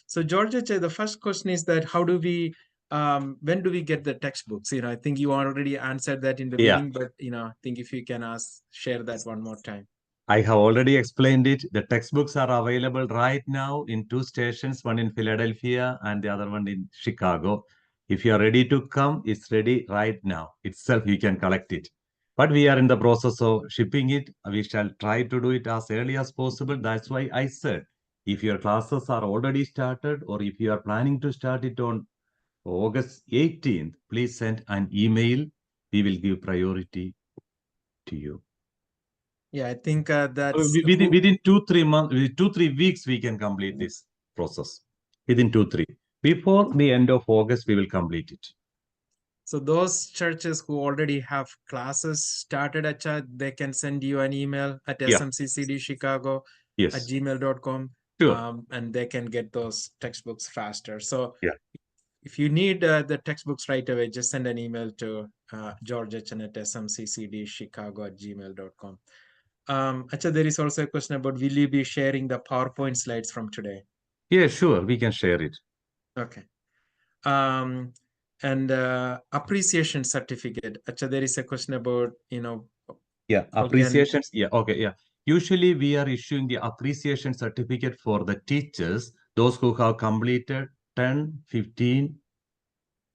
So Georgia, the first question is that how do we, when do we get the textbooks? I think you already answered that in the beginning, but I think if you can share that one more time. I have already explained it. The textbooks are available right now in 2 stations, one in Philadelphia and the other one in Chicago. If you are ready to come, it's ready right now. Itself, you can collect it. But we are in the process of shipping it. We shall try to do it as early as possible. That's why I said, if your classes are already started or if you are planning to start it on August 18th, please send an email. We will give priority to you. Yeah, I think that's within 2-3 months, 2-3 weeks, we can complete this process. Within 2-3, before the end of August, we will complete it. So those churches who already have classes started at church, they can send you an email at smccdchicago@gmail.com. Sure. And they can get those textbooks faster. So if you need the textbooks right away, just send an email to George at smccdchicago@gmail.com. Acha, there is also a question about, will you be sharing the PowerPoint slides from today? Yeah, sure. We can share it. Okay. And appreciation certificate. Acha, there is a question about, appreciations. Okay. Usually we are issuing the appreciation certificate for the teachers, those who have completed 10, 15,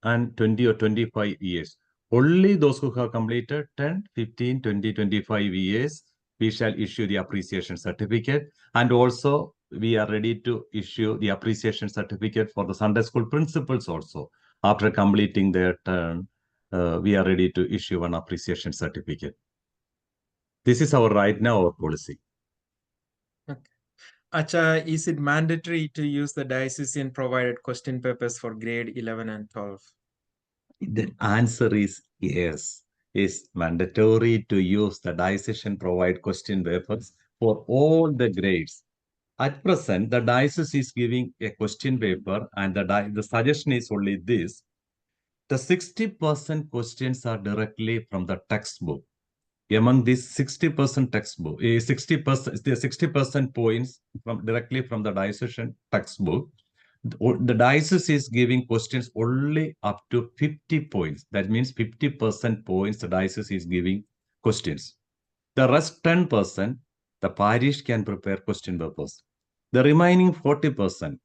and 20 or 25 years. Only those who have completed 10, 15, 20, 25 years, we shall issue the appreciation certificate. And also, we are ready to issue the appreciation certificate for the Sunday school principals also. After completing their term, we are ready to issue an appreciation certificate. This is our right now, our policy. Okay. Acha, is it mandatory to use the diocesan provided question papers for grade 11 and 12? The answer is yes. It's mandatory to use the diocesan provide question papers for all the grades. At present, the diocese is giving a question paper, and the suggestion is only this. The 60% questions are directly from the textbook. Among these 60% textbook, 60% points directly from the diocesan textbook. The diocese is giving questions only up to 50 points. That means 50% points the diocese is giving questions. The rest 10%, the parish can prepare question papers. The remaining 40%,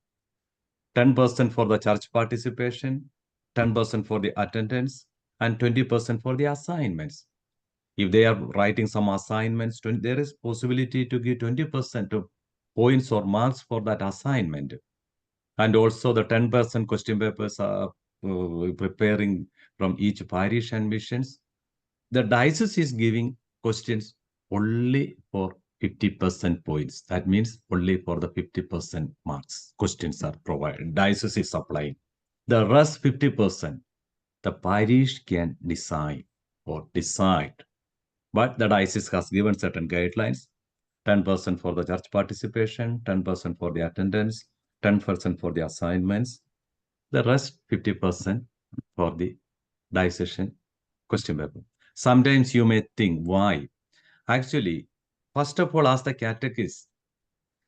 10% for the church participation, 10% for the attendance, and 20% for the assignments. If they are writing some assignments, there is possibility to give 20% of points or marks for that assignment. And also the 10% question papers are preparing from each parish and missions. The diocese is giving questions only for 50% points. That means only for the 50% marks. Questions are provided. Diocese is supplying. The rest 50%, the parish can decide. But the diocese has given certain guidelines. 10% for the church participation, 10% for the attendance, 10% for the assignments. The rest 50% for the diocesan question paper. Sometimes you may think, why? Actually, first of all, as the catechist,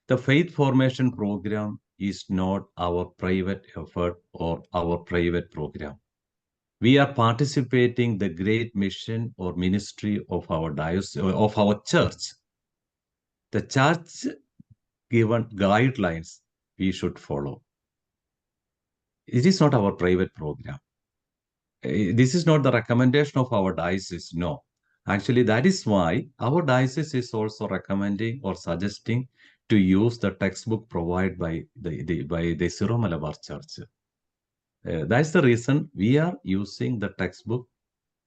the faith formation program is not our private effort or our private program. We are participating the great mission or ministry of our diocese, of our church. The church given guidelines we should follow. It is not our private program. This is not the recommendation of our diocese, no. Actually, that is why our diocese is also recommending or suggesting to use the textbook provided by the Syro-Malabar Church. That's the reason we are using the textbook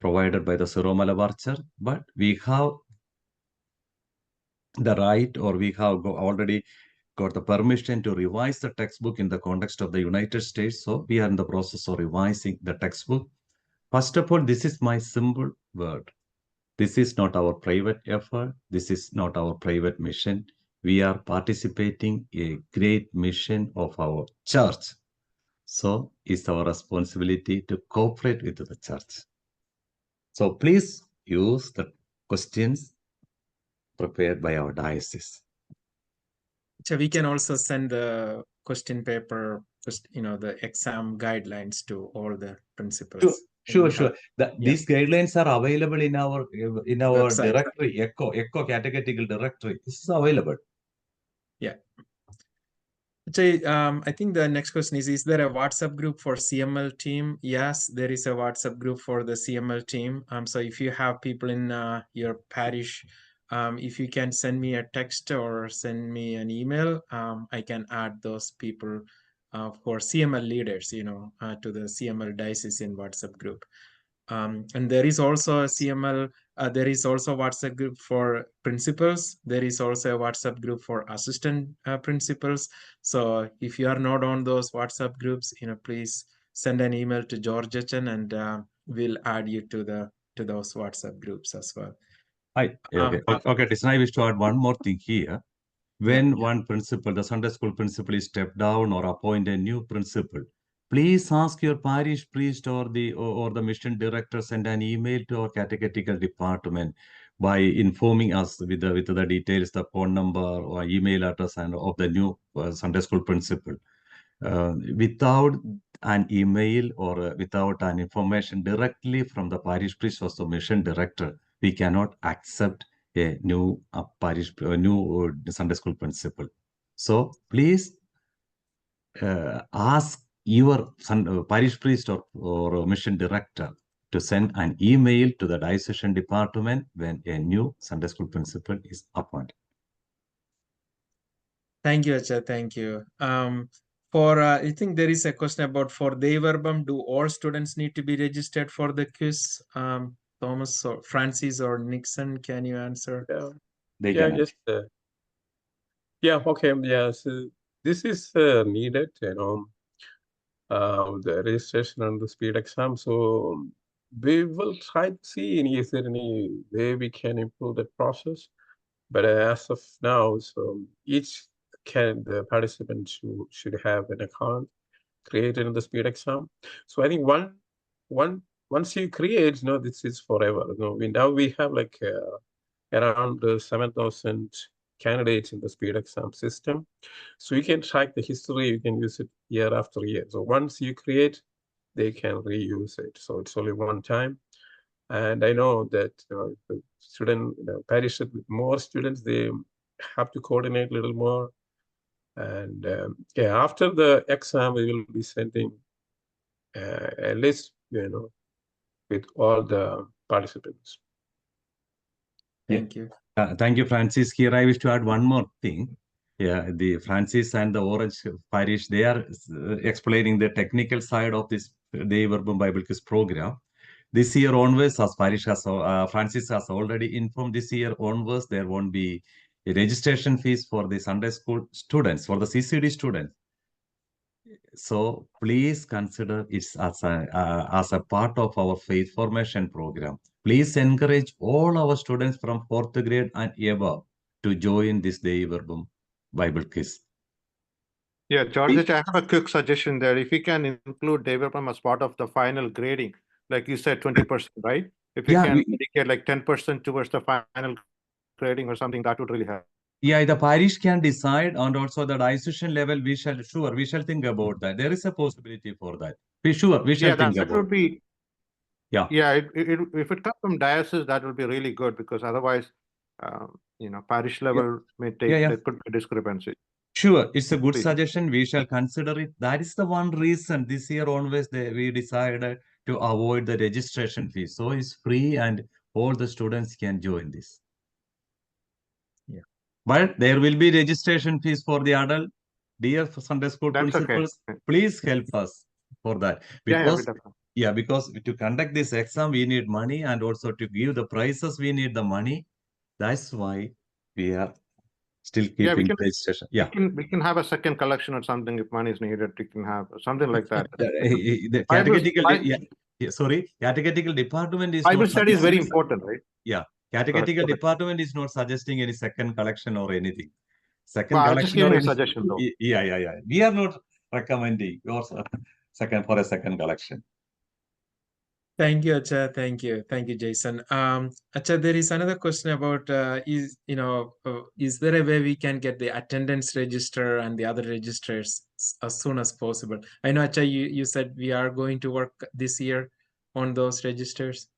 provided by the Syro-Malabar Church, but we have the right, or we have already got the permission to revise the textbook in the context of the United States. So we are in the process of revising the textbook. First of all, this is my simple word. This is not our private effort. This is not our private mission. We are participating in a great mission of our church. So it's our responsibility to cooperate with the church. So please use the questions prepared by our diocese. So we can also send the question paper, the exam guidelines to all the principals. Sure. These guidelines are available in our website. Directory, ECHO catechetical directory. This is available. Yeah. So, I think the next question is there a WhatsApp group for CML team? Yes, there is a WhatsApp group for the CML team. So if you have people in your parish, if you can send me a text or send me an email, I can add those people for CML leaders, to the CML diocesan WhatsApp group. And there is also a CML, there is also a WhatsApp group for principals. There is also a WhatsApp group for assistant principals. So if you are not on those WhatsApp groups, please send an email to Georgetown, and we'll add you to those WhatsApp groups as well. Okay, Disney, I wish to add one more thing here. When one principal, the Sunday school principal, is stepped down or appoint a new principal, please ask your parish priest or the mission director, send an email to our catechetical department by informing us with the details, the phone number or email address and of the new Sunday school principal. Without an email or without an information directly from the parish priest or the mission director, we cannot accept a new new Sunday school principal. So please ask your parish priest or mission director to send an email to the diocesan department when a new Sunday school principal is appointed. Thank you, Acha. Thank you. I think there is a question about for Deverbam, do all students need to be registered for the quiz? Thomas or Francis or Nixon, can you answer? So this is needed, the registration and the speed exam. So we will try to see is there any way we can improve that process. But as of now, so the participant should have an account created in the speed exam. So I think one once you create, this is forever. Now we have like around 7,000 candidates in the speed exam system. So you can track the history, you can use it year after year. So once you create, they can reuse it. So it's only one time. And I know that the student, parish with more students, they have to coordinate a little more. And after the exam, we will be sending a list, with all the participants. Thank you. Thank you, Francis. Here I wish to add one more thing. Yeah, the Francis and the Orange Parish, they are explaining the technical side of this Dei Verbum Bible Quiz program. This year onwards, as Parish has, Francis has already informed, this year onwards, there won't be a registration fees for the Sunday school students, for the CCD students. So please consider it as a part of our faith formation program. Please encourage all our students from 4th grade and above to join this Dei Verbum Bible Quiz. Yeah, George, I have a quick suggestion there. If you can include Dei Verbum as part of the final grading, like you said, 20%, right? If you can dedicate like 10% towards the final grading or something, that would really help. Yeah, the parish can decide, and also the diocesan level, we shall think about that. There is a possibility for that. We shall think about. Would be. Yeah. Yeah, if it comes from diocese, that will be really good, because otherwise, parish level may take there could be discrepancy. Sure, it's a good suggestion. We shall consider it. That is the one reason this year always we decided to avoid the registration fee. So it's free and all the students can join this. Yeah. But there will be registration fees for the adult. Dear Sunday school principals, please help us for that. Because because to conduct this exam, we need money, and also to give the prizes, we need the money. That's why we are still keeping registration. Yeah, we can have a second collection or something if money is needed. We can have something like that. The catechetical department is Bible study is very important, right? Yeah, catechetical department is not suggesting any second collection or anything. Second collection. Just giving a suggestion, though. Yeah. We are not recommending your second collection. Thank you, Acha. Thank you, Jason. Acha, there is another question about is there a way we can get the attendance register and the other registers as soon as possible? I know, Acha, you said we are going to work this year on those registers.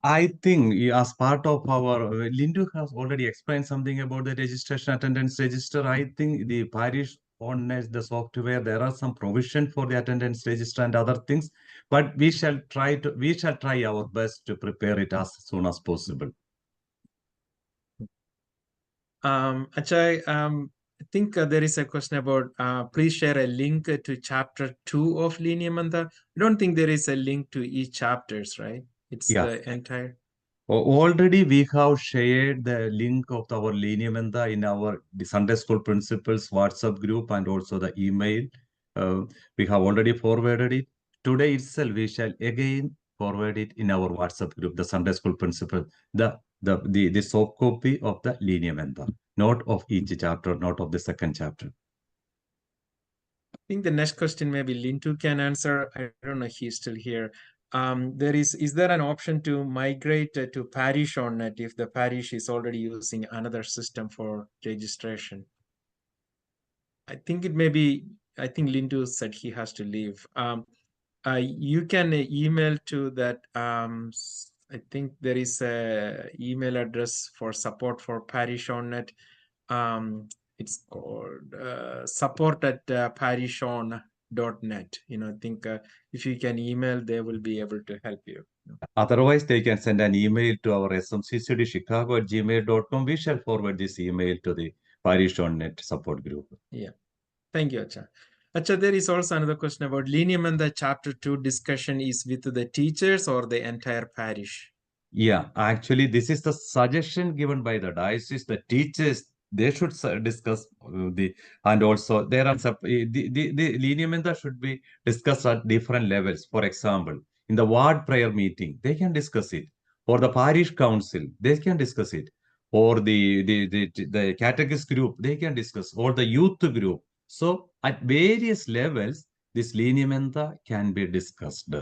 I think as part of our, Lindu has already explained something about the registration attendance register. I think the parish on the software, there are some provision for the attendance register and other things, but we shall try our best to prepare it as soon as possible. Achai, I think there is a question about please share a link to chapter 2 of Lineamenta. I don't think there is a link to each chapters, right? It's the entire. Already we have shared the link of our Lineamenta in our Sunday School Principals WhatsApp group and also the email. We have already forwarded it. Today itself, we shall again forward it in our WhatsApp group, the Sunday School Principal, the soft copy of the Lineamenta, not of each chapter, not of the second chapter. I think the next question maybe Lintu can answer. I don't know if he's still here. Is there an option to migrate to parish on net if the parish is already using another system for registration? I think it may be, I think Lintu said he has to leave. You can email to that. I think there is a email address for support for parish on net. It's called support@parishon.net. I think if you can email, they will be able to help you. Otherwise, they can send an email to our smccdchicago@gmail.com. We shall forward this email to the Parish.net support group. Yeah. Thank you, Acha. Acha, there is also another question about Lineamenta chapter 2 discussion is with the teachers or the entire parish? Yeah, actually, this is the suggestion given by the diocese. The teachers, they should discuss and also there are the Lineamenta should be discussed at different levels. For example, in the ward prayer meeting, they can discuss it. Or the parish council, they can discuss it. Or the catechist group, they can discuss. Or the youth group. So at various levels, this Lineamenta can be discussed.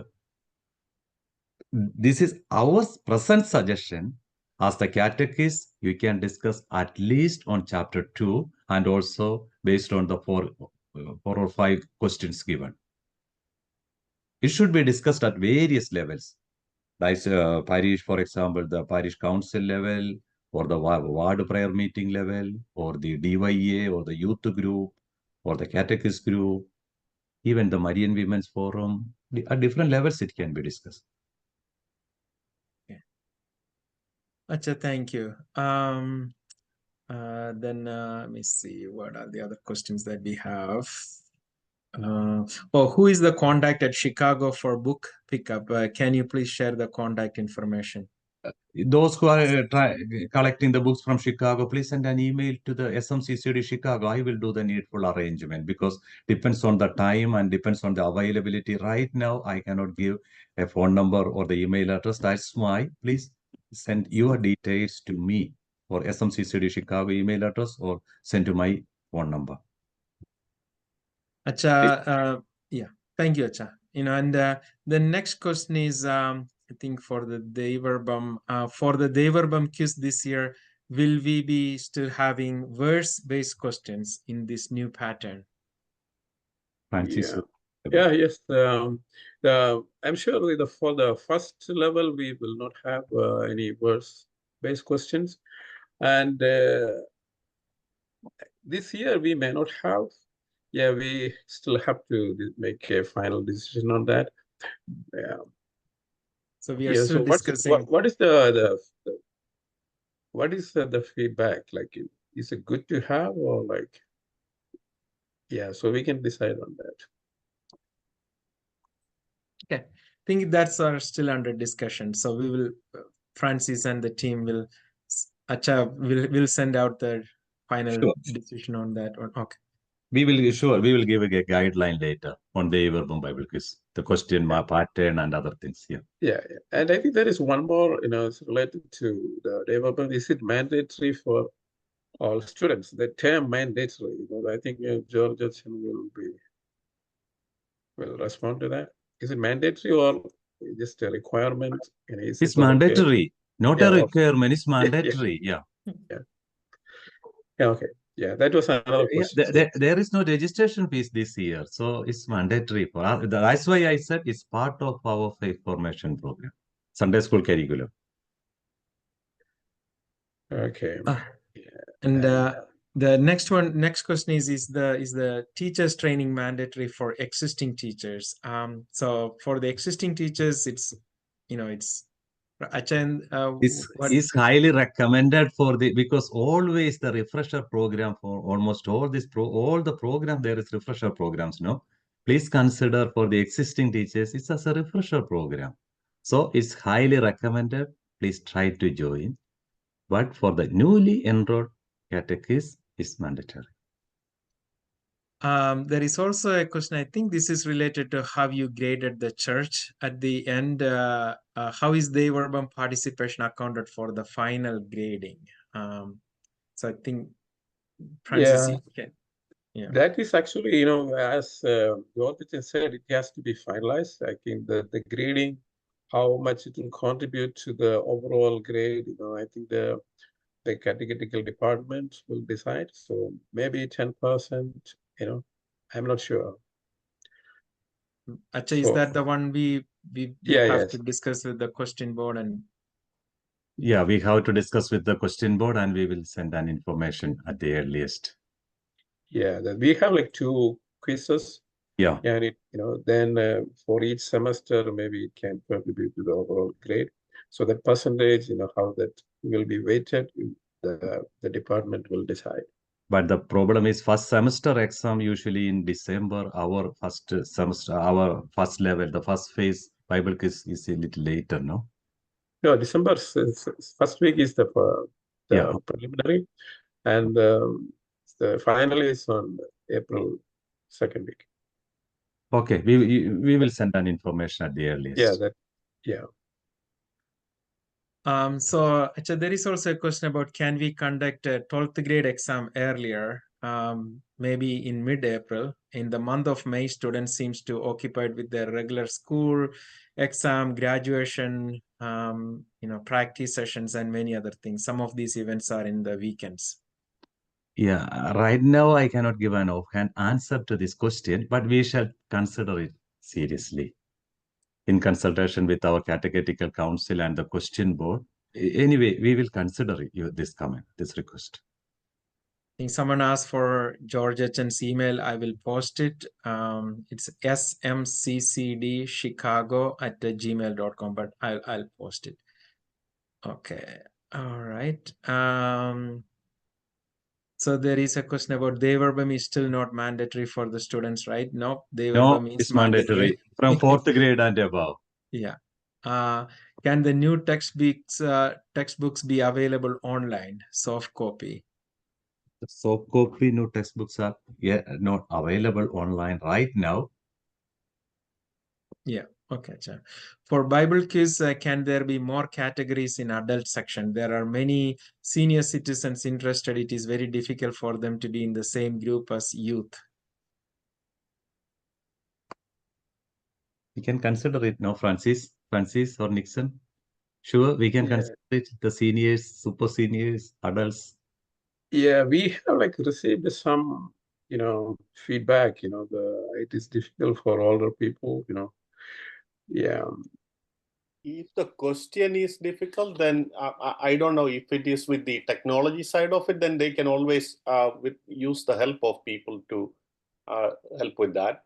this is our present suggestion. As the catechist, you can discuss at least on chapter 2 and also based on the four or five questions given. It should be discussed at various levels. Like parish, for example, the parish council level, or the ward prayer meeting level, or the DYA, or the youth group, or the catechist group, even the Marian Women's Forum. At different levels, it can be discussed. Acha, thank you. Then let me see, what are the other questions that we have? Who is the contact at Chicago for book pickup? Can you please share the contact information? Those who are collecting the books from Chicago, please send an email to the SMCCD Chicago. I will do the needful arrangement because depends on the time and depends on the availability. Right now, I cannot give a phone number or the email address. That's why please send your details to me or SMCCD Chicago email address or send to my phone number. Acha, yeah, thank you, Acha. And the next question is, I think for the Deverbam quiz this year, will we be still having verse-based questions in this new pattern? Francis. Yes. I'm sure for the first level, we will not have any verse-based questions. And this year, we may not have. Yeah, we still have to make a final decision on that. Yeah. So we are still discussing. What is what is the feedback? Like, is it good to have or like? Yeah, so we can decide on that. Okay, I think that's still under discussion. So we will, Francis and the team will, Acha will send out the final decision on that. Okay. We will give a guideline later on the Everbum Bible quiz, the question pattern and other things. Yeah. And I think there is one more, it's related to the Everbum. Is it mandatory for all students? The term mandatory, I think George will respond to that. Is it mandatory or just a requirement? It's mandatory, not a requirement. It's mandatory. Yeah. Okay. Yeah, that was another question. There is no registration fees this year, so it's mandatory for us. That's why I said it's part of our faith formation program, Sunday school curriculum. Okay. And the next question is the teachers training mandatory for existing teachers? So for the existing teachers, it's It's highly recommended for because always the refresher program for almost all the program there is refresher programs. No, please consider for the existing teachers it's as a refresher program, so it's highly recommended. Please try to join, but for the newly enrolled catechists, it's mandatory. There is also a question. I think this is related to how you graded the church at the end. How is the Everbum participation accounted for the final grading? So I think Francis, that is actually, as George said, it has to be finalized. I think the grading, how much it will contribute to the overall grade, I think the catechetical department will decide. So maybe 10%, I'm not sure. Acha, is that the one we have to discuss with the question board? And yeah, we have to discuss with the question board and we will send an information at the earliest. Yeah, we have like 2 quizzes. Yeah. And then for each semester, maybe it can contribute to the overall grade. So that percentage, how that will be weighted, the department will decide. But the problem is first semester exam usually in December. Our first semester, our first level, the first phase Bible quiz is a little later, no? No, December first week is the preliminary, and the final is on April 2nd week. Okay, we will send an information at the earliest. So Acha, there is also a question about can we conduct a 12th grade exam earlier, maybe in mid-April. In the month of May, students seems to occupied with their regular school exam, graduation, practice sessions, and many other things. Some of these events are in the weekends. Yeah, right now I cannot give an offhand answer to this question, but we shall consider it seriously in consultation with our catechetical council and the question board. Anyway, we will consider this comment, this request. I think someone asked for George H.'s email. I will post it. It's smccdchicago@gmail.com, but I'll post it. Okay. All right. So there is a question about Devarbam is still not mandatory for the students, right? No, Devarbam is it's mandatory from 4th grade and above. Yeah. Can the new textbooks be available online, soft copy? The soft copy new textbooks are not available online right now. Yeah. Okay. Sure. For Bible quiz, can there be more categories in adult section? There are many senior citizens interested. It is very difficult for them to be in the same group as youth. We can consider it now, Francis or Nixon. Sure, we can consider it. The seniors, super seniors, adults. Yeah, we have received some, feedback. It is difficult for older people. Yeah. If the question is difficult, then I don't know if it is with the technology side of it, then they can always use the help of people to help with that.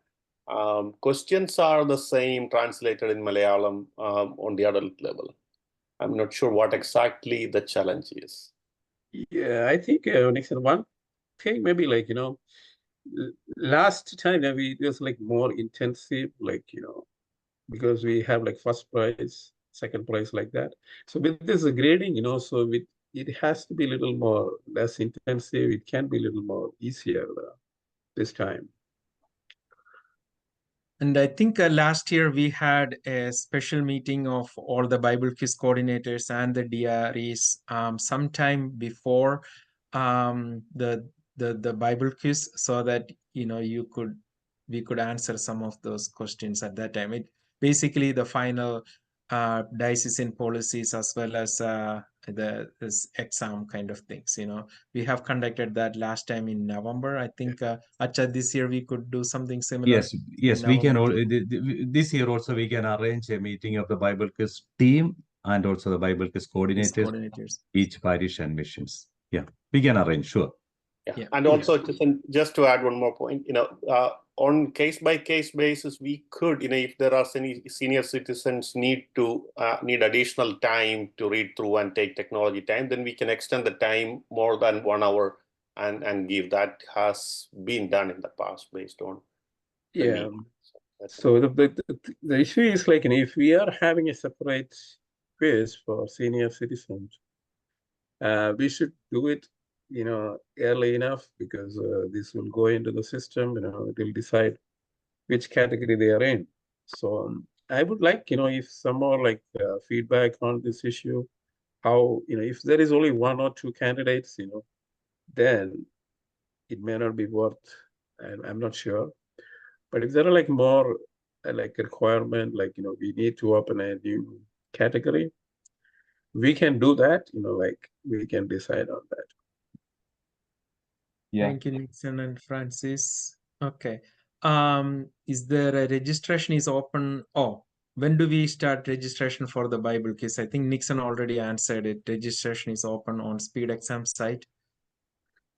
Questions are the same translated in Malayalam on the adult level. I'm not sure what exactly the challenge is. Yeah, I think Nixon, one thing maybe last time it was more intensive, because we have first prize, second prize like that. So with this grading, so it has to be a little more less intensive. It can be a little more easier this time. And I think last year we had a special meeting of all the Bible quiz coordinators and the DREs sometime before the Bible quiz, so that we could answer some of those questions at that time. It basically the final diocesan policies as well as this exam kind of things. We have conducted that last time in November. I think Acha, this year we could do something similar. Yes, we can. This year also we can arrange a meeting of the Bible quiz team and also the Bible quiz coordinators, each parish and missions. Yeah, we can arrange, sure. Yeah. And also just to add one more point, on case-by-case basis, we could, if there are any senior citizens need additional time to read through and take technology time, then we can extend the time more than 1 hour and give. That has been done in the past based on yeah. So the issue is if we are having a separate quiz for senior citizens, we should do it early enough, because this will go into the system. It will decide which category they are in. So I would like if some more feedback on this issue, how if there is only 1 or 2 candidates, then it may not be worth. I'm not sure, but if there are more requirement, we need to open a new category, we can do that. We can decide on that. Yeah. Thank you, Nixon and Francis. Okay. Is there a registration is open? Oh, when do we start registration for the Bible quiz? I think Nixon already answered it. Registration is open on Speed Exam site.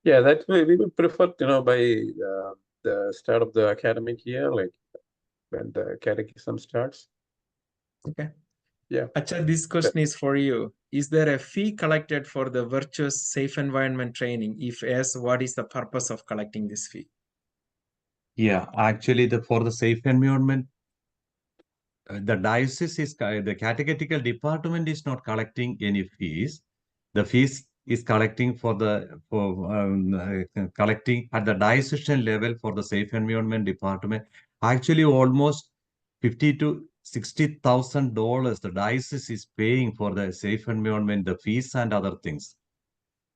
Yeah, that way we would prefer, by the start of the academic year, when the catechism starts. Okay. Yeah. Acha, this question is for you. Is there a fee collected for the virtuous safe environment training? If yes, what is the purpose of collecting this fee? Yeah, actually, for the safe environment, the diocese the catechetical department is not collecting any fees. The fees is collecting collecting at the diocesan level for the safe environment department. Actually, almost $50,000 to $60,000 the diocese is paying for the safe environment, the fees and other things.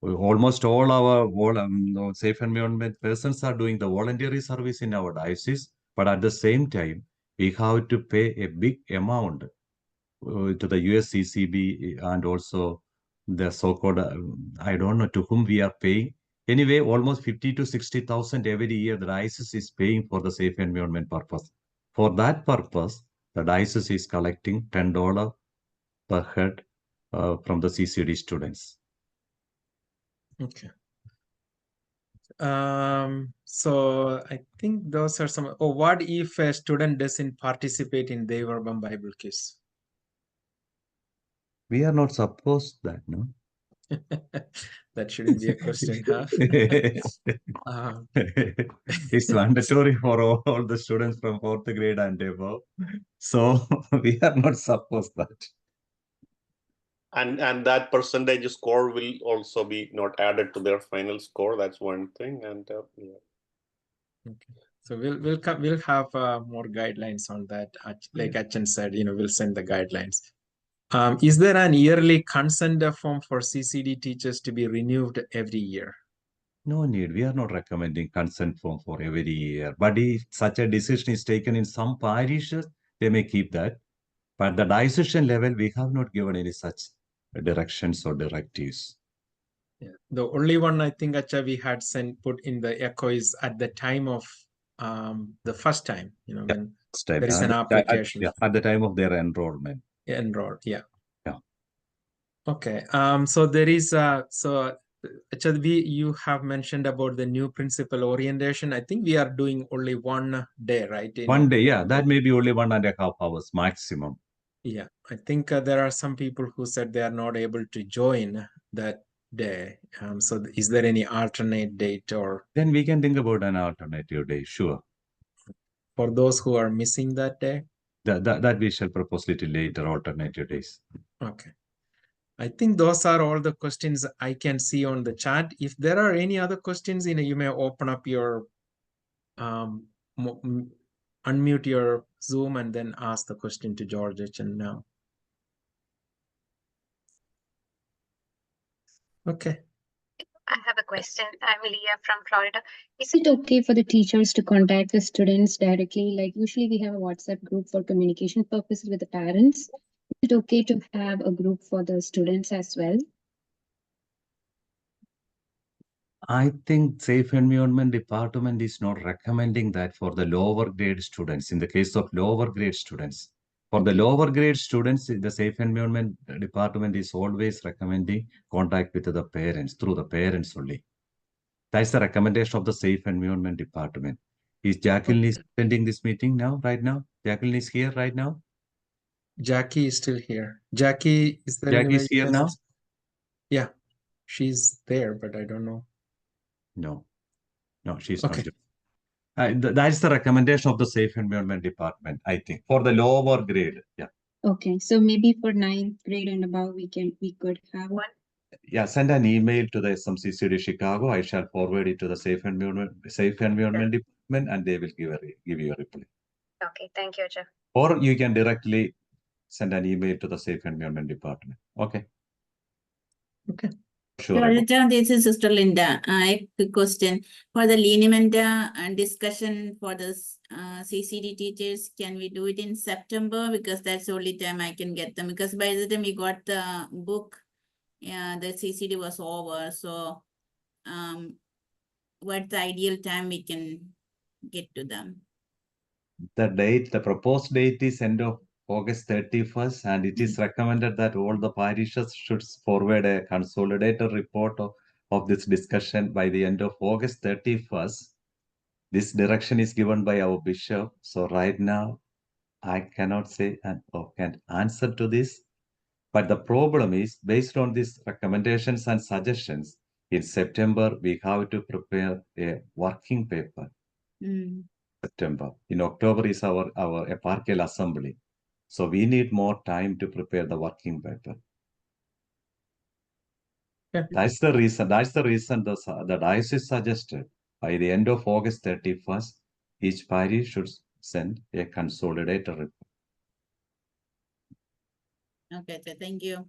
Almost all our safe environment persons are doing the voluntary service in our diocese, but at the same time, we have to pay a big amount to the USCCB and also the so-called, I don't know to whom we are paying. Anyway, almost 50 to 60,000 every year the diocese is paying for the safe environment purpose. For that purpose, the diocese is collecting $10 per head from the CCD students. Okay. So I think those are some. Oh, what if a student doesn't participate in Devarabam Bible quiz? We are not supposed that, no? That shouldn't be a question, huh? It's mandatory for all the students from 4th grade and above. So we are not supposed that. And that percentage score will also be not added to their final score. That's one thing. And yeah. Okay. So we'll have more guidelines on that. Like Achan said, we'll send the guidelines. Is there an yearly consent form for CCD teachers to be renewed every year? No need. We are not recommending consent form for every year. But if such a decision is taken in some parishes, they may keep that. But the diocesan level, we have not given any such directions or directives. Yeah. The only one I think Acha we had put in the echo is at the time of the first time, when there is an application. At the time of their enrollment. Enrolled, yeah. Yeah. Okay. So there is Acha, you have mentioned about the new principal orientation. I think we are doing only one day, right? One day, yeah. That may be only 1.5 hours maximum. Yeah, I think there are some people who said they are not able to join that day. So is there any alternate date or? Then we can think about an alternative day, sure. For those who are missing that day? That we shall propose little later, alternative days. Okay. I think those are all the questions I can see on the chat. If there are any other questions, you may open up your, unmute your Zoom and then ask the question to George Achan now. Okay. I have a question. I'm Leah from Florida. Is it okay for the teachers to contact the students directly? Like usually we have a WhatsApp group for communication purposes with the parents. Is it okay to have a group for the students as well? I think Safe Environment Department is not recommending that for the lower grade students, in the case of lower grade students. For the lower grade students, the Safe Environment Department is always recommending contact with the parents, through the parents only. That's the recommendation of the Safe Environment Department. Is Jacqueline is attending this meeting now, right now? Jacqueline is here right now? Jackie is still here. Jackie, is there Jackie is here now? Yeah, she's there, but I don't know. No, she's not. That's the recommendation of the Safe Environment Department, I think, for the lower grade. Yeah. Okay, so maybe for 9th grade and above, we could have one. Yeah, send an email to the SMCCD Chicago. I shall forward it to the Safe Environment Department, and they will give you a reply. Okay, thank you, Acha. Or you can directly send an email to the Safe Environment Department. Okay. Okay. Sure. This is Sister Linda. I have a quick question. For the lineament discussion for the CCD teachers, can we do it in September? Because that's the only time I can get them. Because by the time we got the book, the CCD was over. So what's the ideal time we can get to them? The proposed date is end of August 31st, and it is recommended that all the parishes should forward a consolidated report of this discussion by the end of August 31st. This direction is given by our bishop. So right now, I cannot say or can answer to this. But the problem is, based on these recommendations and suggestions, in September, we have to prepare a working paper. September. In October is our eparchial assembly. So we need more time to prepare the working paper. Yeah. That's the reason the diocese suggested by the end of August 31st, each parish should send a consolidated report. Okay, thank you.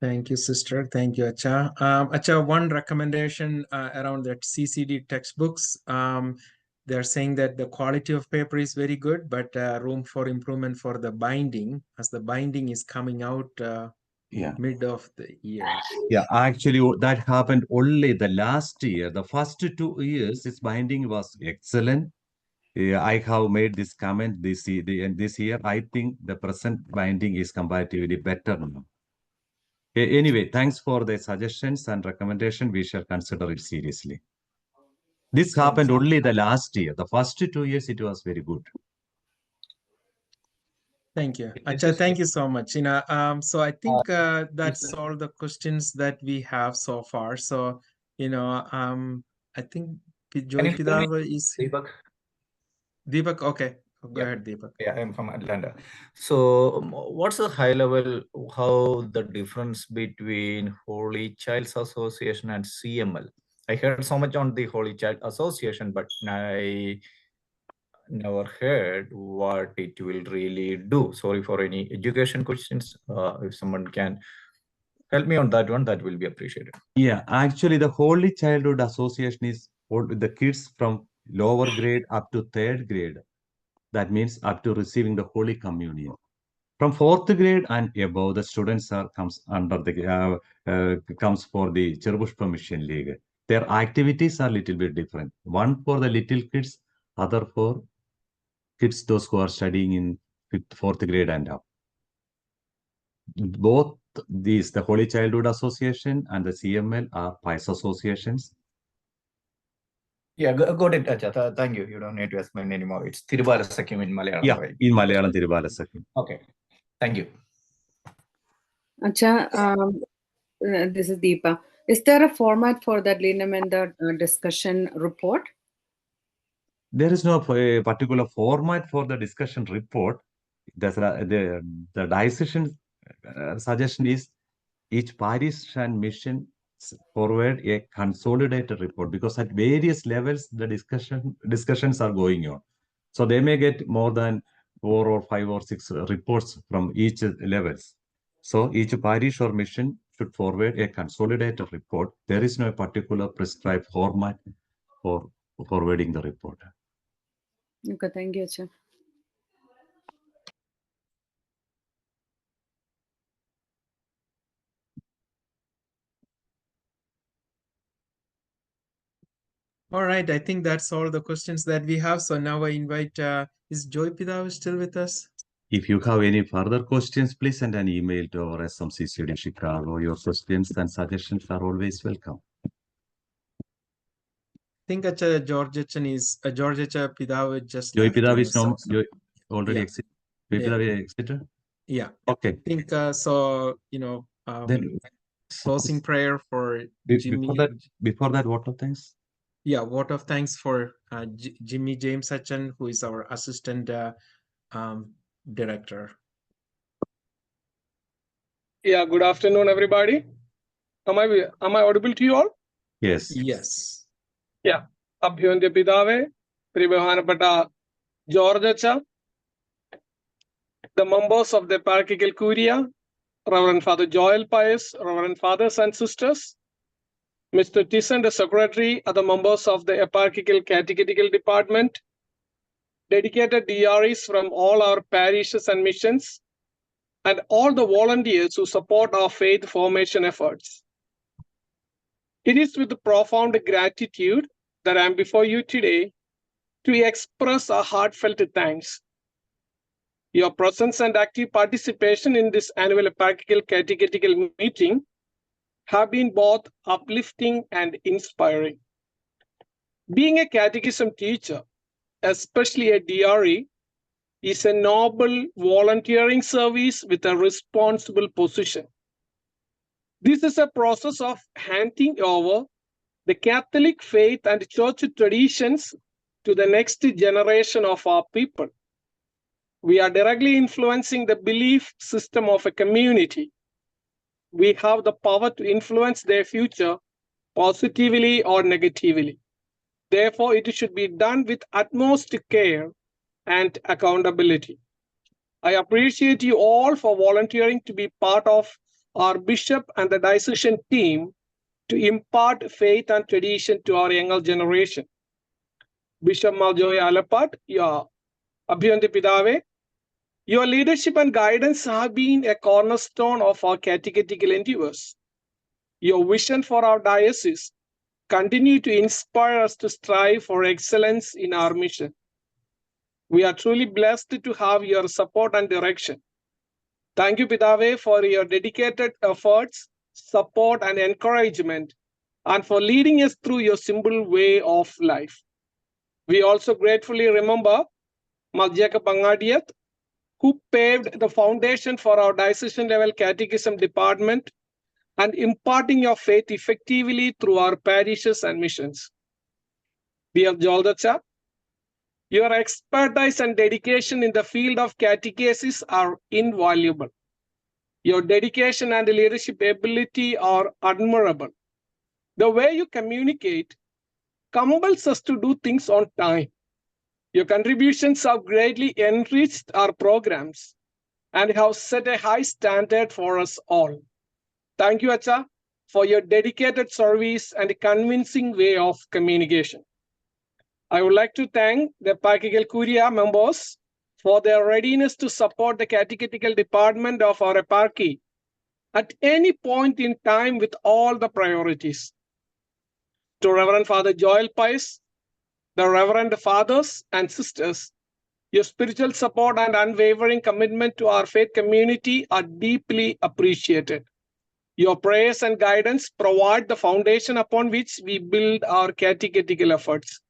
Thank you, sister. Thank you, Acha. Acha, one recommendation around that CCD textbooks. they're saying that the quality of paper is very good, but room for improvement for the binding, as the binding is coming out mid of the year. Yeah, actually, that happened only the last year. The first 2 years, its binding was excellent. I have made this comment this year. I think the present binding is comparatively better now. Anyway, thanks for the suggestions and recommendation. We shall consider it seriously. This happened only the last year. The first 2 years, it was very good. Thank you. Acha, thank you so much. So I think that's all the questions that we have so far. So, I think Joy Pidava is Deepak. Deepak, okay. Go ahead, Deepak. Yeah, I'm from Atlanta. So what's the high level, how the difference between Holy Child's Association and CML? I heard so much on the Holy Child Association, but I never heard what it will really do. Sorry for any education questions. If someone can help me on that one, that will be appreciated. Yeah, actually, the Holy Childhood Association is for the kids from lower grade up to 3rd grade. That means up to receiving the Holy Communion. From 4th grade and above, the students comes under the comes for the Cherubushpa Mission League. Their activities are a little bit different. One for the little kids, other for kids those who are studying in 4th grade and up. Both these, the Holy Childhood Association and the CML, are pious associations. Yeah, got it, Acha. Thank you. You don't need to explain anymore. It's Tirubalasakyam in Malayalam. Yeah, right? in Malayalam, Tirubalasakyam. Okay, thank you. Acha, this is Deepa. Is there a format for that lineament discussion report? There is no particular format for the discussion report. The decision suggestion is each parish and mission forward a consolidated report, because at various levels the discussions are going on. So they may get more than 4 or 5 or 6 reports from each levels. So each parish or mission should forward a consolidated report. There is no particular prescribed format for forwarding the report. Okay, thank you, Acha. All right, I think that's all the questions that we have. So now I invite, is Joy Pidava still with us? If you have any further questions, please send an email to our SMCCD Chicago. Your questions and suggestions are always welcome. I think George Pidava just Joy left Pidava the is room, already exited. Joy Pidava exited? Yeah. Okay. I think closing prayer for Jimmy. Before that, vote of thanks. Yeah, vote of thanks for Jimmy James Hutchin, who is our assistant director. Yeah, good afternoon, everybody. Am I audible to you all? Yes. Yes. Yeah. Abhyondya Pidave, Pribhahanapata Georgia, the members of the Eparchical Curia, Reverend Father Joel Pius, Reverend Fathers and Sisters, Mr. Thyssen, the Secretary, other members of the Eparchical Catechetical Department, dedicated DREs from all our parishes and missions, and all the volunteers who support our faith formation efforts. It is with profound gratitude that I am before you today to express our heartfelt thanks. Your presence and active participation in this annual Eparchical Catechetical meeting have been both uplifting and inspiring. Being a catechism teacher, especially a DRE, is a noble volunteering service with a responsible position. This is a process of handing over the Catholic faith and church traditions to the next generation of our people. We are directly influencing the belief system of a community. We have the power to influence their future positively or negatively. Therefore, it should be done with utmost care and accountability. I appreciate you all for volunteering to be part of our bishop and the diocesan team to impart faith and tradition to our younger generation. Bishop Maljoy-Alapat, your Abhyante Pidave, your leadership and guidance have been a cornerstone of our catechetical endeavors. Your vision for our diocese continue to inspire us to strive for excellence in our mission. We are truly blessed to have your support and direction. Thank you, Pidave, for your dedicated efforts, support, and encouragement, and for leading us through your simple way of life. We also gratefully remember Madhyaka Pangadiath, who paved the foundation for our diocesan level catechism department and imparting your faith effectively through our parishes and missions. Dear Joldacha, your expertise and dedication in the field of catechesis are invaluable. Your dedication and leadership ability are admirable. The way you communicate compels us to do things on time. Your contributions have greatly enriched our programs and have set a high standard for us all. Thank you, Acha, for your dedicated service and convincing way of communication. I would like to thank the Eparchical Curia members for their readiness to support the catechetical department of our eparchy at any point in time with all the priorities. To Reverend Father Joel Pice, the Reverend Fathers and Sisters, your spiritual support and unwavering commitment to our faith community are deeply appreciated. Your prayers and guidance provide the foundation upon which we build our catechetical efforts.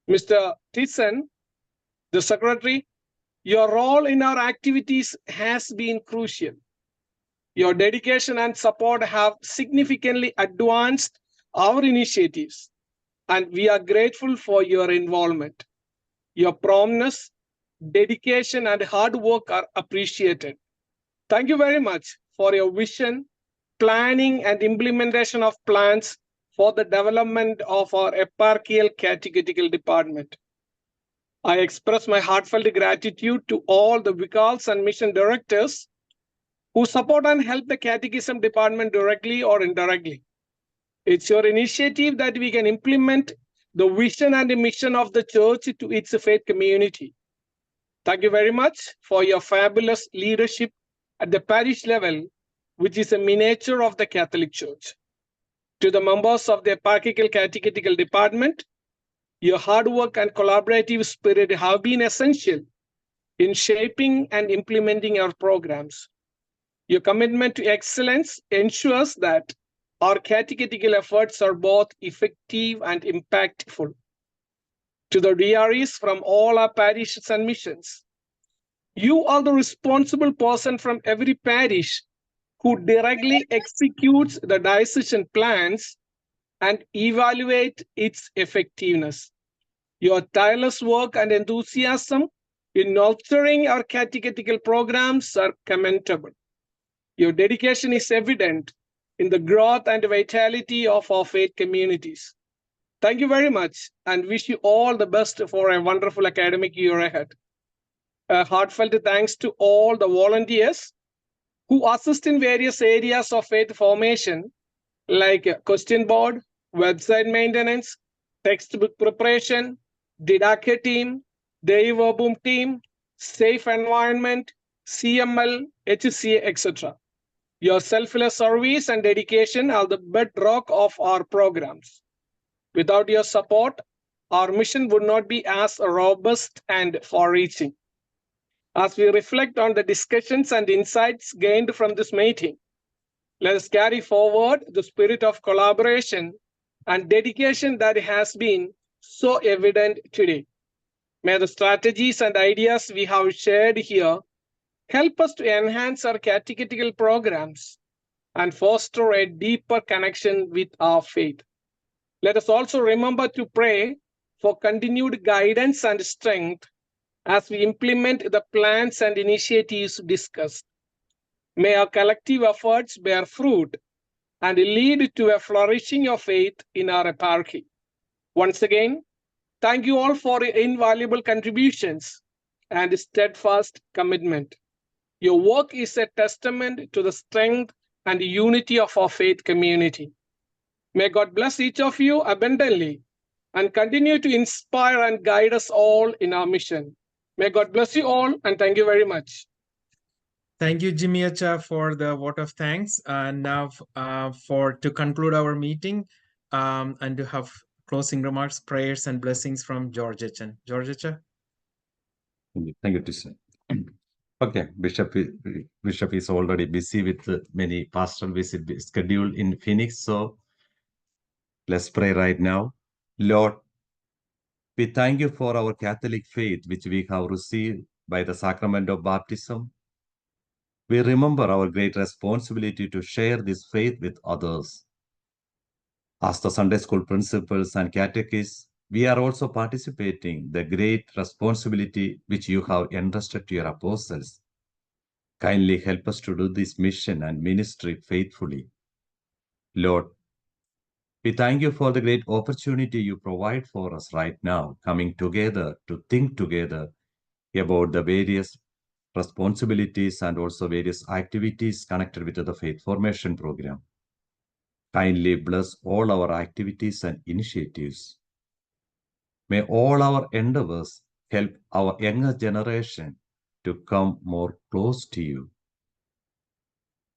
Mr. Thyssen, the Secretary, your role in our activities has been crucial. Your dedication and support have significantly advanced our initiatives, and we are grateful for your involvement. Your promptness, dedication, and hard work are appreciated. Thank you very much for your vision, planning, and implementation of plans for the development of our eparchial catechetical department. I express my heartfelt gratitude to all the vicars and mission directors who support and help the catechism department directly or indirectly. It's your initiative that we can implement the vision and the mission of the church to its faith community. Thank you very much for your fabulous leadership at the parish level, which is a miniature of the Catholic Church. To the members of the eparchical catechetical department, your hard work and collaborative spirit have been essential in shaping and implementing our programs. Your commitment to excellence ensures that our catechetical efforts are both effective and impactful. To the DREs from all our parishes and missions, you are the responsible person from every parish who directly executes the diocesan plans and evaluate its effectiveness. Your tireless work and enthusiasm in nurturing our catechetical programs are commendable. Your dedication is evident in the growth and vitality of our faith communities. Thank you very much and wish you all the best for a wonderful academic year ahead. A heartfelt thanks to all the volunteers who assist in various areas of faith formation like question board, website maintenance, textbook preparation, Didache team, Dei Verbum team, safe environment, CML, HCA, etc. Your selfless service and dedication are the bedrock of our programs. Without your support, our mission would not be as robust and far-reaching. As we reflect on the discussions and insights gained from this meeting, let us carry forward the spirit of collaboration and dedication that has been so evident today. May the strategies and ideas we have shared here help us to enhance our catechetical programs and foster a deeper connection with our faith. Let us also remember to pray for continued guidance and strength as we implement the plans and initiatives discussed. May our collective efforts bear fruit and lead to a flourishing of faith in our eparchy. Once again, thank you all for your invaluable contributions and steadfast commitment. Your work is a testament to the strength and unity of our faith community. May God bless each of you abundantly and continue to inspire and guide us all in our mission. May God bless you all, and thank you very much. Thank you, Jimmy Acha, for the vote of thanks. And now to conclude our meeting and to have closing remarks, prayers, and blessings from George Acha. George Acha. Thank you, Tisha. Okay, Bishop is already busy with many pastoral visits scheduled in Phoenix. So let's pray right now. Lord, we thank you for our Catholic faith, which we have received by the sacrament of baptism. We remember our great responsibility to share this faith with others. As the Sunday school principals and catechists, we are also participating the great responsibility which you have entrusted to your apostles. Kindly help us to do this mission and ministry faithfully. Lord, we thank you for the great opportunity you provide for us right now, coming together to think together about the various responsibilities and also various activities connected with the faith formation program. Kindly bless all our activities and initiatives. May all our endeavors help our younger generation to come more close to you.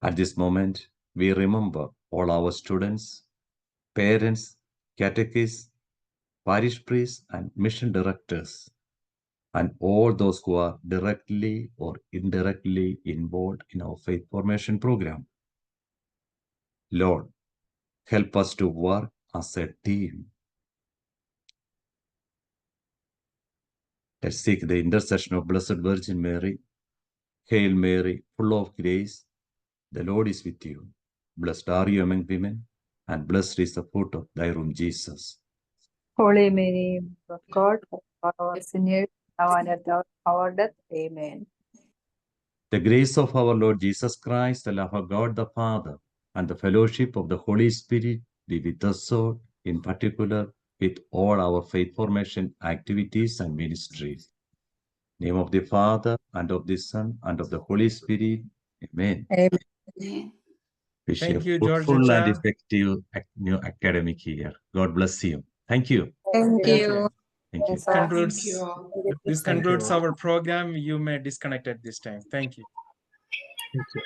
At this moment, we remember all our students, parents, catechists, parish priests, and mission directors, and all those who are directly or indirectly involved in our faith formation program. Lord, help us to work as a team. Let's seek the intercession of Blessed Virgin Mary. Hail Mary, full of grace, the Lord is with you. Blessed are you among women, and blessed is the fruit of thy womb, Jesus. Holy Mary, Mother of God, for our sinners, now and at our hour of death. Amen. The grace of our Lord Jesus Christ, the love of God the Father, and the fellowship of the Holy Spirit be with us all, in particular with all our faith formation activities and ministries. In the name of the Father, and of the Son, and of the Holy Spirit. Amen. Amen. Wish Thank you you, a George fruitful and Acha. effective new academic year. God bless you. Thank you. Thank you. Thank you. This concludes our program. You may disconnect at this time. Thank you. Thank you.